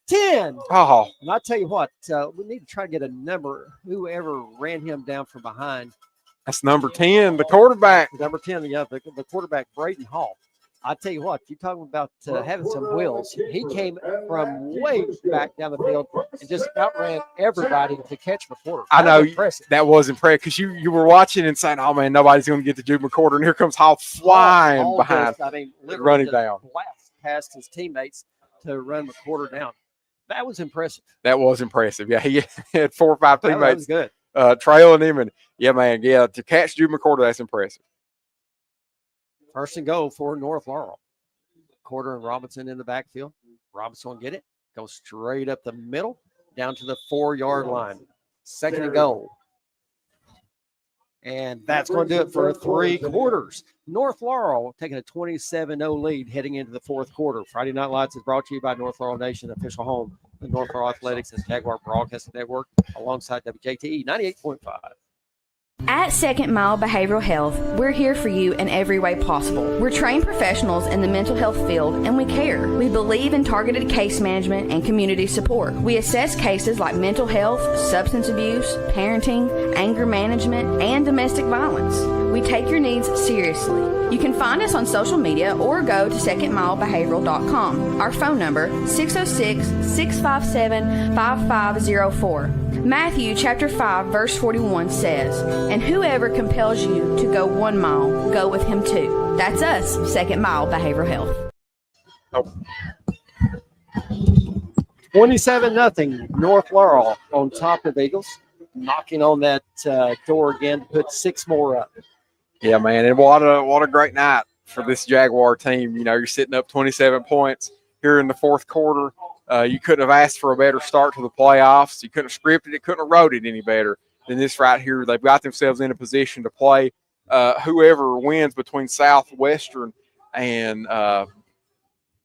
10. Oh. And I tell you what, we need to try to get a number, whoever ran him down from behind. That's number 10, the quarterback. Number 10, yeah, the quarterback, Braden Hall. I tell you what, you're talking about having some wheels. He came from way back down the field and just outran everybody to catch McQuarter. I know. Impressive. That was impressive because you were watching and saying, oh, man, nobody's going to get to Jude McQuarter. And here comes Hall flying behind, running down. Blast past his teammates to run McQuarter down. That was impressive. Yeah, he had 4 or 5 teammates that was good. Trailing him. And, to catch Jude McQuarter, that's impressive. 1st and goal for North Laurel. Quarter and Robinson in the backfield. Robinson will get it. Go straight up the middle, down to the 4-yard line. 2nd and goal. And that's going to do it for 3 quarters. North Laurel taking a 27-0 lead heading into the 4th quarter. Friday Night Lights is brought to you by North Laurel Nation, official home of North Laurel Athletics and Jaguar Broadcasting Network, alongside WJTE 98.5. At Second Mile Behavioral Health, we're here for you in every way possible. We're trained professionals in the mental health field, and we care. We believe in targeted case management and community support. We assess cases like mental health, substance abuse, parenting, anger management, and domestic violence. We take your needs seriously. You can find us on social media or go to secondmilebehavioral.com. Our phone number, 606-657-5504. Matthew chapter 5, verse 41 says, and whoever compels you to go 1 mile, go with him too. That's us, Second Mile Behavioral Health. 27-0, North Laurel on top of Eagles, knocking on that door again to put 6 more up. Yeah, man, and what a great night for this Jaguar team. You're sitting up 27 points here in the 4th quarter. You couldn't have asked for a better start to the playoffs. You couldn't have scripted it, couldn't have wrote it any better than this right here. They've got themselves in a position to play whoever wins between Southwestern and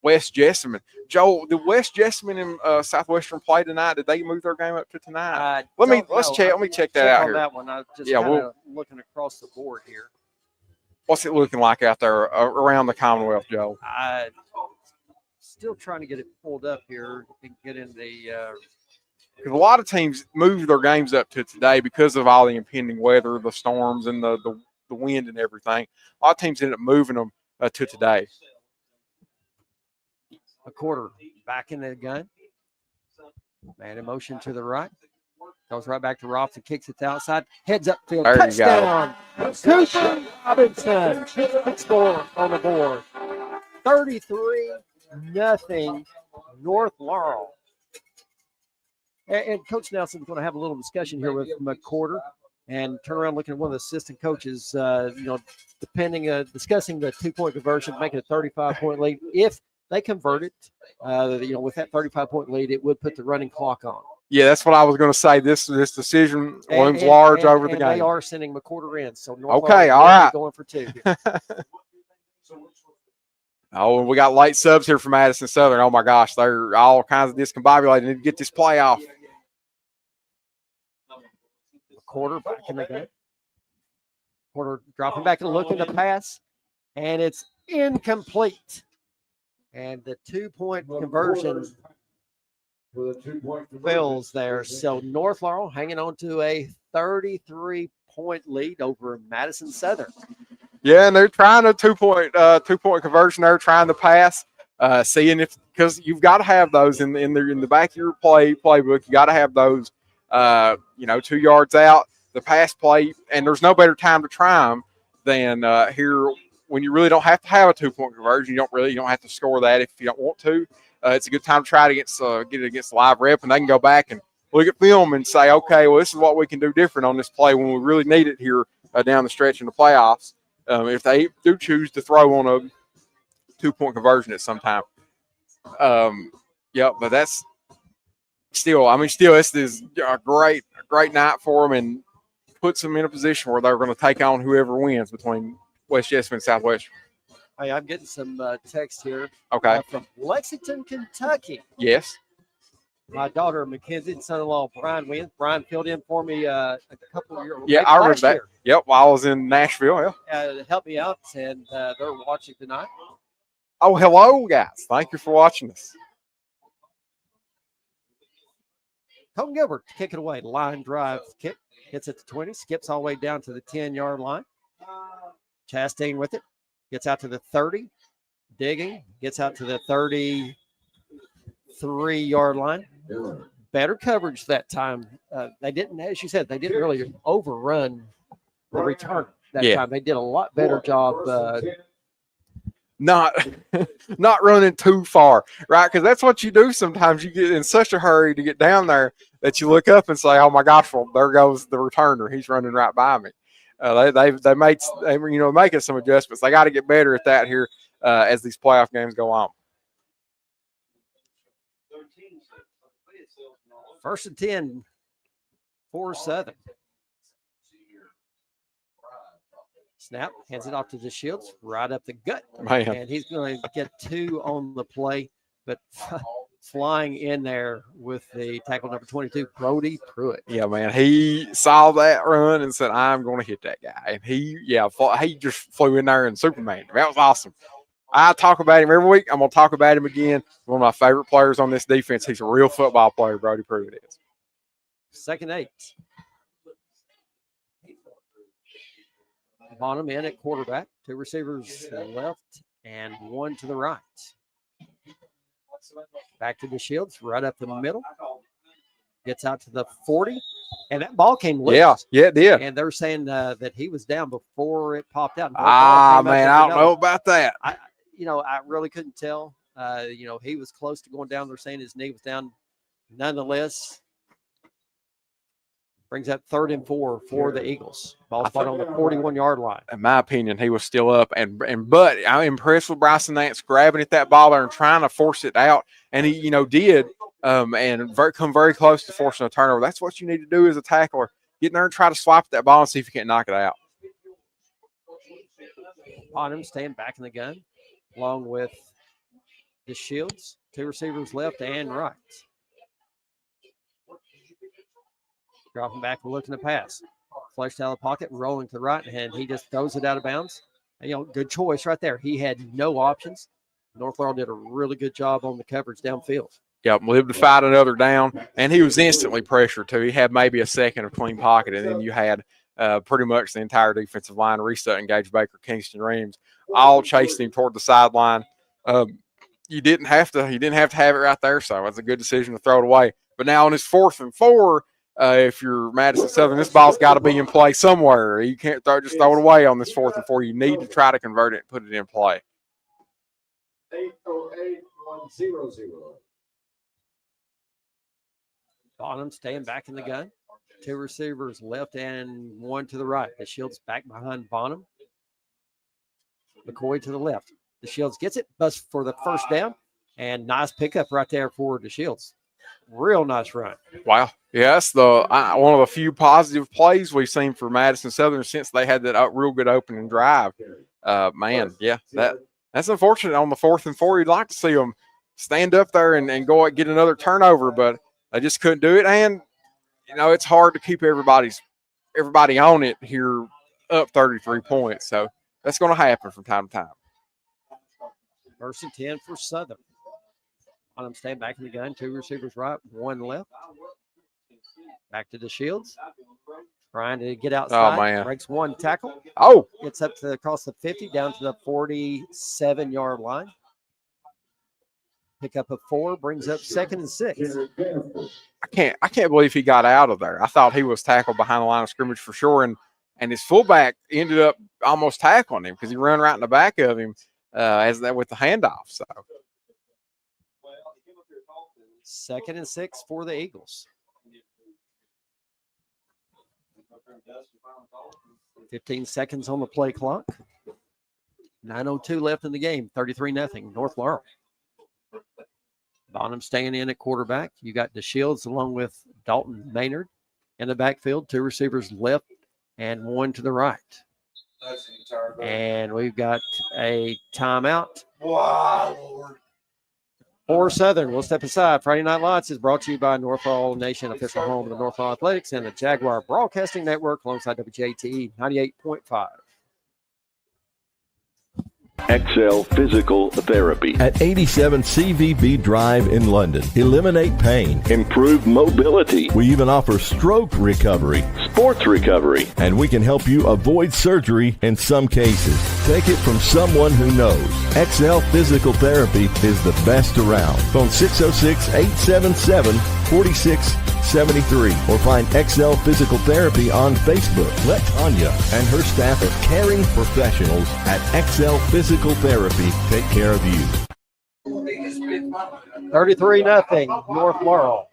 West Jessamine. Joel, did West Jessamine and Southwestern play tonight? Did they move their game up to tonight? Let's check. Let me check that out on here. That one. I just kind of looking across the board here. What's it looking like out there around the Commonwealth, Joe? Still trying to get it pulled up here and get in the. Because a lot of teams move their games up to today because of all the impending weather, the storms, and the wind and everything. A lot of teams end up moving them to today. A quarter back in the gun. Man in motion to the right. Goes right back to Robinson, kicks it to the outside. Heads up field. There Touchdown. Cooper Robinson. Score on the board. 33-0 North Laurel. And Coach Nelson's going to have a little discussion here with McCorder and turn around looking at one of the assistant coaches, discussing the 2-point conversion, making a 35-point lead. If they convert it, with that 35-point lead, it would put the running clock on. Yeah, that's what I was going to say. This decision looms large over the game. They are sending McCorder in. So North okay, Laurel all right. Going for 2. Oh, we got late subs here from Madison Southern. Oh, my gosh. They're all kinds of discombobulated. Need to get this playoff. McCorder back in the game. McCorder dropping back and looking to pass. And it's incomplete. And the 2-point conversion fails there. So North Laurel hanging on to a 33-point lead over Madison Southern. Yeah, and they're trying a 2-point conversion. They're trying to pass, seeing if because you've got to have those in the back of your playbook. You got to have those, 2 yards out, the pass play, and there's no better time to try them than here when you really don't have to have a 2-point conversion. You don't have to score that if you don't want to. It's a good time to try to get it against the live rep, and they can go back and look at film and say, okay, well, this is what we can do different on this play when we really need it here down the stretch in the playoffs. If they do choose to throw on a 2-point conversion at some time. But that's still, this is a great night for them and puts them in a position where they're going to take on whoever wins between West Jessamine and Southwestern. Hey, I'm getting some text here. Okay. From Lexington, Kentucky. Yes. My daughter, Mackenzie, and son-in-law, Brian wins. Brian filled in for me a couple of years ago. Yeah, I remember that. Yep, while I was in Nashville. Yeah. Helped me out, and they're watching tonight. Oh, hello, guys. Thank you for watching us. Colton Gilbert to kick it away. Line drive kick. Hits at the 20. Skips all the way down to the 10-yard line. Chastain with it. Gets out to the 30. Digging. Gets out to the 33-yard line. Better coverage that time. They didn't, as you said, they didn't really overrun the return that time. They did a lot better job. Not running too far, right? Because that's what you do sometimes. You get in such a hurry to get down there that you look up and say, "Oh my gosh, well, there goes the returner. He's running right by me." They making some adjustments. They got to get better at that here as these playoff games go on. 1st and 10 for Southern. Snap, hands it off to the Shields, right up the gut. Man. And he's going to get 2 on the play, but flying in there with the tackle number 22, Brody Pruitt. Yeah, man. He saw that run and said, I'm going to hit that guy. And he just flew in there and Superman. That was awesome. I talk about him every week. I'm going to talk about him again. One of my favorite players on this defense. He's a real football player, Brody Pruitt is. 2nd and 8. Bonham in at quarterback. 2 receivers left and 1 to the right. Back to the Shields, right up the middle. Gets out to the 40. And that ball came loose. Yeah, it did. And they're saying that he was down before it popped out. Man, I don't know about that. I really couldn't tell. He was close to going down. They're saying his knee was down. Nonetheless, brings up 3rd and 4 for the Eagles. Ball spot on the 41-yard line. In my opinion, he was still up. But I'm impressed with Bryson Nance grabbing at that ball there and trying to force it out. And he, did come very close to forcing a turnover. That's what you need to do as a tackler. Get in there and try to swipe that ball and see if you can't knock it out. On him, staying back in the gun, along with The Shields, 2 receivers left and right. Dropping back and looking to pass. Flushed out of the pocket, rolling to the right, and he just throws it out of bounds. And, good choice right there. He had no options. North Laurel did a really good job on the coverage downfield. Yep, lived to fight another down, and he was instantly pressured too. He had maybe a second of clean pocket, and then you had pretty much the entire defensive line, Reese Sutton, Gage Baker, Kingston Reams, all chasing him toward the sideline. You didn't have to have it right there, so it was a good decision to throw it away. But now on his 4th and 4, if you're Madison Southern, this ball's got to be in play somewhere. You can't just throw it away on this 4th and 4. You need to try to convert it and put it in play. 808-100. Bonham staying back in the gun. 2 receivers left and 1 to the right. The Shields back behind Bonham. McCoy to the left. The Shields gets it, busts for the first down, and nice pickup right there for the Shields. Real nice run. Wow. Yes, one of the few positive plays we've seen for Madison Southern since they had that real good opening drive. Man, yeah, that's unfortunate. On the 4th and 4, you'd like to see them stand up there and go and get another turnover, but they just couldn't do it. And, it's hard to keep everybody on it here up 33 points. So that's going to happen from time to time. 1st and 10 for Southern. Bonham staying back in the gun. 2 receivers right, 1 left. Back to the Shields. Trying to get outside. Oh, man. Breaks 1 tackle. Oh. Gets up to across the 50, down to the 47-yard line. Pick up a 4, brings up 2nd and 6. I can't believe he got out of there. I thought he was tackled behind the line of scrimmage for sure, and his fullback ended up almost tackling him because he ran right in the back of him with the handoff. So 2nd and 6 for the Eagles. 15 seconds on the play clock. 9:02 left in the game. 33-0 North Laurel. Bonham staying in at quarterback. You got the Shields along with Dalton Maynard in the backfield. 2 receivers left and 1 to the right. And we've got a timeout. Wow, Lord. For Southern, we'll step aside. Friday Night Lights is brought to you by North Laurel Nation, official home of the North Laurel Athletics and the Jaguar Broadcasting Network alongside WJTE 98.5. XL Physical Therapy at 87 CVB Drive in London. Eliminate pain, improve mobility. We even offer stroke recovery, sports recovery, and we can help you avoid surgery in some cases. Take it from someone who knows. XL Physical Therapy is the best around. Phone 606-877-4673 or find XL Physical Therapy on Facebook. Let Tanya and her staff of caring professionals at XL Physical Therapy take care of you. 33-0 North Laurel.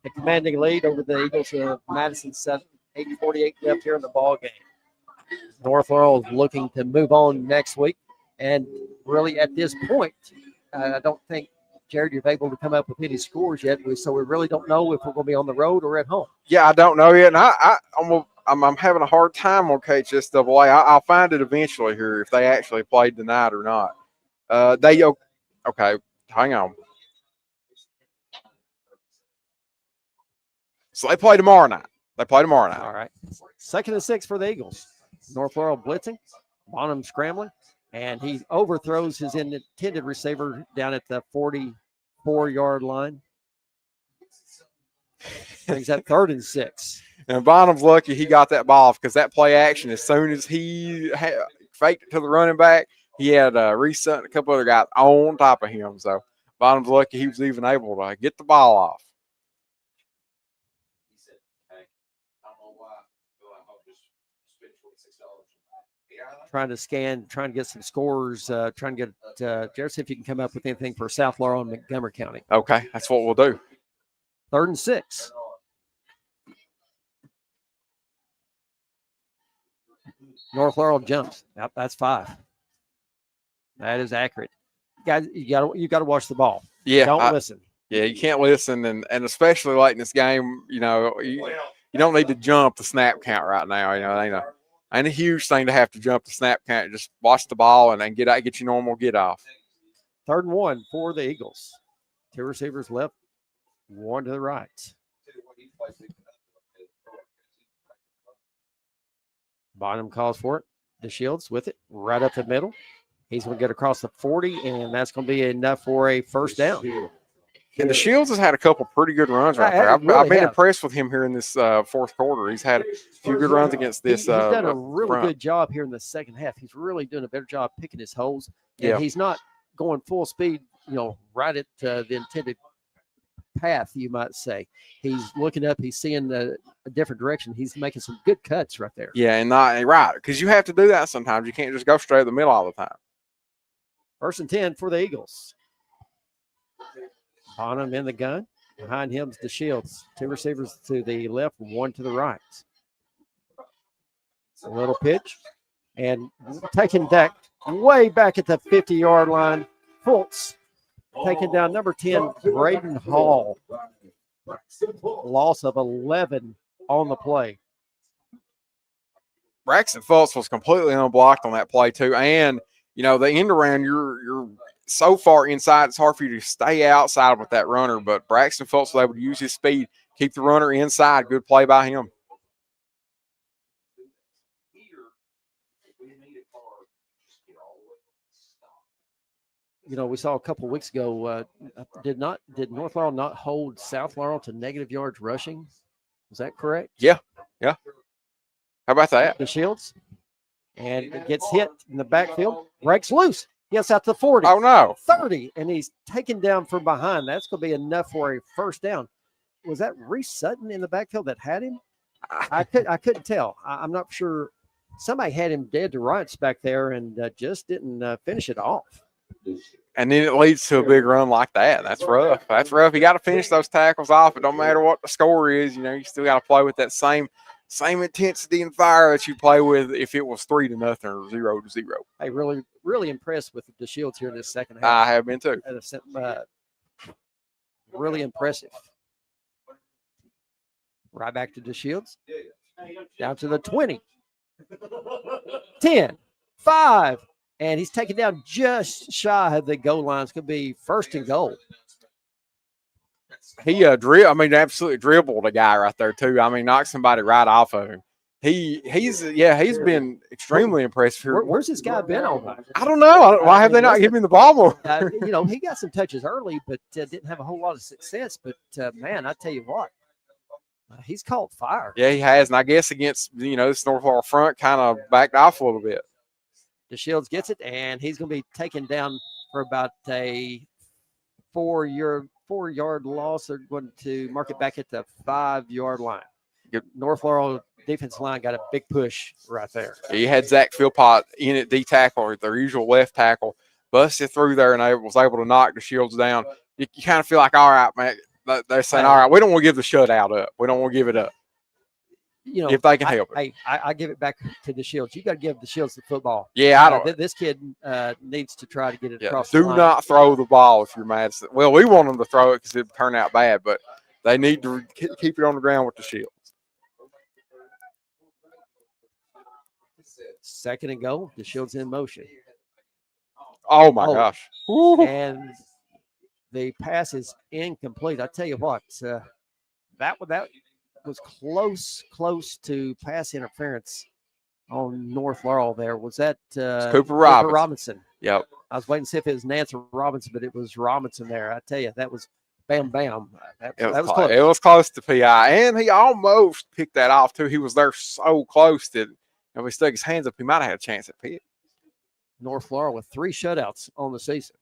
A commanding lead over the Eagles of Madison Southern. 8:48 left here in the ball game. North Laurel is looking to move on next week. And really at this point, I don't think, Jared, you're able to come up with any scores yet. So we really don't know if we're going to be on the road or at home. Yeah, I don't know yet. And I'm having a hard time on KHSAA. I'll find it eventually here if they actually played tonight or not. Okay, hang on. So they play tomorrow night. All right. 2nd and 6 for the Eagles. North Laurel blitzing. Bonham scrambling. And he overthrows his intended receiver down at the 44-yard line. Brings that 3rd and 6. And Bonham's lucky he got that ball off because that play action, as soon as he faked it to the running back, he had Reese Sutton and a couple other guys on top of him. So Bonham's lucky he was even able to get the ball off. Trying to get some scores, trying to get, Jared, see if you can come up with anything for South Laurel and Montgomery County. Okay, that's what we'll do. 3rd and 6. North Laurel jumps. Yep, that's 5. That is accurate. Guys, you got to watch the ball. Yeah, don't listen. Yeah, you can't listen, and especially late in this game, you don't need to jump the snap count right now. It ain't a huge thing to have to jump the snap count. Just watch the ball and get your normal get off. 3rd and 1 for the Eagles. 2 receivers left, 1 to the right. Bonham calls for it. DeShields with it right up the middle. He's going to get across the 40, and that's going to be enough for a first down. Yeah, the Shields has had a couple pretty good runs right there. I've been impressed with him here in this 4th quarter. He's had a few good runs against this. He's done a really good job here in the second half. He's really doing a better job picking his holes. And he's not going full speed, right at the intended path, you might say. He's looking up. He's seeing a different direction. He's making some good cuts right there. Yeah, and right, because you have to do that sometimes. You can't just go straight in the middle all the time. 1st and 10 for the Eagles. Bonham in the gun. Behind him is DeShields. 2 receivers to the left, 1 to the right. A little pitch. And taking that way back at the 50-yard line. Fultz taking down number 10, Braden Hall. Loss of 11 on the play. Braxton Fultz was completely unblocked on that play too. And, the end around, you're so far inside, it's hard for you to stay outside with that runner. But Braxton Fultz was able to use his speed, keep the runner inside. Good play by him. We saw a couple of weeks ago, did North Laurel not hold South Laurel to negative yards rushing? Is that correct? Yeah. How about that? DeShields. And it gets hit in the backfield, breaks loose, gets out to 40. Oh, no. 30, and he's taken down from behind. That's going to be enough for a first down. Was that Reese Sutton in the backfield that had him? I couldn't tell. I'm not sure. Somebody had him dead to rights back there and just didn't finish it off. And then it leads to a big run like that. That's rough. You got to finish those tackles off. It don't matter what the score is. You still got to play with that same intensity and fire that you play with if it was 3-0 or 0-0. Hey, really, really impressed with the Shields here in this second half. I have been too. Really impressive. Right back to DeShields. Down to the 20. 10, 5. And he's taken down just shy of the goal line. It's going to be 1st and goal. He absolutely dribbled a guy right there too. Knocked somebody right off of him. He's been extremely impressive here. Where's this guy been all night? I don't know. Why have they not given him the ball more? He got some touches early, but didn't have a whole lot of success. But man, I tell you what, he's caught fire. Yeah, he has, and I guess against this North Laurel front kind of backed off a little bit. DeShields gets it, and he's going to be taken down for about a 4-yard loss. They're going to mark it back at the 5-yard line. North Laurel defensive line got a big push right there. He had Zach Philpott in at D tackle, or their usual left tackle, busted through there and was able to knock DeShields down. You kind of feel like, all right, man, they're saying, all right, we don't want to give the shutout up. We don't want to give it up. If they can help it. I give it back to DeShields. You got to give DeShields the football. Yeah, I don't. This kid needs to try to get it across the line. Do not throw the ball if you're Madison. Well, we want them to throw it because it would turn out bad, but they need to keep it on the ground with DeShields. 2nd and goal. DeShields in motion. Oh my gosh! And the pass is incomplete. I tell you what, that was close to pass interference on North Laurel there. Was that Cooper Robinson? Yep. I was waiting to see if it was Nance Robinson, but it was Robinson there. I tell you, that was bam. That was close. It was close to PI, and he almost picked that off too. He was there so close that if he stuck his hands up, he might have had a chance at pick. North Laurel with 3 shutouts on the season.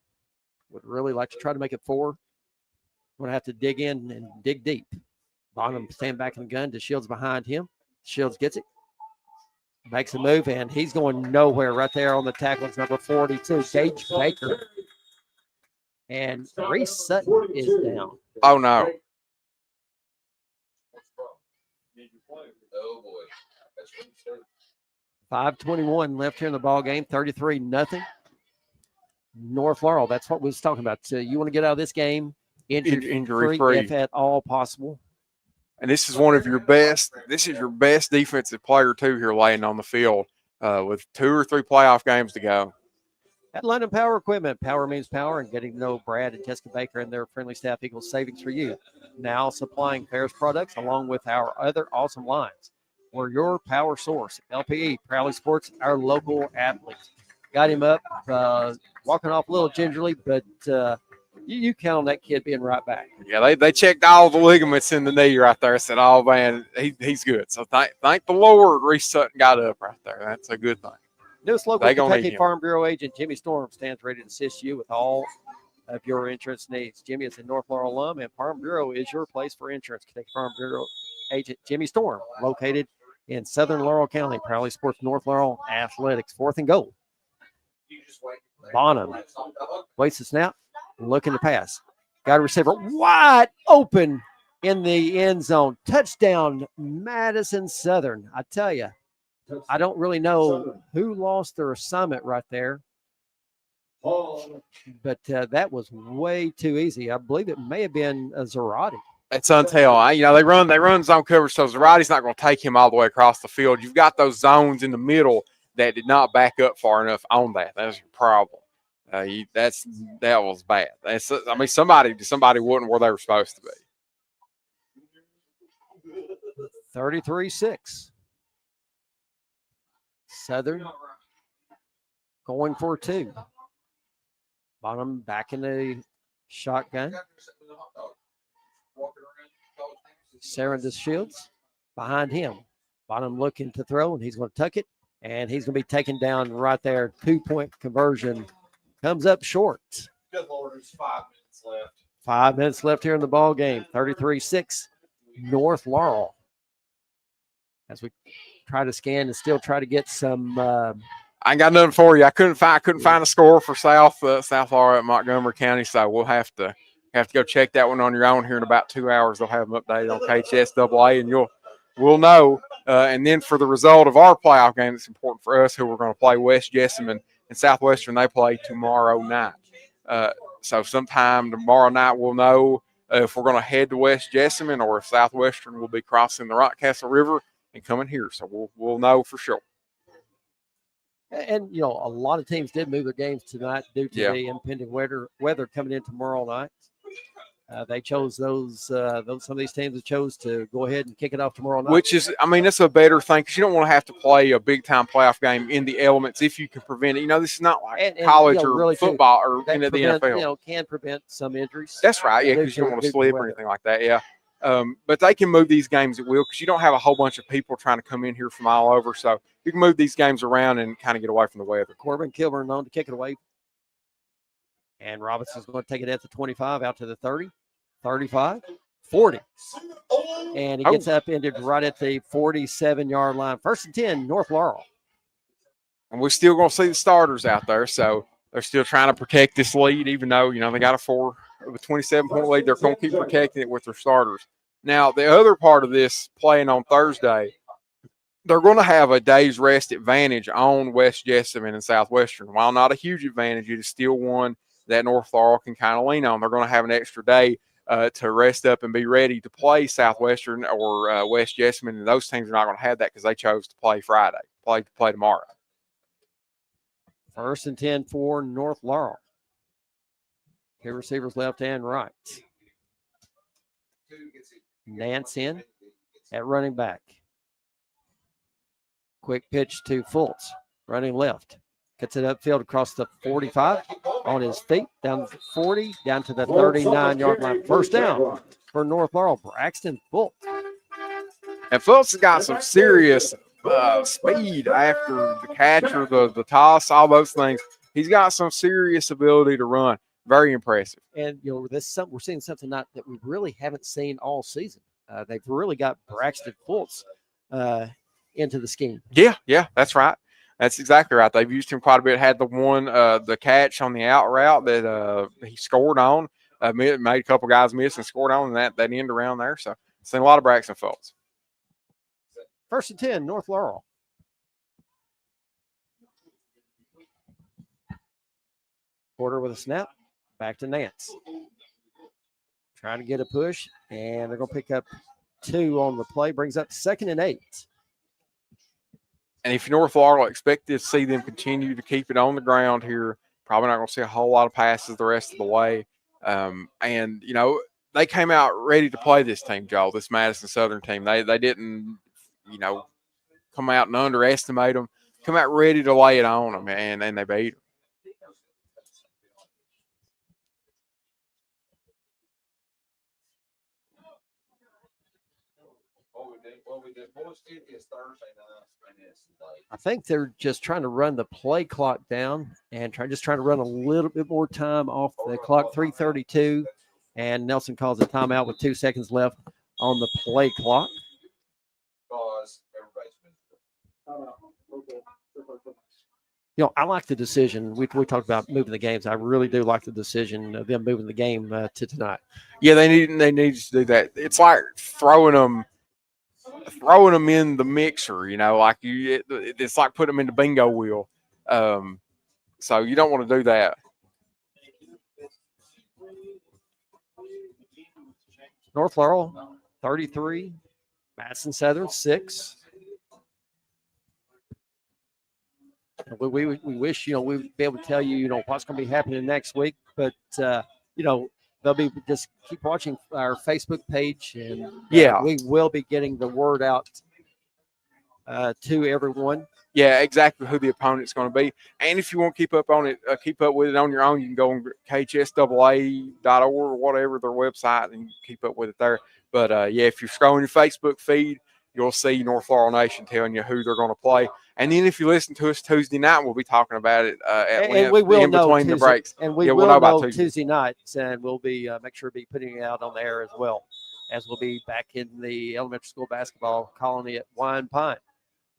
Would really like to try to make it 4. Going to have to dig in and dig deep. Bonham stand back in the gun. DeShields behind him. Shields gets it. Makes a move, and he's going nowhere right there on the tackle. It's number 42, Gage Baker. And Reese Sutton is down. Oh, no. 5:21 left here in the ball game. 33-0. North Laurel. That's what we was talking about. So you want to get out of this game injury-free if at all possible. And this is one of your best. This is your best defensive player too here laying on the field with 2 or 3 playoff games to go. At London Power Equipment, power means power, and getting to know Brad and Jessica Baker and their friendly staff equals savings for you. Now supplying Ferris products along with our other awesome lines. We're your power source. LPE proudly supports our local athletes. Got him up, walking off a little gingerly, but you count on that kid being right back. Yeah, they checked all the ligaments in the knee right there. Said, "Oh man, he's good." So thank the Lord, Reese Sutton got up right there. That's a good thing. Newest local They gonna need Kentucky him. Farm Bureau agent Jimmy Storm stands ready to assist you with all of your insurance needs. Jimmy is a North Laurel alum, and Farm Bureau is your place for insurance. Kentucky Farm Bureau agent Jimmy Storm, located in Southern Laurel County, proudly supports North Laurel athletics. 4th and goal. Bonham waits the snap, looking to pass. Got a receiver wide open in the end zone. Touchdown, Madison Southern. I tell you, I don't really know who lost their assignment right there, but that was way too easy. I believe it may have been Zarate. It's until they run zone coverage, so Zarate's not going to take him all the way across the field. You've got those zones in the middle that did not back up far enough on that. That's your problem. That was bad. Somebody wasn't where they were supposed to be. 33-6. Southern going for 2. Bonham back in the shotgun. Sarandis Shields behind him. Bonham looking to throw, and he's going to tuck it, and he's going to be taken down right there. 2-point conversion comes up short. Good Lord, there's 5 minutes left. 5 minutes left here in the ball game. 33-6, North Laurel. As we try to scan and still try to get some. I ain't got nothing for you. I couldn't find a score for South Laurel at Montgomery County, so we'll have to go check that one on your own here in about 2 hours. They'll have them updated on KHSAA, and we'll know. And then for the result of our playoff game, it's important for us who we're going to play West Jessamine and Southwestern. They play tomorrow night. So sometime tomorrow night we'll know if we're going to head to West Jessamine or if Southwestern will be crossing the Rockcastle River and coming here. So we'll know for sure. And, a lot of teams did move their games tonight due to the impending weather coming in tomorrow night. They chose those. Some of these teams that chose to go ahead and kick it off tomorrow night. Which is, it's a better thing because you don't want to have to play a big-time playoff game in the elements if you can prevent it. This is not like college or really football or into the NFL. Can prevent some injuries. That's right, yeah, because you don't want to slip or anything like that, yeah. But they can move these games at will because you don't have a whole bunch of people trying to come in here from all over. So you can move these games around and kind of get away from the weather. Corbin Kilburn known to kick it away. And Robinson's going to take it at the 25, out to the 30, 35, 40. And he gets upended right at the 47-yard line. 1st and 10, North Laurel. And we're still going to see the starters out there. So they're still trying to protect this lead, even though, they got a 27-point lead. They're going to keep protecting it with their starters. Now, the other part of this playing on Thursday, they're going to have a day's rest advantage on West Jessamine and Southwestern. While not a huge advantage, it is still one that North Laurel can kind of lean on. They're going to have an extra day to rest up and be ready to play Southwestern or West Jessamine, and those teams are not going to have that because they chose to play Friday, play tomorrow. 1st and 10 for North Laurel. 2 receivers left and right. Nance in at running back. Quick pitch to Fultz, running left. Gets it upfield across the 45 on his feet, down the 40, down to the 39-yard line. 1st down for North Laurel, Braxton Fultz. And Fultz has got some serious speed after the catch or the toss, all those things. He's got some serious ability to run. Very impressive. And, we're seeing something that we really haven't seen all season. They've really got Braxton Fultz into the scheme. Yeah, that's right. That's exactly right. They've used him quite a bit. Had the catch on the out route that he scored on. Made a couple guys miss and scored on that end around there. So, seen a lot of Braxton Fultz. 1st and 10, North Laurel. Porter with a snap. Back to Nance. Trying to get a push, and they're going to pick up 2 on the play. Brings up 2nd and 8. And if North Laurel expect to see them continue to keep it on the ground here, Probably not going to see a whole lot of passes the rest of the way. And, you know, they came out ready to play this team, Joel, this Madison Southern team. They didn't, you know, come out and underestimate them. Come out ready to lay it on them, and they beat them. I think they're just trying to run the play clock down and trying to run a little bit more time off the clock. 3:32, and Nelson calls a timeout with 2 seconds left on the play clock. You know, I like the decision. We talked about moving the games. I really do like the decision of them moving the game to tonight. Yeah, they need to do that. It's like throwing them in the mixer. You know, like it's like putting them in the bingo wheel. So you don't want to do that. North Laurel 33, Madison Southern 6. We wish, you know, we'd be able to tell you, you know, what's going to be happening next week. But, you know, they'll be just keep watching our Facebook page. And we will be getting the word out to everyone. Yeah, exactly who the opponent's going to be. And if you want to keep up with it on your own, you can go on khsaa.org or whatever, their website, and keep up with it there. But, if you're scrolling your Facebook feed, you'll see North Laurel Nation telling you who they're going to play. And then if you listen to us Tuesday night, we'll be talking about it at length we will in between Tuesday, the breaks. And we will know Tuesday nights, and we'll be make sure to be putting it out on the air as well, as we'll be back in the elementary school basketball colony at Wine Pine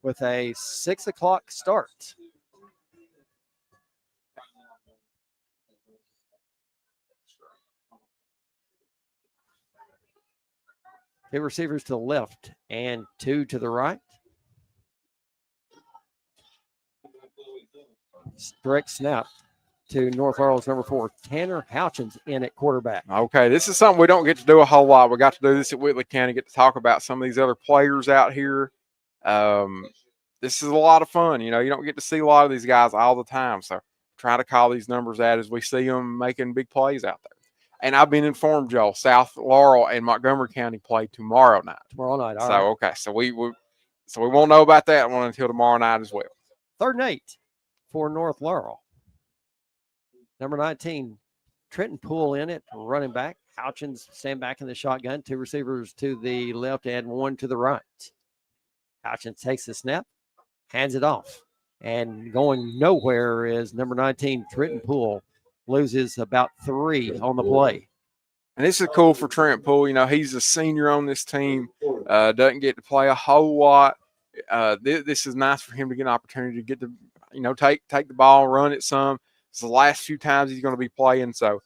with a 6 o'clock start. Two receivers to the left and 2 to the right. Direct snap to North Laurel's number 4, Tanner Houchins, in at quarterback. Okay, this is something we don't get to do a whole lot. We got to do this at Whitley County, get to talk about some of these other players out here. This is a lot of fun. You know, you don't get to see a lot of these guys all the time. So try to call these numbers out as we see them making big plays out there. And I've been informed, Joel, South Laurel and Montgomery County play tomorrow night. All right. Okay, so we won't know about that one until tomorrow night as well. 3rd and 8 for North Laurel. Number 19, Trenton Poole in it, running back. Houchins stand back in the shotgun. 2 receivers to the left and 1 to the right. Houchins takes the snap, hands it off. And going nowhere is number 19, Trenton Poole. Loses about 3 on the play. And this is cool for Trent Poole. You know, he's a senior on this team, doesn't get to play a whole lot. This is nice for him to get an opportunity to get to, you know, take the ball, run it some. It's the last few times he's going to be playing. So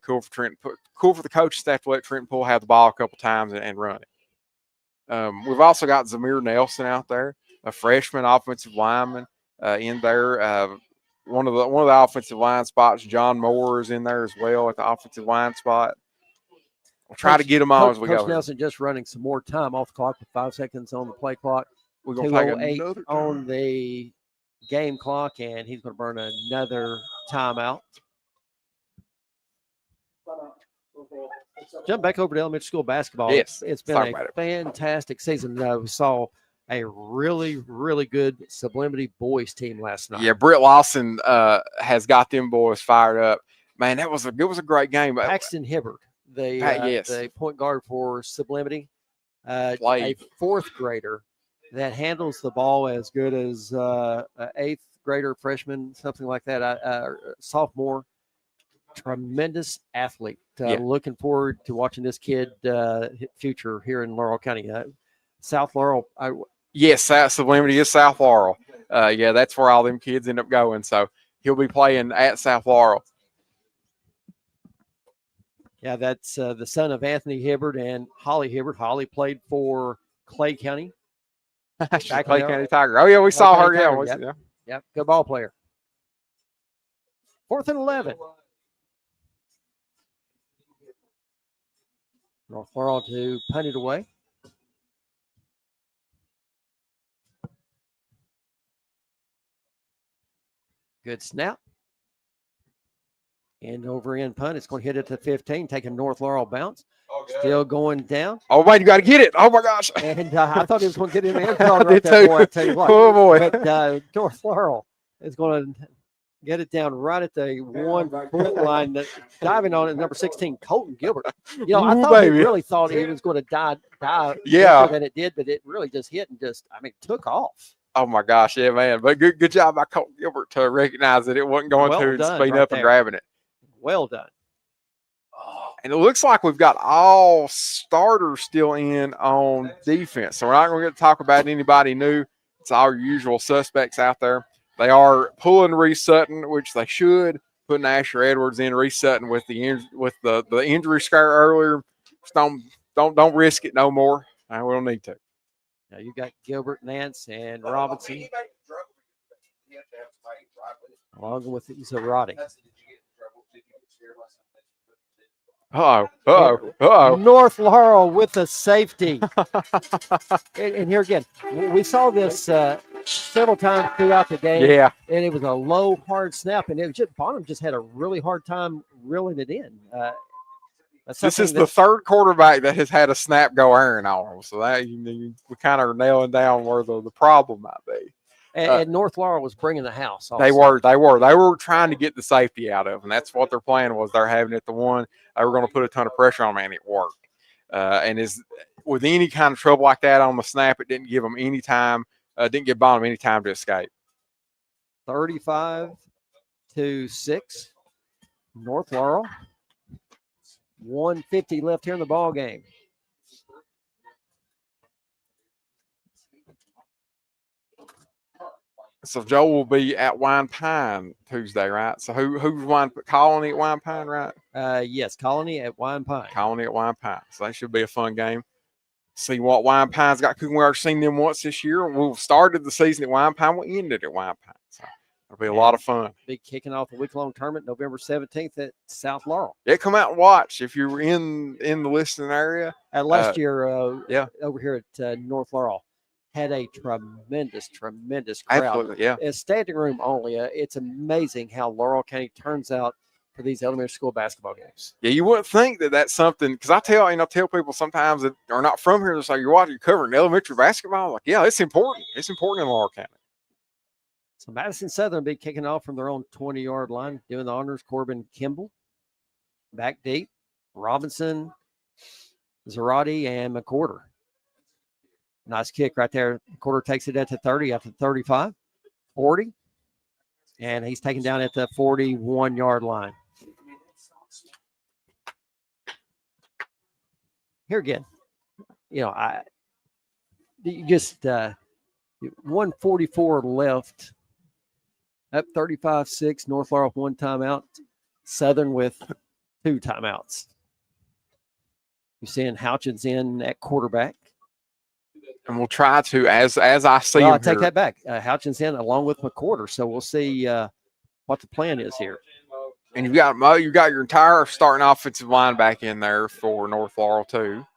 cool for Trent. Cool for the coaching staff to let Trent Poole have the ball a couple times and run it. We've also got Zamir Nelson out there, a freshman offensive lineman in there. One of the offensive line spots, John Moore, is in there as well at the offensive line spot. We'll try to get them all as we go. Coach Nelson just running some more time off the clock with 5 seconds on the play clock. We're going to take 2:08 on the game clock, and he's going to burn another timeout. Jump back over to elementary school basketball. Yes, it's been a fantastic season. We saw a really, really good Sublimity boys team last night. Yeah, Britt Lawson has got them boys fired up. Man, it was a great game. Paxton Hibbert, the point guard for Sublimity, a 4th grader that handles the ball as good as an 8th grader, freshman, something like that, sophomore. Tremendous athlete. Looking forward to watching this kid future here in Laurel County. South Laurel. Yes, Sublimity is South Laurel. That's where all them kids end up going. So he'll be playing at South Laurel. Yeah, that's the son of Anthony Hibbert and Holly Hibbert. Holly played for Clay County. Clay County Tiger. Oh, yeah, we saw her. Yep, good ball player. 4th and 11. North Laurel to punt it away. Good snap. And over in punt, it's going to hit it to 15, taking North Laurel bounce. Still going down. Oh, man, you got to get it. Oh, my gosh. And I thought he was going to get in the end zone I right did there, too. boy. I tell you what. Oh, boy. But North Laurel is going to get it down right at the 1 foot line. Diving on it, number 16, Colton Gilbert. You know, I thought he really thought he was going to die quicker than it did, but it really just hit and took off. Oh, my gosh. Yeah, man. But good job by Colton Gilbert to recognize that it wasn't going to and speed up and grabbing it. Well done. And it looks like we've got all starters still in on defense. So we're not going to get to talk about anybody new. It's all your usual suspects out there. They are pulling Reese Sutton, which they should, putting Asher Edwards in. Reese Sutton with the injury scare earlier. Just don't risk it no more. We don't need to. Now you got Gilbert, Nance, and Robinson, along with Zarate. North Laurel with a safety. and here again, we saw this several times throughout the game. Yeah. And it was a low, hard snap, and it was just Bonham just had a really hard time reeling it in. This is the third quarterback that has had a snap go errant on him. So that we kind of are nailing down where the problem might be. And North Laurel was bringing the house. Also. They were trying to get the safety out of, and that's what their plan was. They're having it the one. They were going to put a ton of pressure on him, and it worked. And with any kind of trouble like that on the snap, it didn't give them any time. Didn't give Bonham any time to escape. 35-6, North Laurel. 1:50 left here in the ball game. So Joe will be at Wine Pine Tuesday, right? So who's Colony at Wine Pine, right? Yes, Colony at Wine Pine. Colony at Wine Pine. So that should be a fun game. See what Wine Pine's got cooking. We've already seen them once this year. We started the season at Wine Pine. We ended at Wine Pine. So it'll be a lot of fun. Big kicking off a week-long tournament, November 17th at South Laurel. Yeah, come out and watch if you're in the listening area. Last year, over here at North Laurel, had a tremendous crowd. Absolutely, yeah. It's standing room only. It's amazing how Laurel County turns out for these elementary school basketball games. Yeah, you wouldn't think that that's something, because I tell people sometimes that are not from here, they're like, you're covering elementary basketball? I'm like, yeah, it's important. It's important in Laurel County. So Madison Southern will be kicking off from their own 20-yard line, doing the honors. Corbin Kimball, back deep. Robinson, Zarate, and McCorder. Nice kick right there. McCorder takes it at the 30, after 35, 40. And he's taken down at the 41-yard line. Here again, you just 144 left. Up 35-6. North Laurel 1 timeout. Southern with 2 timeouts. You're seeing Houchins in at quarterback. And we'll try to, as I see I'll him take here. that back. Houchins in along with McCorder. So we'll see what the plan is here. And you got your entire starting offensive line back in there for North Laurel too.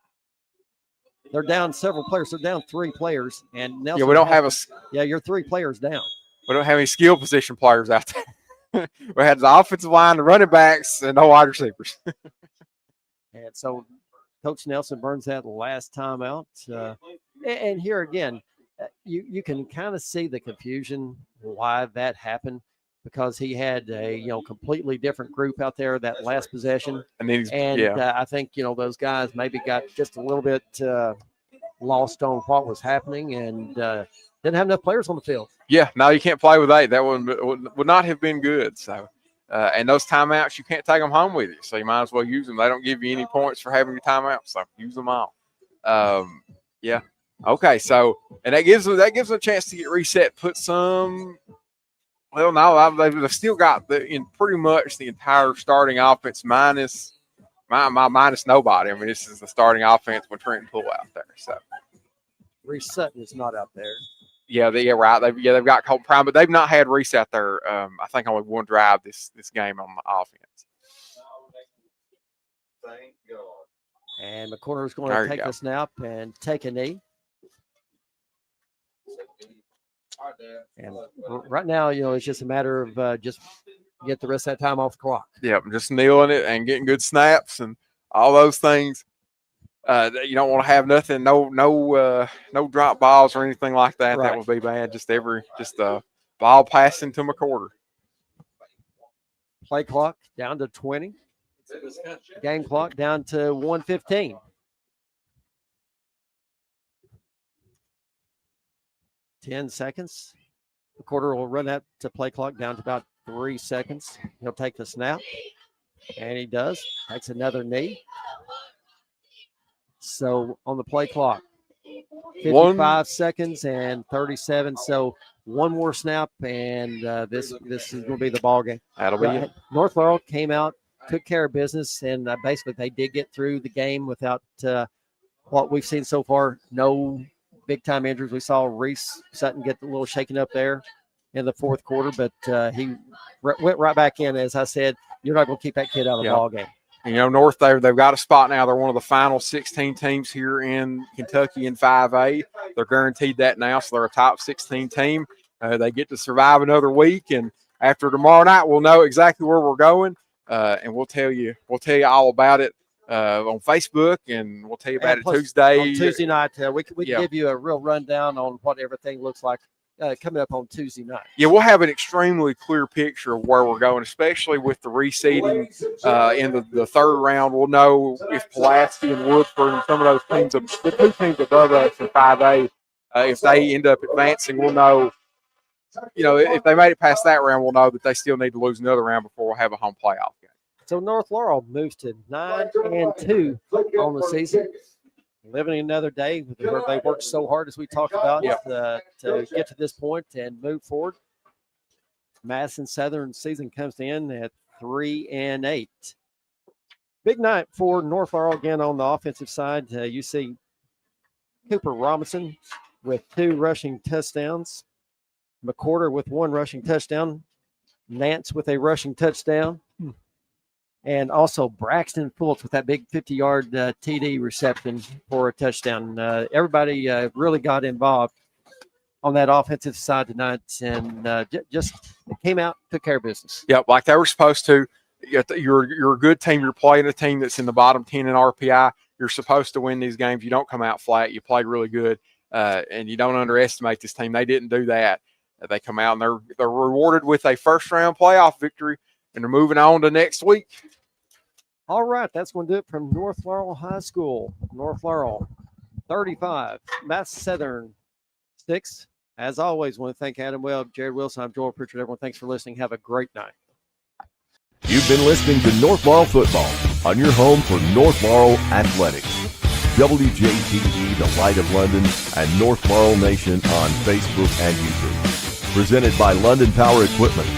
They're down several players. They're down 3 players. And Nelson we don't have you're 3 players down. We don't have any skill position players out there. We had the offensive line, the running backs, and no wide receivers. And so Coach Nelson burns that last time out. And here again, you can kind of see the confusion why that happened, because he had a completely different group out there that last possession. I think those guys maybe got just a little bit lost on what was happening and didn't have enough players on the field. Yeah, no, you can't play with 8. That would not have been good. So, and those timeouts, you can't take them home with you. So you might as well use them. They don't give you any points for having your timeouts, so use them all. Yeah. Okay. So, and that gives them a chance to get reset. Put some. Well, no, they've still got pretty much the entire starting offense minus nobody. I mean, this is the starting offense with Trenton Poole out there. So, Reese Sutton is not out there. Yeah, right. They've got Colton Prime, but they've not had Reese out there. I think only 1 drive this game on the offense. Thank God. And McCorder is going to take the snap and take a knee. And right now, it's just a matter of just get the rest of that time off the clock. Yep, just kneeling it and getting good snaps and all those things. You don't want to have nothing, no drop balls or anything like that. Right. That would be bad. Just ball passing to McCorder. Play clock down to 20. Game clock down to 1:15. $10 seconds. McCorder will run that to play clock down to about 3 seconds. He'll take the snap, and he does. Takes another knee. So on the play clock, 55 seconds and 37. So one more snap, and this is going to be the ball game. That'll be it. North Laurel came out, took care of business, and basically they did get through the game without what we've seen so far. No big-time injuries. We saw Reese Sutton get a little shaken up there in the fourth quarter, but he went right back in. As I said, you're not going to keep that kid out of the ball game. You know, North, they've got a spot now. They're one of the final 16 teams here in Kentucky in 5A. They're guaranteed that now, so they're a top 16 team. They get to survive another week, and after tomorrow night, we'll know exactly where we're going, and we'll tell you all about it on Facebook, and we'll tell you about it Tuesday. On Tuesday night, we can give you a real rundown on what everything looks like coming up on Tuesday night. Yeah, we'll have an extremely clear picture of where we're going, especially with the reseeding in the third round. We'll know if Pulaski and Woodford and some of those teams, the two teams above us in 5A, if they end up advancing, we'll know, if they made it past that round, we'll know that they still need to lose another round before we'll have a home playoff game. So North Laurel moves to 9-2 on the season. Living another day where they worked so hard, as we talked about, to get to this point and move forward. Madison Southern season comes in at 3-8. Big night for North Laurel again on the offensive side. You see Cooper Robinson with 2 rushing touchdowns, McCorder with 1 rushing touchdown, Nance with a rushing touchdown. And also Braxton Fultz with that big 50-yard TD reception for a touchdown. Everybody really got involved on that offensive side tonight, and just came out, took care of business. Yeah, like they were supposed to. You're a good team. You're playing a team that's in the bottom 10 in RPI. You're supposed to win these games. You don't come out flat. You play really good, and you don't underestimate this team. They didn't do that. They come out, and they're rewarded with a first-round playoff victory, and they're moving on to next week. All right, that's going to do it from North Laurel High School. North Laurel 35, Madison Southern 6. As always, I want to thank Adam Webb, Jared Wilson. I'm Joel Pritchard. Everyone, thanks for listening. Have a great night. You've been listening to North Laurel Football on your home for North Laurel Athletics. WJTE, The Light of London, and North Laurel Nation on Facebook and YouTube. Presented by London Power Equipment,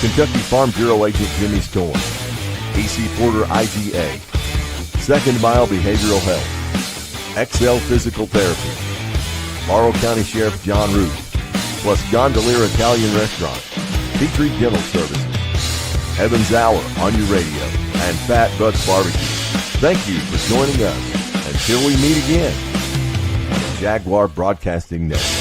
Kentucky Farm Bureau Agent Jimmy Storm, AC Porter IGA, Second Mile Behavioral Health, XL Physical Therapy, Laurel County Sheriff John Root, plus Gondolier Italian Restaurant, Petrie Dental Services, Evans Hour on your radio, and Fat Butts Barbecue. Thank you for joining us. Until we meet again on the Jaguar Broadcasting Network.